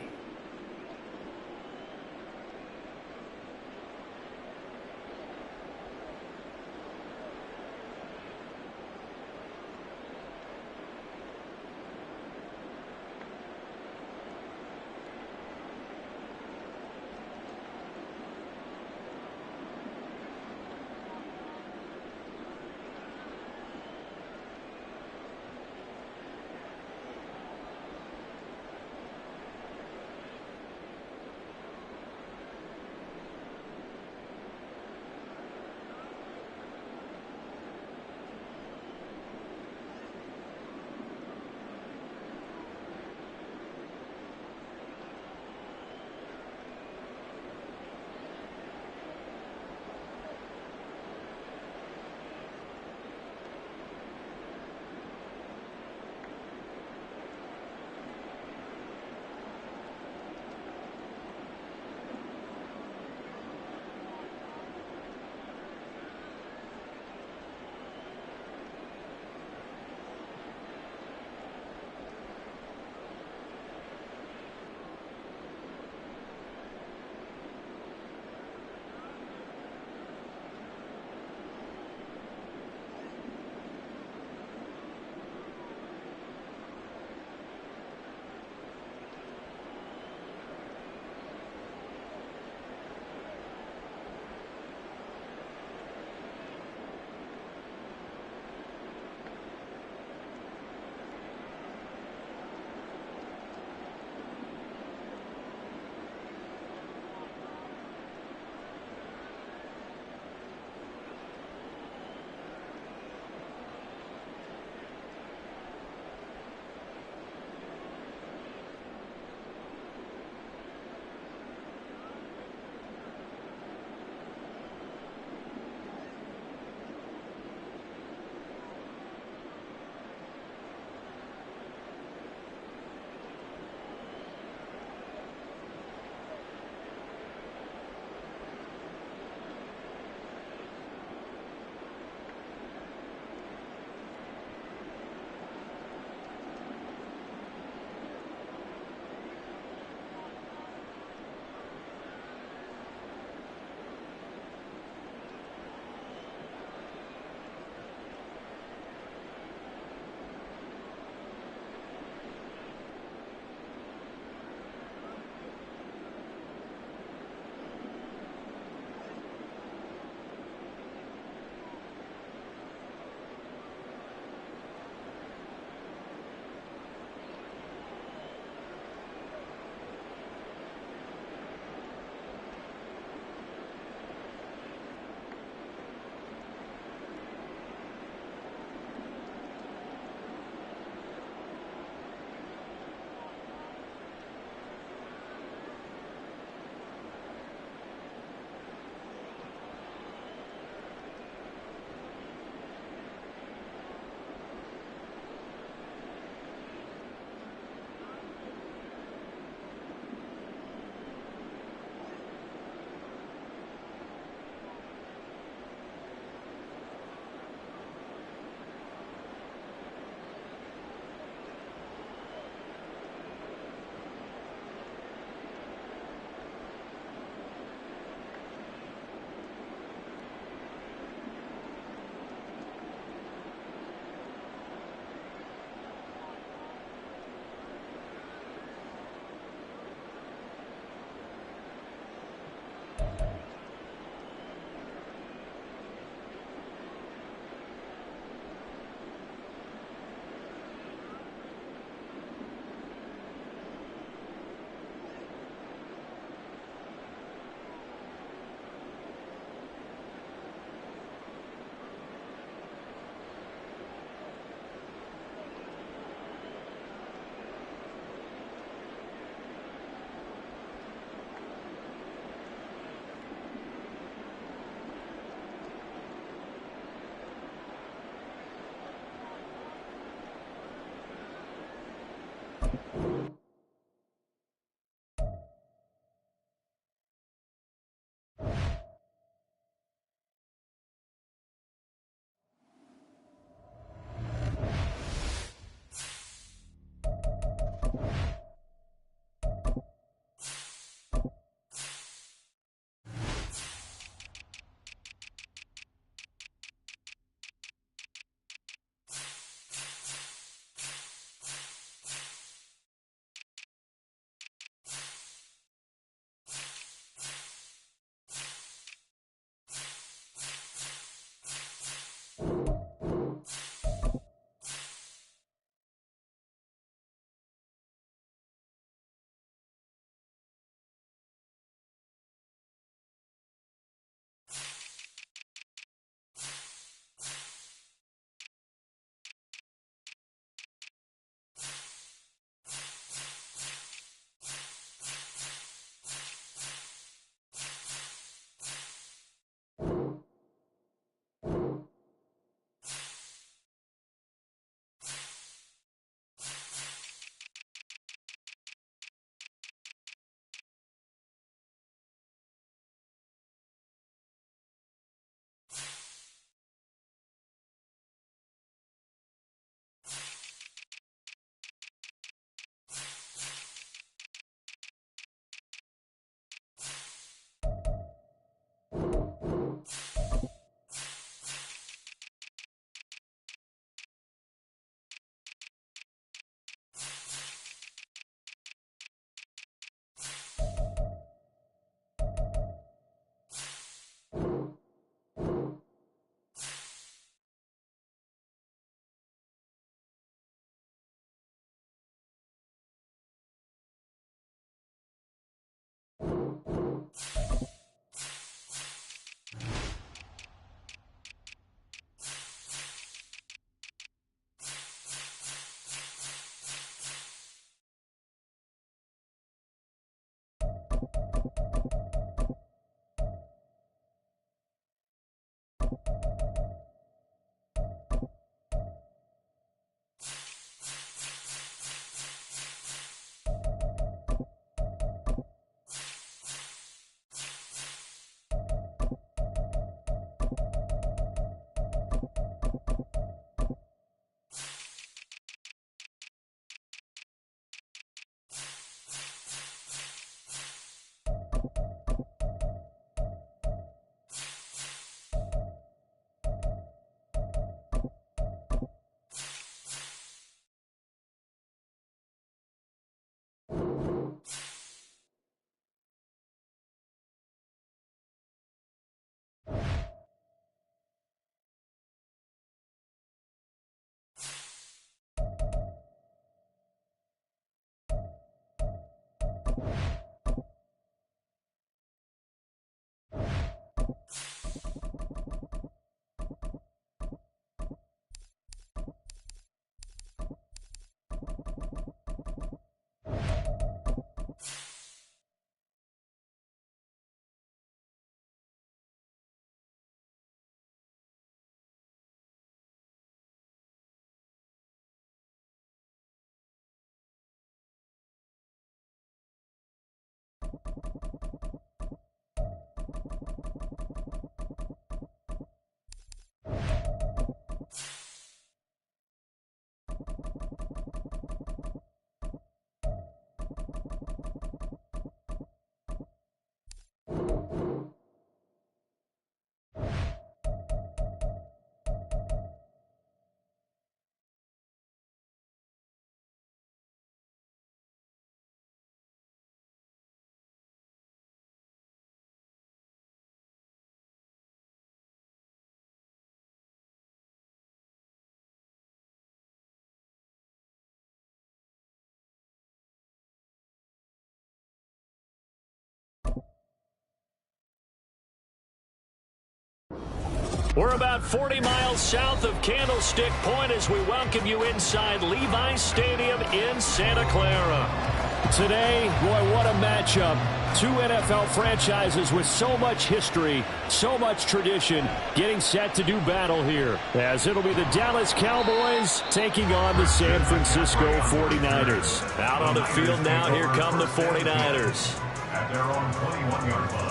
We're about 40 miles south of Candlestick Point as we welcome you inside Levi's Stadium in Santa Clara. Today, boy, what a matchup. Two NFL franchises with so much history, so much tradition, getting set to do battle here, as it'll be the Dallas Cowboys taking on the San Francisco 49ers. Out on the field now, here come the 49ers. At their own 21-yard line.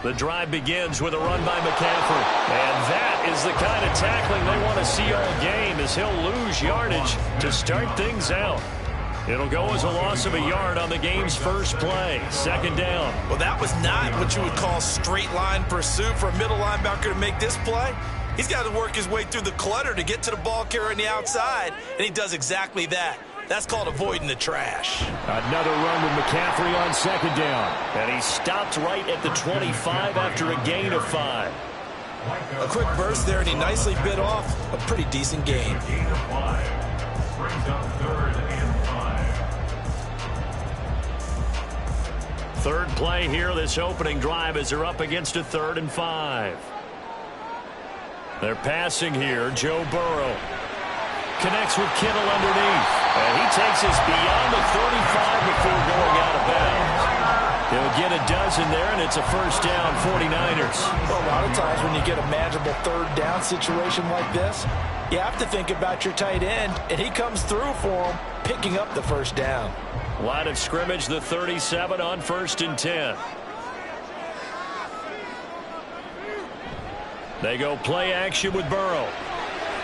The drive begins with a run by McCaffrey. And that is the kind of tackling they want to see all game, as he'll lose yardage to start things out. It'll go as a loss of a yard on the game's first play. Second down. Well, that was not what you would call straight line pursuit for a middle linebacker to make this play. He's got to work his way through the clutter to get to the ball carrier on the outside, and he does exactly that. That's called avoiding the trash. Another run with McCaffrey on second down. And he stopped right at the 25 after a gain of 5. A quick burst there, and he nicely bit off a pretty decent gain. Gain of 5. Brings up 3rd and 5. Third play here, this opening drive, as they're up against a 3rd and 5. They're passing here. Joe Burrow connects with Kittle underneath. And he takes us beyond the 35 before going out of bounds. He'll get a dozen there, and it's a first down, 49ers. Well, a lot of times when you get a manageable third down situation like this, you have to think about your tight end, and he comes through for him, picking up the first down. Line of scrimmage, the 37 on 1st and 10. They go play action with Burrow.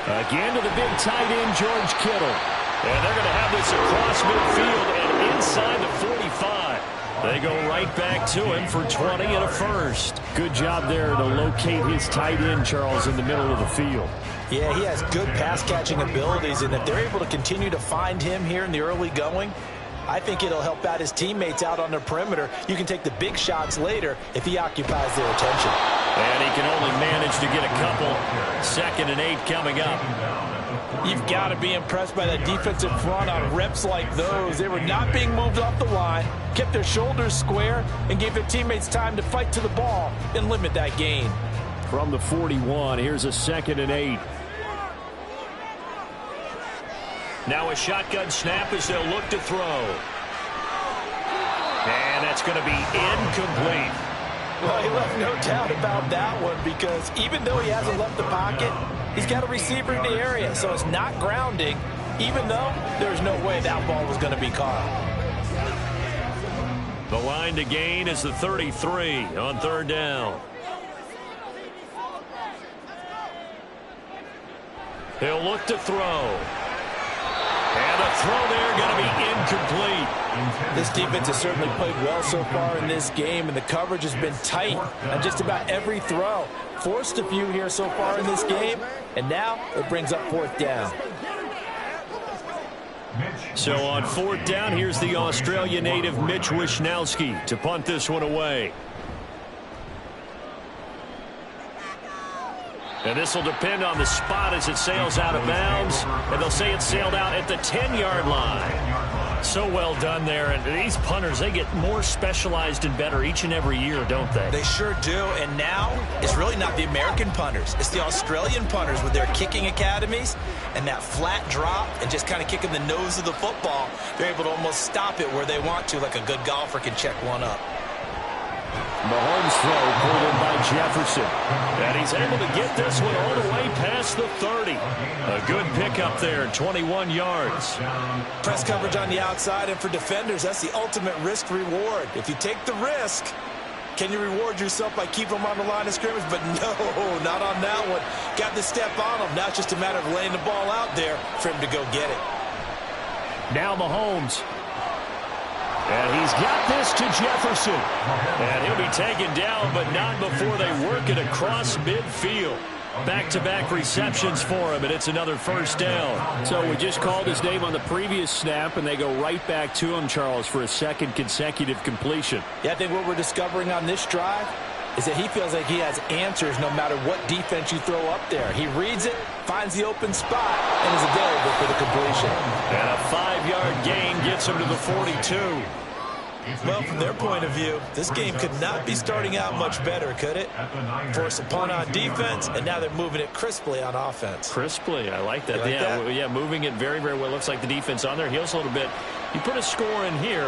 Again to the big tight end, George Kittle. And they're going to have this across midfield and inside the 45. They go right back to him for 20 and a first. Good job there to locate his tight end, Charles, in the middle of the field. Yeah, he has good pass-catching abilities, and if they're able to continue to find him here in the early going, I think it'll help out his teammates out on the perimeter. You can take the big shots later if he occupies their attention. And he can only manage to get a couple. 2nd and 8 coming up. You've got to be impressed by that defensive front on reps like those. They were not being moved off the line, kept their shoulders square, and gave their teammates time to fight to the ball and limit that gain. From the 41, here's a 2nd and 8. Now a shotgun snap as they'll look to throw. And that's going to be incomplete. Well, he left no doubt about that one, because even though he hasn't left the pocket, he's got a receiver in the area, so it's not grounding, even though there's no way that ball was going to be caught. The line to gain is the 33 on 3rd down. He'll look to throw. And a throw there going to be incomplete. This defense has certainly played well so far in this game, and the coverage has been tight on just about every throw. Forced a few here so far in this game, and now it brings up 4th down. So on 4th down, here's the Australia native Mitch Wishnowsky to punt this one away. And this will depend on the spot as it sails out of bounds. And they'll say it sailed out at the 10-yard line. So well done there. And these punters, they get more specialized and better each and every year, don't they? They sure do. And now it's really not the American punters. It's the Australian punters with their kicking academies and that flat drop and just kind of kicking the nose of the football. They're able to almost stop it where they want to, like a good golfer can check one up. Mahomes throw pulled in by Jefferson. And he's able to get this one all the way past the 30. A good pickup there, 21 yards. Press coverage on the outside, and for defenders, that's the ultimate risk reward. If you take the risk, can you reward yourself by keeping them on the line of scrimmage? But no, not on that one. Got the step on him. Now it's just a matter of laying the ball out there for him to go get it. Now Mahomes. And he's got this to Jefferson. And he'll be taken down, but not before they work it across midfield. Back-to-back receptions for him, and it's another first down. So we just called his name on the previous snap, and they go right back to him, Charles, for a 2nd consecutive completion. Yeah, I think what we're discovering on this drive is that he feels like he has answers no matter what defense you throw up there. He reads it, finds the open spot, and is available for the completion. And a 5-yard gain gets him to the 42. Well, from their point of view, this game could not be starting out much better, could it? Force a punt on defense, and now they're moving it crisply on offense. Crisply, I like that. Like that? Yeah, moving it very, very well. Looks like the defense on their heels a little bit. You put a score in here,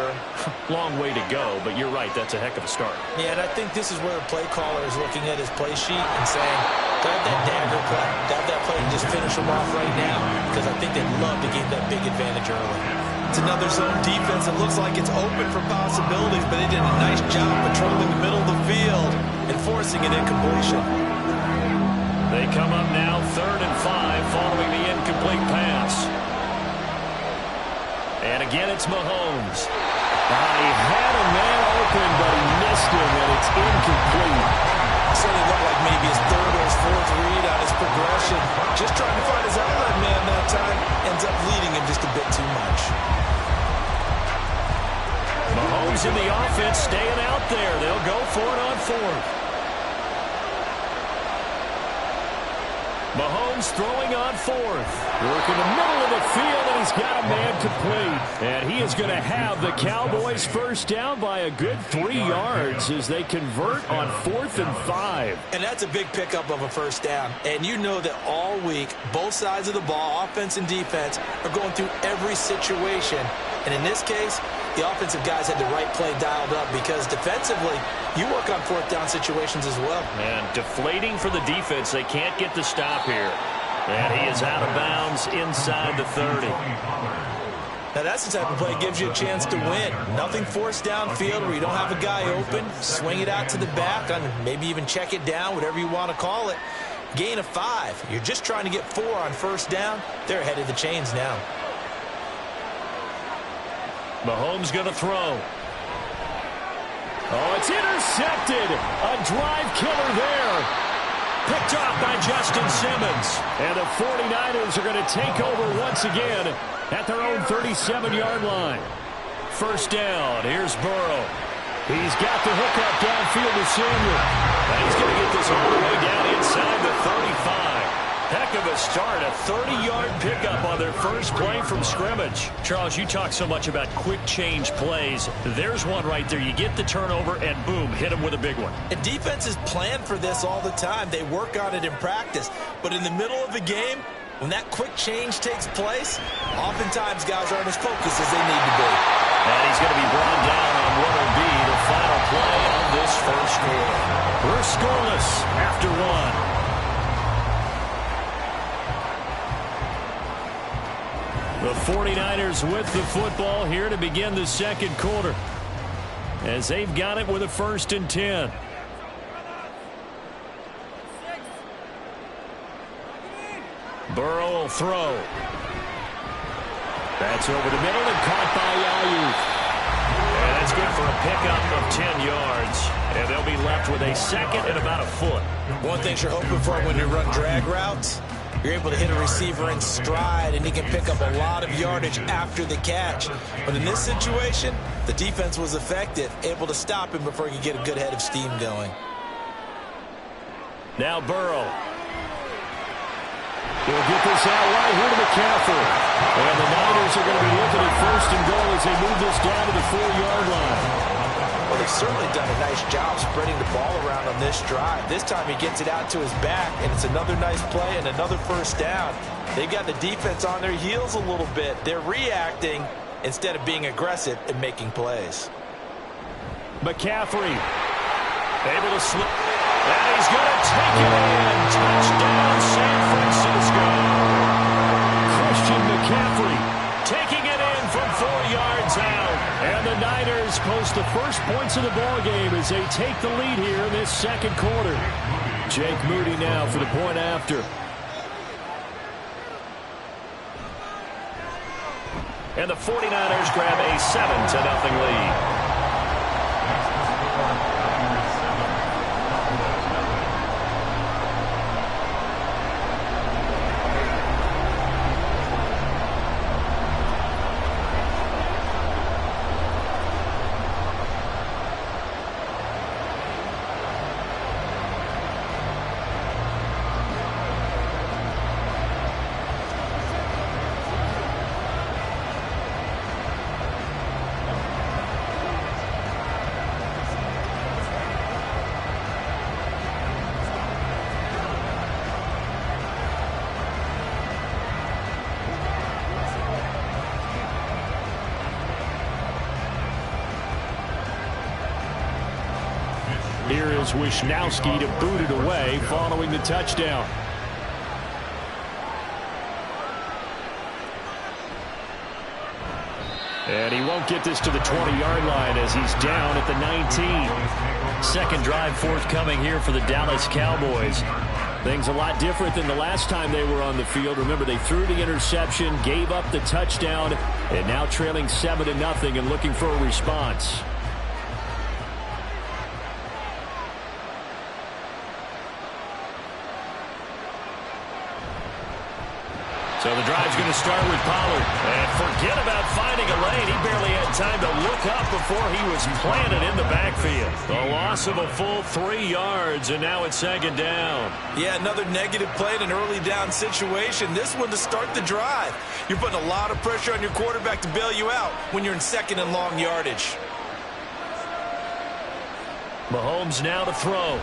long way to go, but you're right, that's a heck of a start. Yeah, and I think this is where the play caller is looking at his play sheet and saying, grab that dagger play, grab that play and just finish them off right now, because I think they'd love to gain that big advantage early. It's another zone defense. It looks like it's open for possibilities, but they did a nice job patrolling the middle of the field and forcing an incompletion. They come up now 3rd and 5 following the incomplete pass. And again, it's Mahomes. He had a man open, but he missed him, and it's incomplete. Certainly looked like maybe his 3rd or his 4th read on his progression. Just trying to find his outlet man that time. Ends up leading him just a bit too much. Mahomes in the offense staying out there. They'll go for it on 4th. Mahomes throwing on 4th. Working the middle of the field, and he's got a man complete. And he is going to have the Cowboys first down by a good 3 yards as they convert on 4th and 5. And that's a big pickup of a first down. And you know that all week, both sides of the ball, offense and defense, are going through every situation. And in this case, the offensive guys had the right play dialed up because defensively, you work on 4th down situations as well. And deflating for the defense. They can't get the stop here. And he is out of bounds inside the 30. Now, that's the type of play that gives you a chance to win. Nothing forced downfield where you don't have a guy open. Swing it out to the back, and maybe even check it down, whatever you want to call it. Gain of 5. You're just trying to get 4 on first down. They're ahead of the chains now. Mahomes going to throw. Oh, it's intercepted. A drive killer there. Picked off by Justin Simmons. And the 49ers are going to take over once again at their own 37-yard line. First down. Here's Burrow. He's got the hookup downfield to Samuel. And he's going to get this all the way down inside the 35. Heck of a start, a 30-yard pickup on their first play from scrimmage. Charles, you talk so much about quick change plays. There's one right there. You get the turnover, and boom, hit them with a big one. And defenses plan for this all the time. They work on it in practice. But in the middle of the game, when that quick change takes place, oftentimes guys aren't as focused as they need to be. And he's going to be brought down on what will be the final play of this first quarter. We're scoreless after 1. The 49ers with the football here to begin the second quarter, as they've got it with a 1st and 10. Burrow will throw. That's over the middle and caught by Ayuk. And that's good for a pickup of 10 yards. And they'll be left with a 2nd and about a foot. One thing you're hoping for when you run drag routes, you're able to hit a receiver in stride, and he can pick up a lot of yardage after the catch. But in this situation, the defense was effective, able to stop him before he could get a good head of steam going. Now Burrow. He'll get this out right here to McCaffrey. And the Niners are going to be looking at 1st and goal as they move this down to the 4-yard line. Well, they've certainly done a nice job spreading the ball around on this drive. This time he gets it out to his back, and it's another nice play and another first down. They've got the defense on their heels a little bit. They're reacting instead of being aggressive and making plays. McCaffrey able to slip, and he's going to take it in. Touchdown, San Francisco. Christian McCaffrey taking it in from 4 yards out. And the Niners post the first points of the ball game as they take the lead here in this second quarter. Jake Moody now for the point after. And the 49ers grab a 7-0 lead. here is Wisnowski to boot it away following the touchdown. And he won't get this to the 20-yard line as he's down at the 19. Second drive forthcoming here for the Dallas Cowboys. Things a lot different than the last time they were on the field. Remember, they threw the interception, gave up the touchdown, and now trailing 7-0 and looking for a response. So the drive's going to start with Pollard. And forget about finding a lane. He barely had time to look up before he was planted in the backfield. A loss of a full 3 yards, and now it's second down. Yeah, another negative play in an early down situation. This one to start the drive. You're putting a lot of pressure on your quarterback to bail you out when you're in second and long yardage. Mahomes now to throw.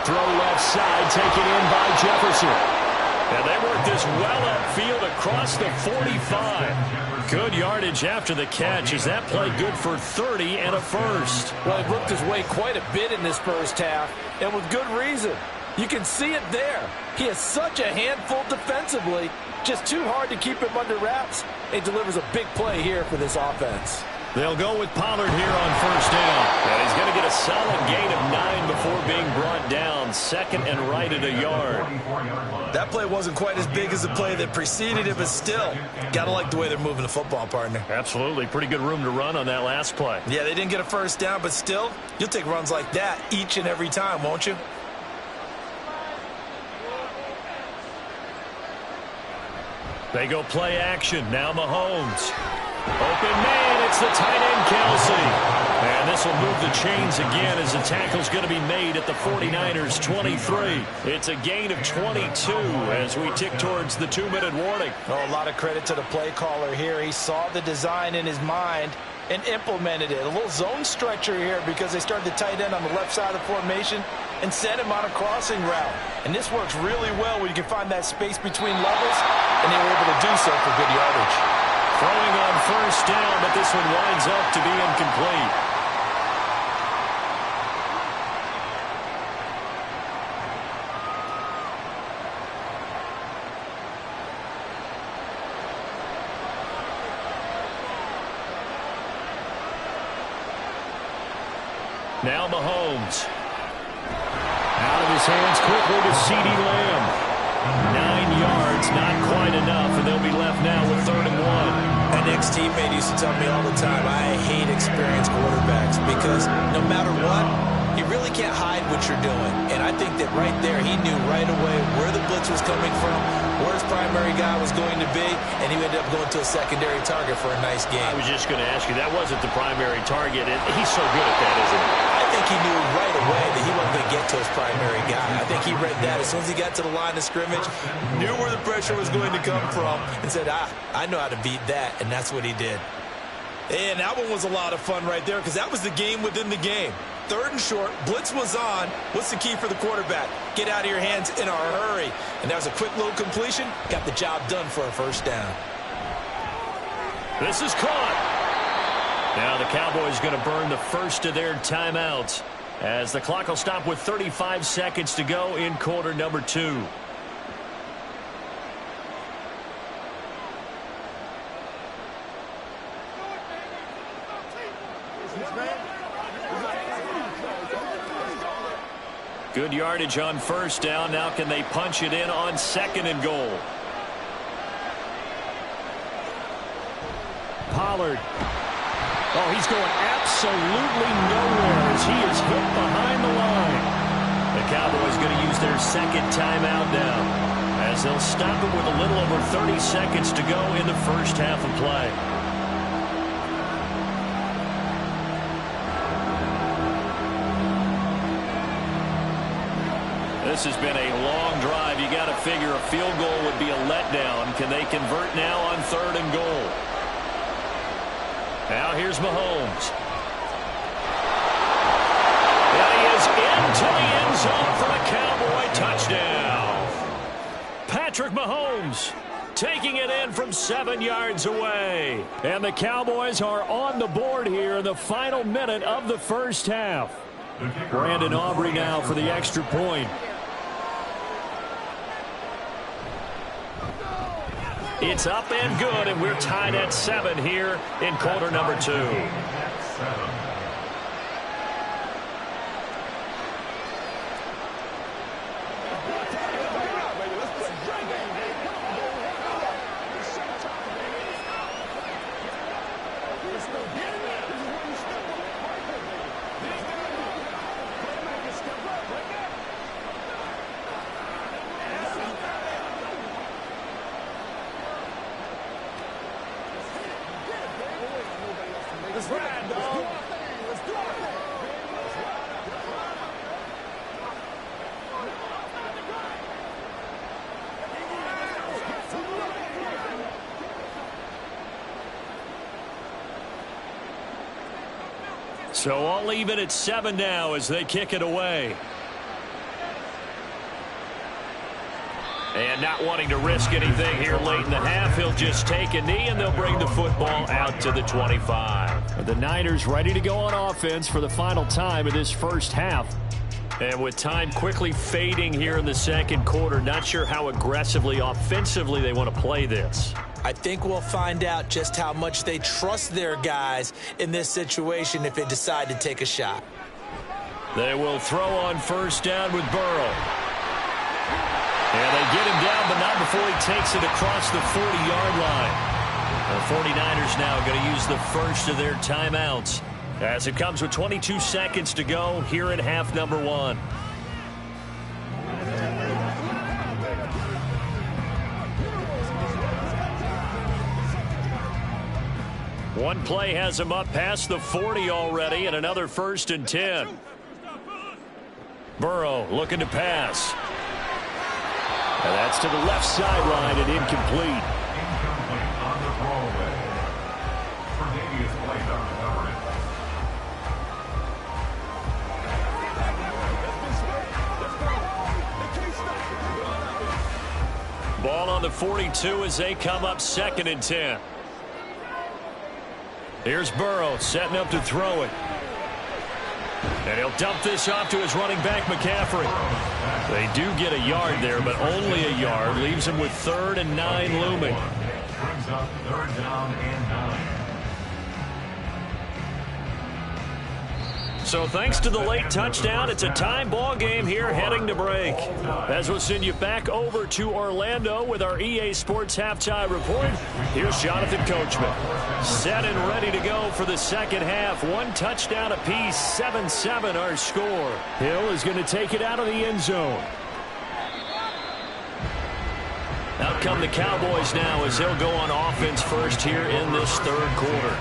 Throw left side, taken in by Jefferson. And they work this well upfield across the 45. Good yardage after the catch. Is that play good for 30 and a first? Well, he worked his way quite a bit in this first half, and with good reason. You can see it there. He is such a handful defensively. Just too hard to keep him under wraps. He delivers a big play here for this offense. They'll go with Pollard here on first down. And he's going to get a solid gain of 9 before being brought down. Second and right at a yard. That play wasn't quite as big as the play that preceded it, but still, got to like the way they're moving the football, partner. Absolutely. Pretty good room to run on that last play. Yeah, they didn't get a first down, but still, you'll take runs like that each and every time, won't you? They go play action. Now Mahomes. Open man, it's the tight end, Kelsey. And this will move the chains again as the tackle's going to be made at the 49ers 23. It's a gain of 22 as we tick towards the 2-minute warning. Oh, a lot of credit to the play caller here. He saw the design in his mind and implemented it. A little zone stretcher here because they started the tight end on the left side of the formation and sent him on a crossing route. And this works really well when you can find that space between levels, and they were able to do so for good yardage. Throwing on first down, but this one winds up to be incomplete. Now Mahomes. Out of his hands quickly to CeeDee Lamb. 9 yards, not quite enough, and they'll be left now with 3rd and 1. An ex-teammate used to tell me all the time, I hate experienced quarterbacks because no matter what, you really can't hide what you're doing. And I think that right there, he knew right away where the blitz was coming from, where his primary guy was going to be, and he ended up going to a secondary target for a nice game. I was just going to ask you, that wasn't the primary target. He's so good at that, isn't he? I think he knew right away that he wasn't going to get to his primary guy. I think he read that as soon as he got to the line of scrimmage, knew where the pressure was going to come from, and said, I know how to beat that, and that's what he did. And that one was a lot of fun right there because that was the game within the game. 3rd and short, blitz was on. What's the key for the quarterback? Get out of your hands in a hurry. And that was a quick little completion. Got the job done for a first down. This is caught. Now the Cowboys going to burn the first of their timeouts as the clock will stop with 35 seconds to go in quarter number 2. Good yardage on first down. Now can they punch it in on 2nd and goal? Pollard. Oh, he's going absolutely nowhere as he is hit behind the line. The Cowboys going to use their 2nd timeout now as they'll stop it with a little over 30 seconds to go in the first half of play. This has been a long drive. You got to figure a field goal would be a letdown. Can they convert now on 3rd and goal? Now here's Mahomes. And he is into the end zone for the Cowboy touchdown. Patrick Mahomes taking it in from 7 yards away. And the Cowboys are on the board here in the final minute of the first half. Brandon Aubrey now for the extra point. It's up and good, and we're tied at 7 here in quarter number 2. So all even at 7 now as they kick it away. And not wanting to risk anything here late in the half, he'll just take a knee and they'll bring the football out to the 25. The Niners ready to go on offense for the final time of this first half. And with time quickly fading here in the second quarter, not sure how aggressively offensively they want to play this. I think we'll find out just how much they trust their guys in this situation if they decide to take a shot. They will throw on first down with Burrow. And they get him down, but not before he takes it across the 40-yard line. The 49ers now going to use the first of their timeouts as it comes with 22 seconds to go here in half number 1. One play has him up past the 40 already, and another 1st and 10. Burrow looking to pass. And that's to the left sideline and incomplete. Incomplete on the throwaway. Previous play on the coverage. Ball on the 42 as they come up 2nd and 10. Here's Burrow setting up to throw it. And he'll dump this off to his running back, McCaffrey. They do get a yard there, but only a yard. Leaves him with 3rd and 9 looming. Brings up 3rd down and 9. So thanks to the late touchdown, it's a tie ball game here heading to break. As we'll send you back over to Orlando with our EA Sports Halftime Report, here's Jonathan Coachman. Set and ready to go for the second half. 1 touchdown apiece, 7-7 our score. Hill is going to take it out of the end zone. Out come the Cowboys now as they'll go on offense first here in this 3rd quarter.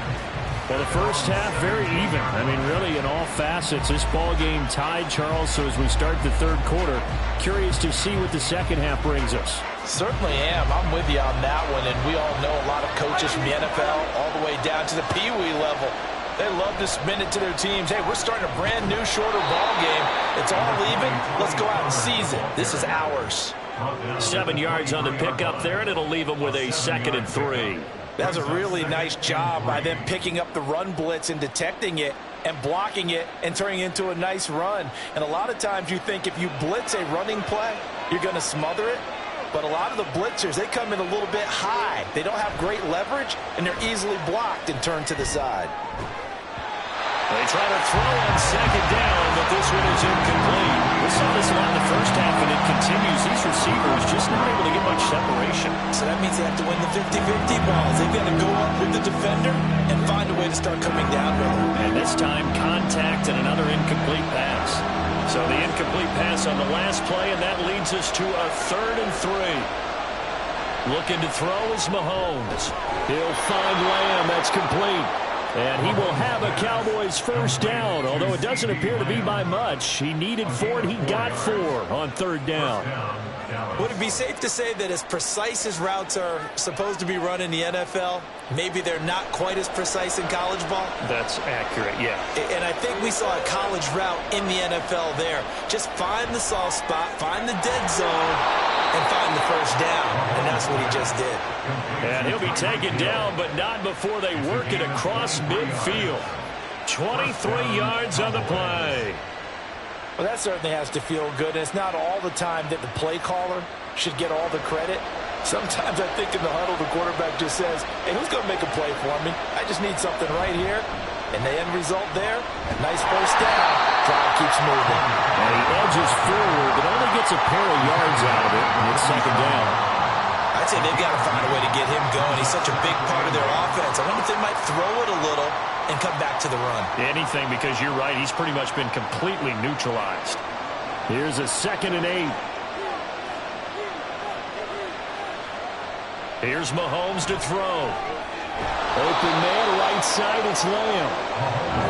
Well, the first half, very even. I mean, really, in all facets, this ball game tied, Charles. So as we start the 3rd quarter, curious to see what the second half brings us. Certainly am. I'm with you on that one. And we all know a lot of coaches from the NFL all the way down to the Pee Wee level. They love to spin it to their teams. Hey, we're starting a brand new, shorter ball game. It's all even. Let's go out and seize it. This is ours. 7 yards on the pickup there, and it'll leave them with a 2nd and 3. That was a really nice job by them picking up the run blitz and detecting it and blocking it and turning it into a nice run. And a lot of times you think if you blitz a running play, you're going to smother it. But a lot of the blitzers, they come in a little bit high. They don't have great leverage, and they're easily blocked and turned to the side. They try to throw on 2nd down, but this one is incomplete. We saw this a lot in the first half, and it continues. These receivers just not able to get much separation. So that means they have to win the 50-50 balls. They've got to go up with the defender and find a way to start coming down with him. And this time, contact and another incomplete pass. So the incomplete pass on the last play, and that leads us to a 3rd and 3. Looking to throw is Mahomes. He'll find Lamb. That's complete. And he will have a Cowboys first down, although it doesn't appear to be by much. He needed 4, and he got 4 on 3rd down. Would it be safe to say that as precise as routes are supposed to be run in the NFL, maybe they're not quite as precise in college ball? That's accurate, yeah. And I think we saw a college route in the NFL there. Just find the soft spot, find the dead zone, and find the first down. And that's what he just did. And he'll be taken down, but not before they work it across midfield. 23 yards on the play. Well, that certainly has to feel good. And it's not all the time that the play caller should get all the credit. Sometimes I think in the huddle, the quarterback just says, hey, who's going to make a play for me? I just need something right here. And the end result there, a nice first down. Drive keeps moving. And he edges forward, but only gets a pair of yards out of it, and it's second down. I'd say they've got to find a way to get him going. He's such a big part of their offense. I wonder if they might throw it a little and come back to the run. Anything, because you're right, he's pretty much been completely neutralized. Here's a 2nd and 8. Here's Mahomes to throw. Open man, right side, it's Lamb.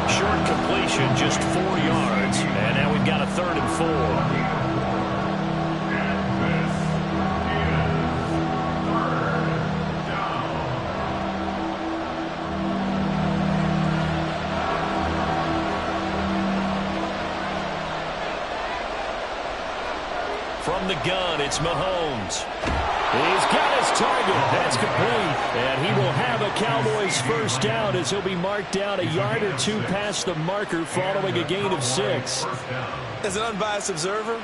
Short completion, just 4 yards. And now we've got a 3rd and 4. From the gun, it's Mahomes. He's got his target. That's complete. And he will have a Cowboys first down as he'll be marked down a yard or 2 past the marker following a gain of 6. As an unbiased observer,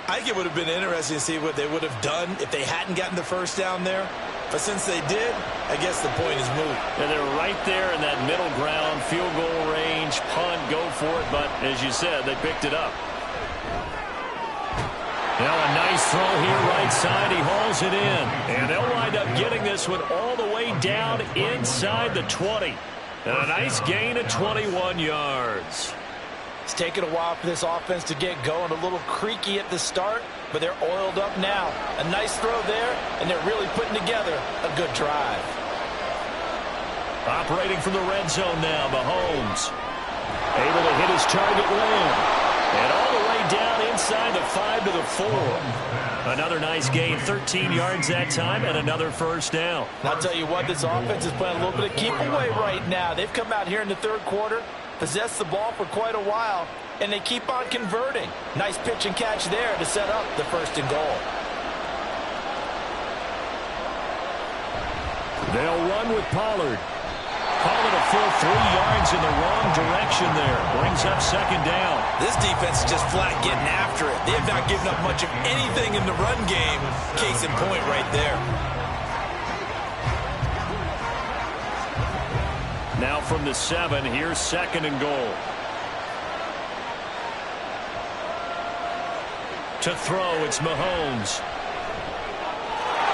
I think it would have been interesting to see what they would have done if they hadn't gotten the first down there. But since they did, I guess the point is moot. And they're right there in that middle ground, field goal range, punt, go for it. But as you said, they picked it up. Now a nice throw here right side. He hauls it in. And they'll wind up getting this one all the way down inside the 20. And a nice gain of 21 yards. It's taken a while for this offense to get going. A little creaky at the start, but they're oiled up now. A nice throw there, and they're really putting together a good drive. Operating from the red zone now, Mahomes. Able to hit his target, Lamb. And all the way down inside the 5 to the 4. Another nice gain, 13 yards that time, and another first down. And I'll tell you what, this offense is playing a little bit of keep away right now. They've come out here in the 3rd quarter, possessed the ball for quite a while, and they keep on converting. Nice pitch and catch there to set up the 1st and goal. They'll run with Pollard. Call it a full 3 yards in the wrong direction there. Brings up 2nd down. This defense is just flat getting after it. They have not given up much of anything in the run game. Case in point right there. Now from the 7, here's 2nd and goal. To throw, it's Mahomes.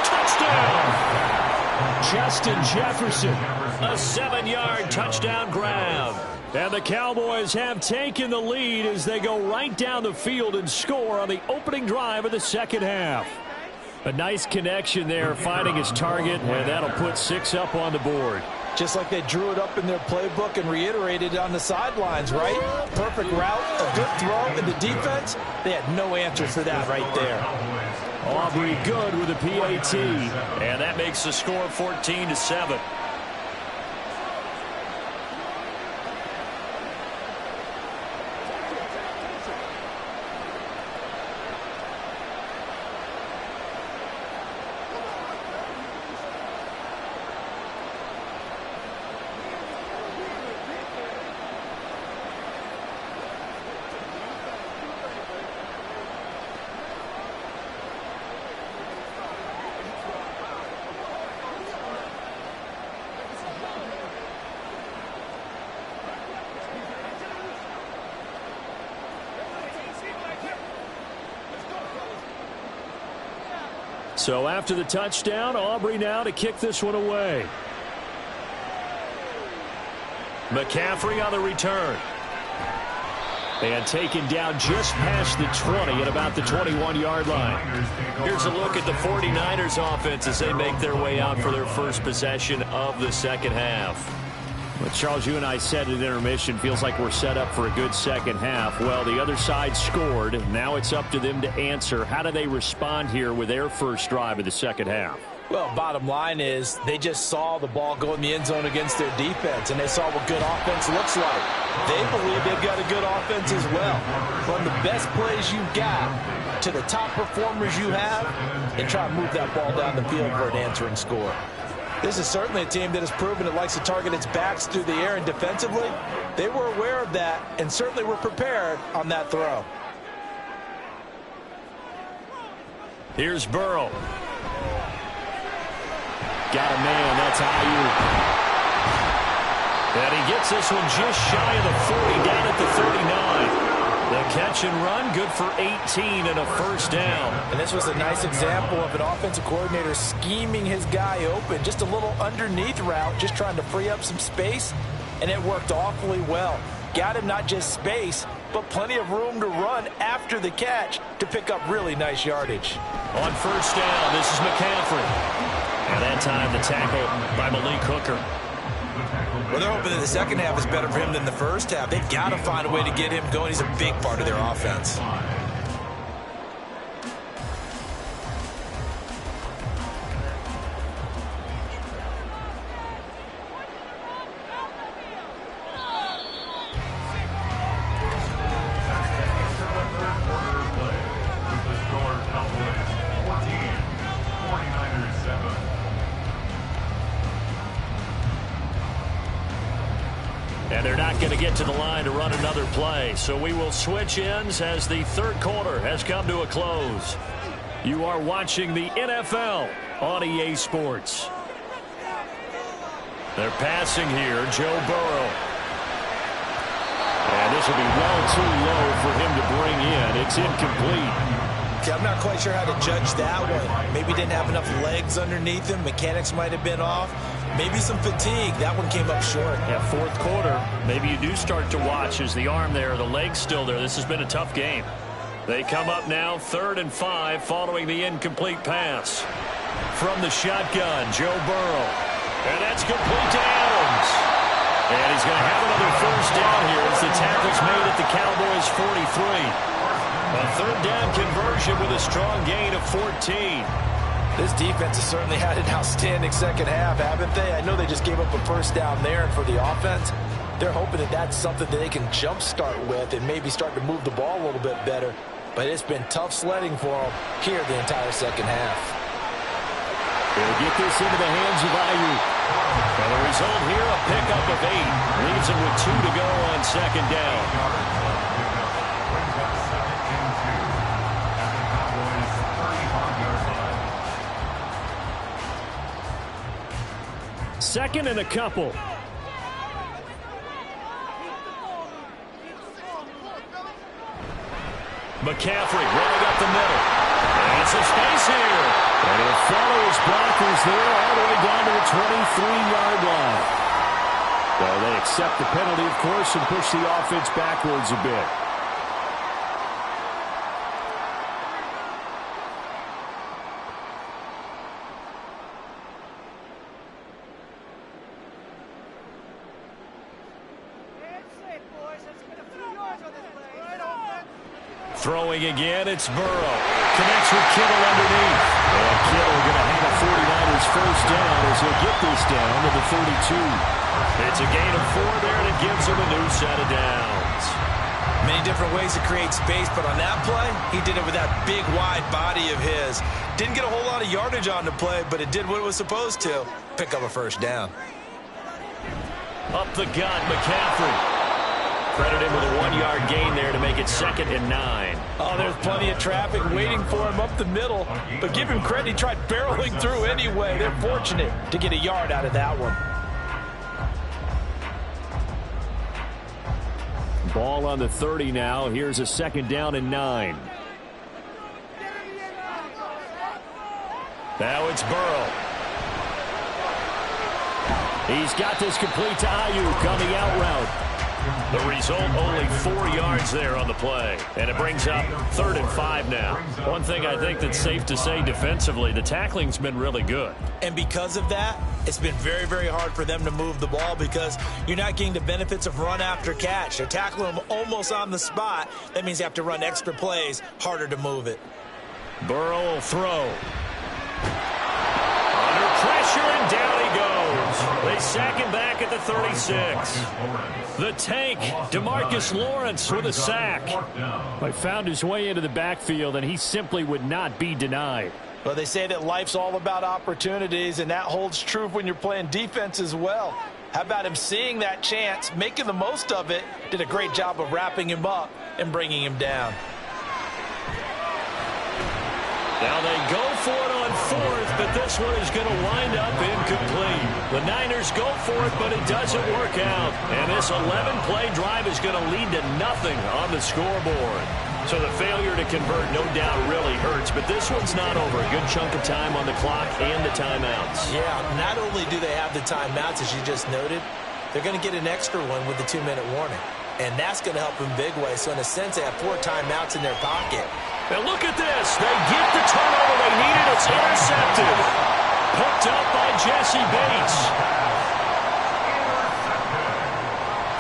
Touchdown! Justin Jefferson, a 7-yard touchdown grab. And the Cowboys have taken the lead as they go right down the field and score on the opening drive of the 2nd half. A nice connection there, finding his target, and that'll put 6 up on the board. Just like they drew it up in their playbook and reiterated it on the sidelines, right? Perfect route, a good throw, and the defense, they had no answer for that right there. Aubrey good with a PAT, and that makes the score 14-7. So after the touchdown, Aubrey now to kick this one away. McCaffrey on the return. And taken down just past the 20 at about the 21-yard line. Here's a look at the 49ers offense as they make their way out for their first possession of the 2nd half. Well, Charles, you and I said at intermission, feels like we're set up for a good second half. Well, the other side scored. Now it's up to them to answer. How do they respond here with their first drive of the second half? Well, bottom line is they just saw the ball go in the end zone against their defense, and they saw what good offense looks like. They believe they've got a good offense as well. Run the best plays you've got to the top performers you have and try to move that ball down the field for an answering score. This is certainly a team that has proven it likes to target its backs through the air, and defensively, they were aware of that and certainly were prepared on that throw. Here's Burrow. Got a man, that's Ayuk. And he gets this one just shy of the 40, down at the 39. The catch and run, good for 18 and a first down. And this was a nice example of an offensive coordinator scheming his guy open. Just a little underneath route, just trying to free up some space, and it worked awfully well. Got him not just space, but plenty of room to run after the catch to pick up really nice yardage. On first down, this is McCaffrey. And that time the tackle by Malik Hooker. Well, they're hoping that the second half is better for him than the first half. They've got to find a way to get him going. He's a big part of their offense. And they're not going to get to the line to run another play. So we will switch ends as the third quarter has come to a close. You are watching the NFL on EA Sports. They're passing here, Joe Burrow. And this will be well too low for him to bring in. It's incomplete. See, I'm not quite sure how to judge that one. Maybe didn't have enough legs underneath him. Mechanics might have been off. Maybe some fatigue. That one came up short. Yeah, fourth quarter, maybe you do start to watch as the arm there, the leg's still there. This has been a tough game. They come up now 3rd and 5 following the incomplete pass. From the shotgun, Joe Burrow. And that's complete to Adams. And he's going to have another first down here as the tackle's made at the Cowboys' 43. A third down conversion with a strong gain of 14. This defense has certainly had an outstanding second half, haven't they? I know they just gave up a first down there, and for the offense, they're hoping that that's something that they can jumpstart with and maybe start to move the ball a little bit better. But it's been tough sledding for them here the entire second half. They'll get this into the hands of Ayuk. And the result here, a pickup of 8. Leaves them with 2 to go on second down. Second and a couple. McCaffrey running up the middle. And some space here. And he'll follow his blockers there all the way down to the 23-yard line. Well, they accept the penalty, of course, and push the offense backwards a bit. Throwing again, it's Burrow. Connects with Kittle underneath. And Kittle going to have a 49ers first down as he'll get this down to the 32. It's a gain of 4 there, and it gives him a new set of downs. Many different ways to create space, but on that play, he did it with that big, wide body of his. Didn't get a whole lot of yardage on the play, but it did what it was supposed to. Pick up a first down. Up the gut, McCaffrey. Credit him with a 1-yard gain there to make it 2nd and 9. Oh, there's plenty of traffic waiting for him up the middle. But give him credit, he tried barreling through anyway. They're fortunate to get a yard out of that one. Ball on the 30 now. Here's a 2nd down and 9. Now it's Burrow. He's got this complete to Ayuk on the out route. The result, only 4 yards there on the play. And it brings up 3rd and 5 now. One thing I think that's safe to say defensively, the tackling's been really good. And because of that, it's been very, very hard for them to move the ball because you're not getting the benefits of run after catch. They're tackling them almost on the spot. That means you have to run extra plays, harder to move it. Burrow will throw. Under pressure, and down he goes. They sack him back at the 36. The tank, DeMarcus Lawrence with a sack. He found his way into the backfield, and he simply would not be denied. Well, they say that life's all about opportunities, and that holds true when you're playing defense as well. How about him seeing that chance, making the most of it, did a great job of wrapping him up and bringing him down. Now they go for it on 4th, but this one is going to wind up incomplete. The Niners go for it, but it doesn't work out. And this 11-play drive is going to lead to nothing on the scoreboard. So the failure to convert no doubt really hurts, but this one's not over. A good chunk of time on the clock and the timeouts. Yeah, not only do they have the timeouts, as you just noted, they're going to get an extra one with the 2-minute warning. And that's going to help in big ways. So in a sense, they have 4 timeouts in their pocket. And look at this. They get the turnover they needed. It's intercepted. Picked up by Jesse Bates.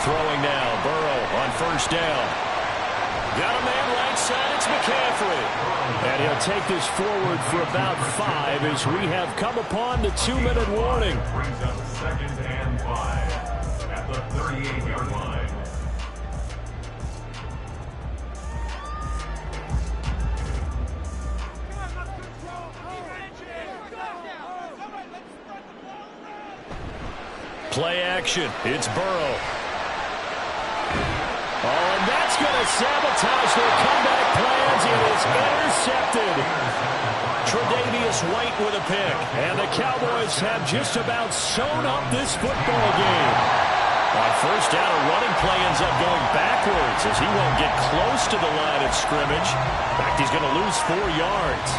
Throwing now. Burrow on 1st down. Got a man right side. It's McCaffrey. And he'll take this forward for about 5 as we have come upon the 2-minute warning. Brings up 2nd and 5 at the 38-yard line. Play action. It's Burrow. Oh, and that's going to sabotage their comeback plans. It is intercepted. Tre'Davious White with a pick. And the Cowboys have just about sewn up this football game. On 1st down, a running play ends up going backwards as he won't get close to the line of scrimmage. In fact, he's going to lose 4 yards.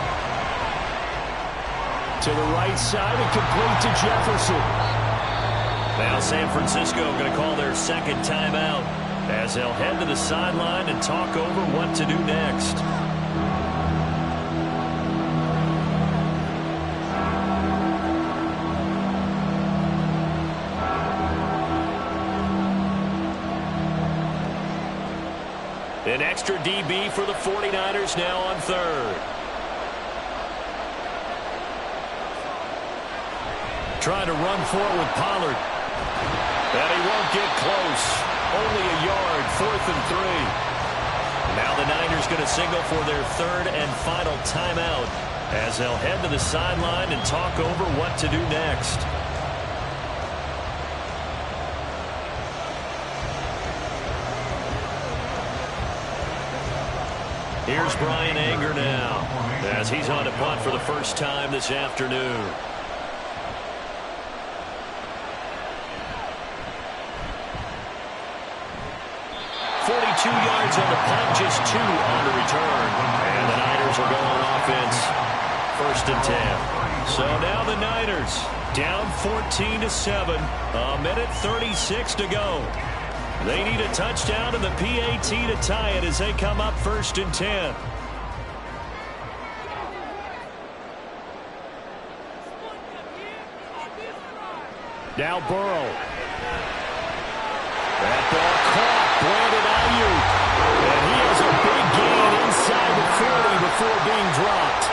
To the right side and complete to Jefferson. Now San Francisco going to call their 2nd timeout as they'll head to the sideline and talk over what to do next. An extra DB for the 49ers now on 3rd. Trying to run for it with Pollard. And he won't get close. Only a yard, 4th and 3. Now the Niners going to signal for their 3rd and final timeout as they'll head to the sideline and talk over what to do next. Here's Brian Anger now as he's on to punt for the first time this afternoon. 42 yards on the punt, just 2 on the return. And the Niners will go on offense, 1st and 10. So now the Niners down 14-7, a minute 36 to go. They need a touchdown and the PAT to tie it as they come up 1st and 10. Now Burrow. That ball caught. Brandon Ayuk. And he has a big gain inside the 40 before being dropped.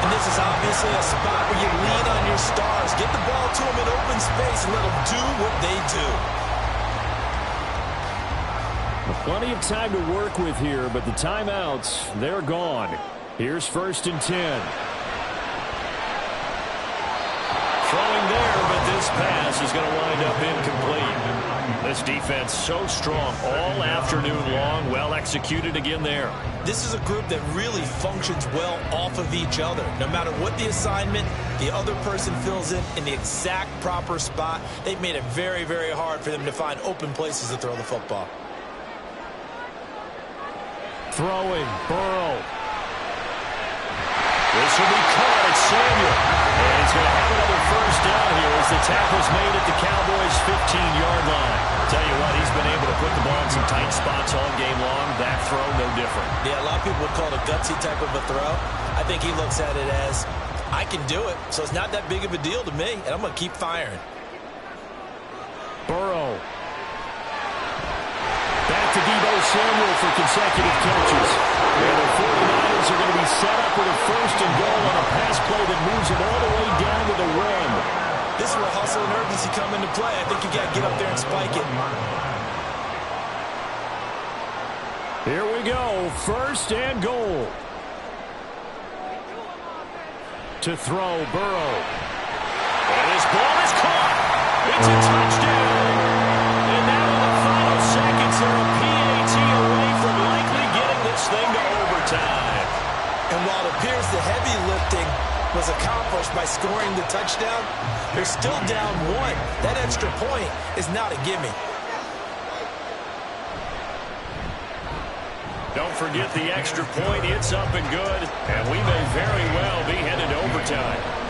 And this is obviously a spot where you lean on your stars. Get the ball to them in open space and let them do what they do. Plenty of time to work with here, but the timeouts, they're gone. Here's 1st and 10. Throwing there, but this pass is going to wind up incomplete. This defense so strong all afternoon long, well executed again there. This is a group that really functions well off of each other. No matter what the assignment, the other person fills in the exact proper spot. They've made it very, very hard for them to find open places to throw the football. Throwing, Burrow. This will be caught at Samuel. And he's going to have another first down here as the tackle's made at the Cowboys' 15-yard line. Tell you what, he's been able to put the ball in some tight spots all game long. That throw, no different. Yeah, a lot of people would call it a gutsy type of a throw. I think he looks at it as, I can do it, so it's not that big of a deal to me, and I'm going to keep firing. Burrow. Back to Deebo Samuel for consecutive catches. And the 49ers are going to be set up with a first and goal on a pass play that moves them all the way down to the run. This is where hustle and urgency come into play. I think you got to get up there and spike it. Here we go. First and goal. To throw, Burrow. And his ball is caught. It's a touchdown. And now in the final seconds, they're a PAT away from likely getting this thing to overtime. And while it appears the heavy lifting was accomplished by scoring the touchdown, they're still down one. That extra point is not a gimme. Don't forget the extra point. It's up and good. And we may very well be headed to overtime.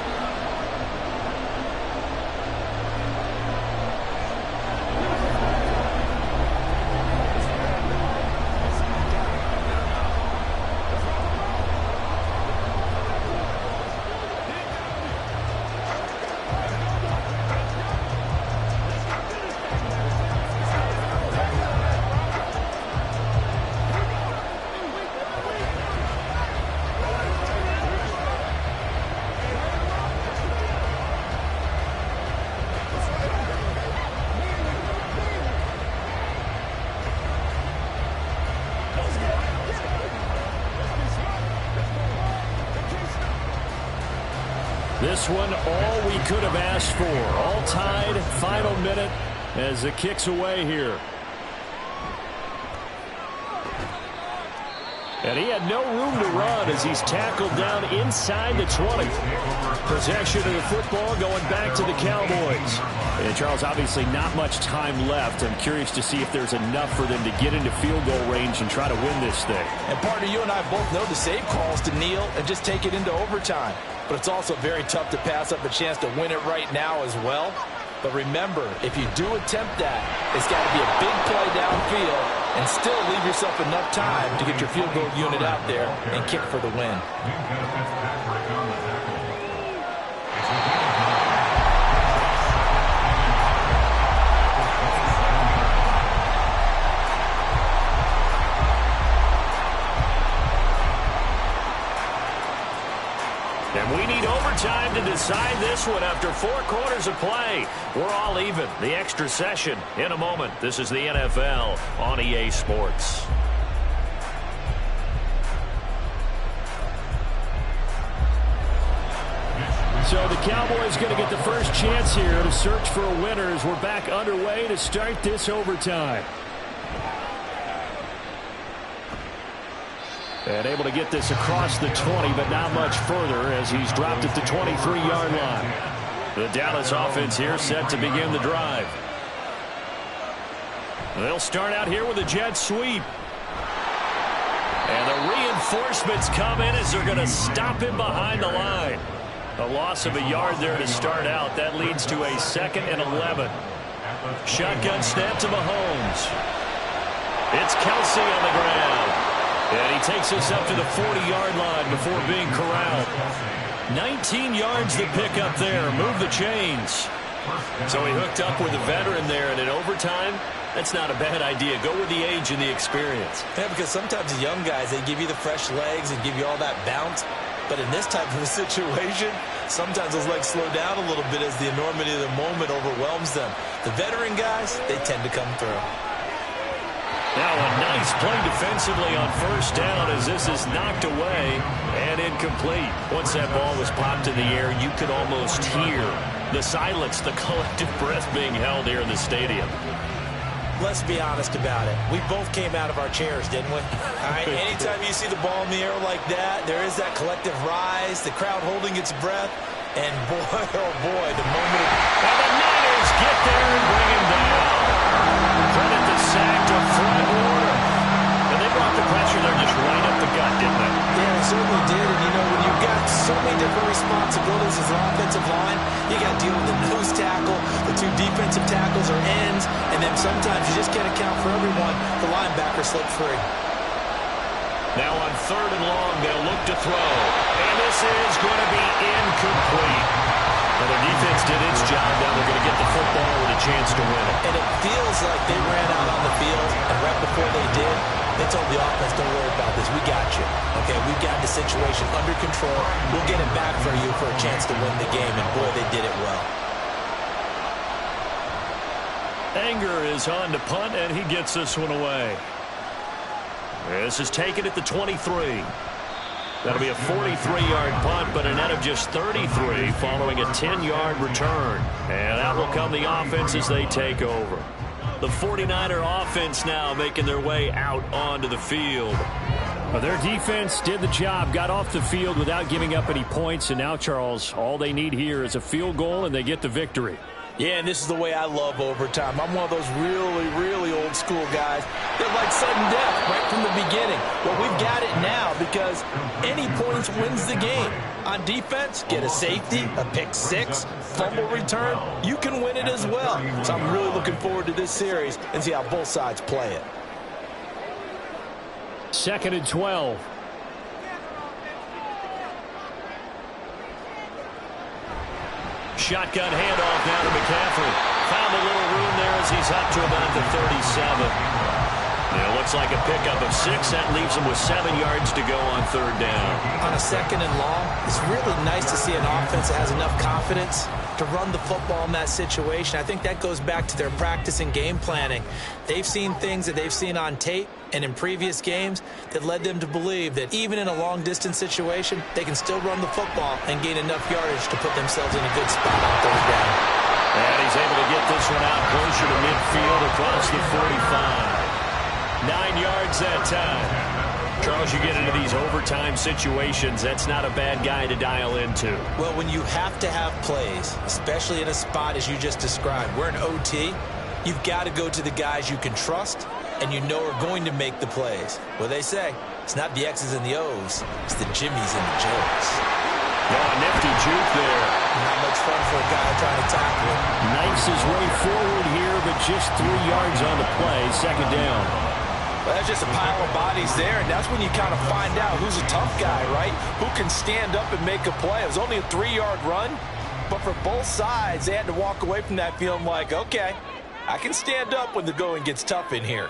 This one, all we could have asked for. All tied, final minute as the kick's away here. And he had no room to run as he's tackled down inside the 20. Possession of the football going back to the Cowboys. And Charles, obviously not much time left. I'm curious to see if there's enough for them to get into field goal range and try to win this thing. And partner, you and I both know the save calls to kneel and just take it into overtime. But it's also very tough to pass up a chance to win it right now as well. But remember, if you do attempt that, it's got to be a big play downfield and still leave yourself enough time to get your field goal unit out there and kick for the win. And we need overtime to decide this one after 4 quarters of play. We're all even. The extra session in a moment. This is the NFL on EA Sports. So the Cowboys going to get the first chance here to search for a winner as we're back underway to start this overtime. And able to get this across the 20, but not much further as he's dropped at the 23-yard line. The Dallas offense here set to begin the drive. They'll start out here with a jet sweep. And the reinforcements come in as they're going to stop him behind the line. A loss of a yard there to start out. That leads to a 2nd and 11. Shotgun snap to Mahomes. It's Kelsey on the ground. And he takes us up to the 40-yard line before being corralled. 19 yards to pick up there. Move the chains. So he hooked up with a veteran there, and in overtime, that's not a bad idea. Go with the age and the experience. Yeah, because sometimes the young guys, they give you the fresh legs and give you all that bounce. But in this type of a situation, sometimes those legs slow down a little bit as the enormity of the moment overwhelms them. The veteran guys, they tend to come through. Now a nice play defensively on first down as this is knocked away and incomplete. Once that ball was popped in the air, you could almost hear the silence, the collective breath being held here in the stadium. Let's be honest about it. We both came out of our chairs, didn't we? All right, anytime you see the ball in the air like that, there is that collective rise, the crowd holding its breath, and boy, oh boy, the moment. And the Niners get there and bring him down. Credit the sack to front order. And they brought the pressure there just right up the gut, didn't they? Yeah, they certainly did. And, you know, when you've got so many different responsibilities as an offensive line, you got to deal with the nose tackle, the two defensive tackles or ends, and then sometimes you just can't account for everyone. The linebacker slipped free. Now on 3rd and long, they'll look to throw. And this is going to be incomplete. Well, their defense did its job. Now they're going to get the football with a chance to win it. And it feels like they ran out on the field, and right before they did, they told the offense, don't worry about this. We got you. Okay, we've got the situation under control. We'll get it back for you for a chance to win the game. And, boy, they did it well. Anger is on to punt, and he gets this one away. This is taken at the 23. That'll be a 43-yard punt, but a net of just 33 following a 10-yard return. And that will come the offense as they take over. The 49er offense now making their way out onto the field. Well, their defense did the job, got off the field without giving up any points. And now, Charles, all they need here is a field goal, and they get the victory. Yeah, and this is the way I love overtime. I'm one of those really, really old school guys that like sudden death right from the beginning. Well, we've got it now because any points wins the game. On defense, get a safety, a pick six, fumble return, you can win it as well. So I'm really looking forward to this series and see how both sides play it. 2nd and 12. Shotgun handoff now to McCaffrey. Found a little room there as he's up to about the 37. It looks like a pickup of 6. That leaves him with 7 yards to go on 3rd down. On a 2nd and long, it's really nice to see an offense that has enough confidence to run the football in that situation. I think that goes back to their practice and game planning. They've seen things that they've seen on tape and in previous games that led them to believe that even in a long-distance situation, they can still run the football and gain enough yardage to put themselves in a good spot on 3rd down. And he's able to get this one out closer to midfield across the 45. 9 yards that time. Charles, you get into these overtime situations, that's not a bad guy to dial into. Well, when you have to have plays, especially in a spot as you just described, we're in OT, you've got to go to the guys you can trust and you know are going to make the plays. Well, they say it's not the X's and the O's, it's the Jimmies and the Joes. Oh, nifty juke there. Not much fun for a guy trying to tackle it. Knifes his way forward here, but just 3 yards on the play, 2nd down. Well, that's just a pile of bodies there, and that's when you kind of find out who's a tough guy, right? Who can stand up and make a play. It was only a 3-yard run, but for both sides, they had to walk away from that feeling like, okay, I can stand up when the going gets tough in here.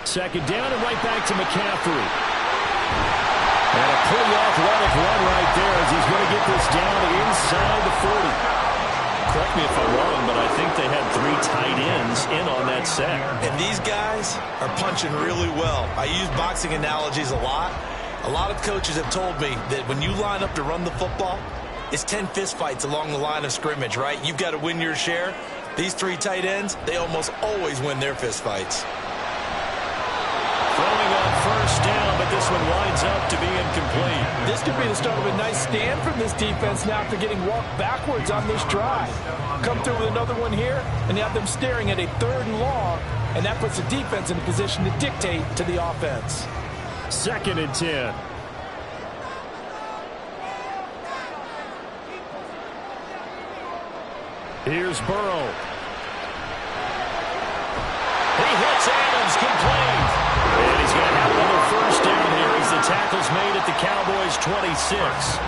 2nd down and right back to McCaffrey. And a pretty athletic run right there as he's going to get this down inside the 40. Correct me if I'm wrong, but I think they had 3 tight ends in on that set. And these guys are punching really well. I use boxing analogies a lot. A lot of coaches have told me that when you line up to run the football, it's 10 fistfights along the line of scrimmage, right? You've got to win your share. These 3 tight ends, they almost always win their fistfights. Throwing on 1st down, but this one winds up to be incomplete. This could be the start of a nice stand from this defense now after getting walked backwards on this drive. Come through with another one here, and you have them staring at a 3rd and long, and that puts the defense in a position to dictate to the offense. 2nd and 10. Here's Burrow. He hits Adams, complete. And he's going to have another 1st down here as the tackle's made at the Cowboys' 26.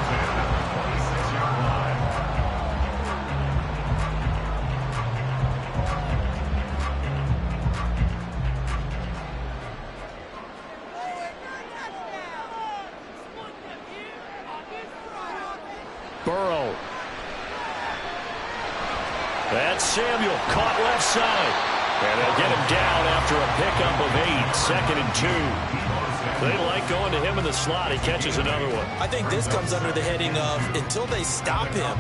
Burrow. That's Samuel, caught left side. And they'll get him down after a pickup of 8, 2nd and 2. They like going to him in the slot. He catches another one. I think this comes under the heading of until they stop him,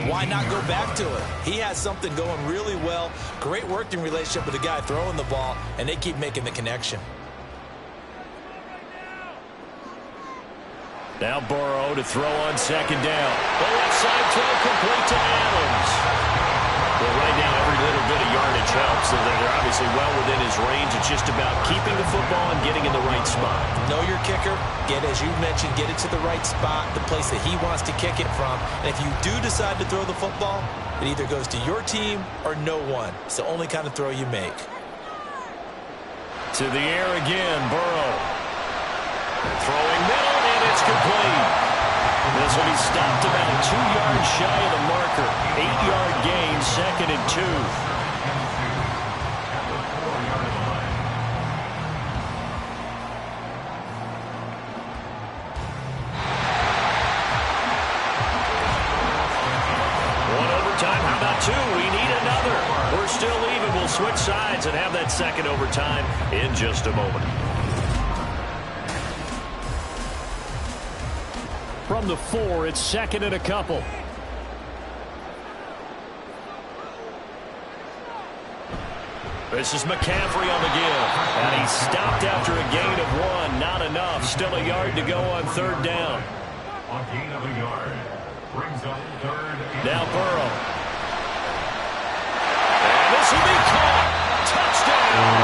why not go back to it? He has something going really well. Great working relationship with the guy throwing the ball, and they keep making the connection. Now Burrow to throw on 2nd down. The left side throw complete to Adams. Well, right now every little bit of yardage helps, so they're obviously well within his range. It's just about keeping the football and getting in the right spot. Know your kicker. As you mentioned, get it to the right spot, the place that he wants to kick it from. And if you do decide to throw the football, it either goes to your team or no one. It's the only kind of throw you make. To the air again, Burrow. Throwing middle, and it's complete. This will be stopped about 2 yards shy of the marker. 8-yard gain, 2nd and 2. One overtime, how about 2? We need another. We're still even. We'll switch sides and have that second overtime in just a moment. From the 4, it's 2nd and a couple. This is McCaffrey on the give. And he stopped after a gain of 1. Not enough. Still a yard to go on 3rd down. A gain of a yard. Brings up 3rd. Now Burrow. And this will be caught. Touchdown.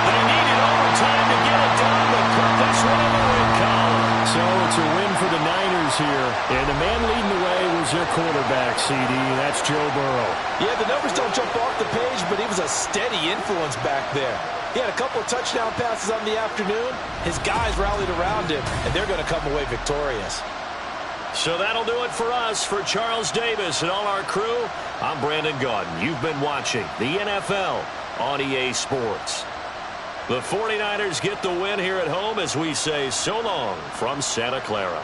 They needed overtime to get it done, but put this one in the win column. So it's a win for the Niners here. And the man leading the way was their quarterback, CD. That's Joe Burrow. Yeah, the numbers don't jump off the page, but he was a steady influence back there. He had a couple of touchdown passes on the afternoon. His guys rallied around him, and they're going to come away victorious. So that'll do it for us. For Charles Davis and all our crew, I'm Brandon Gaudin. You've been watching the NFL on EA Sports. The 49ers get the win here at home as we say so long from Santa Clara.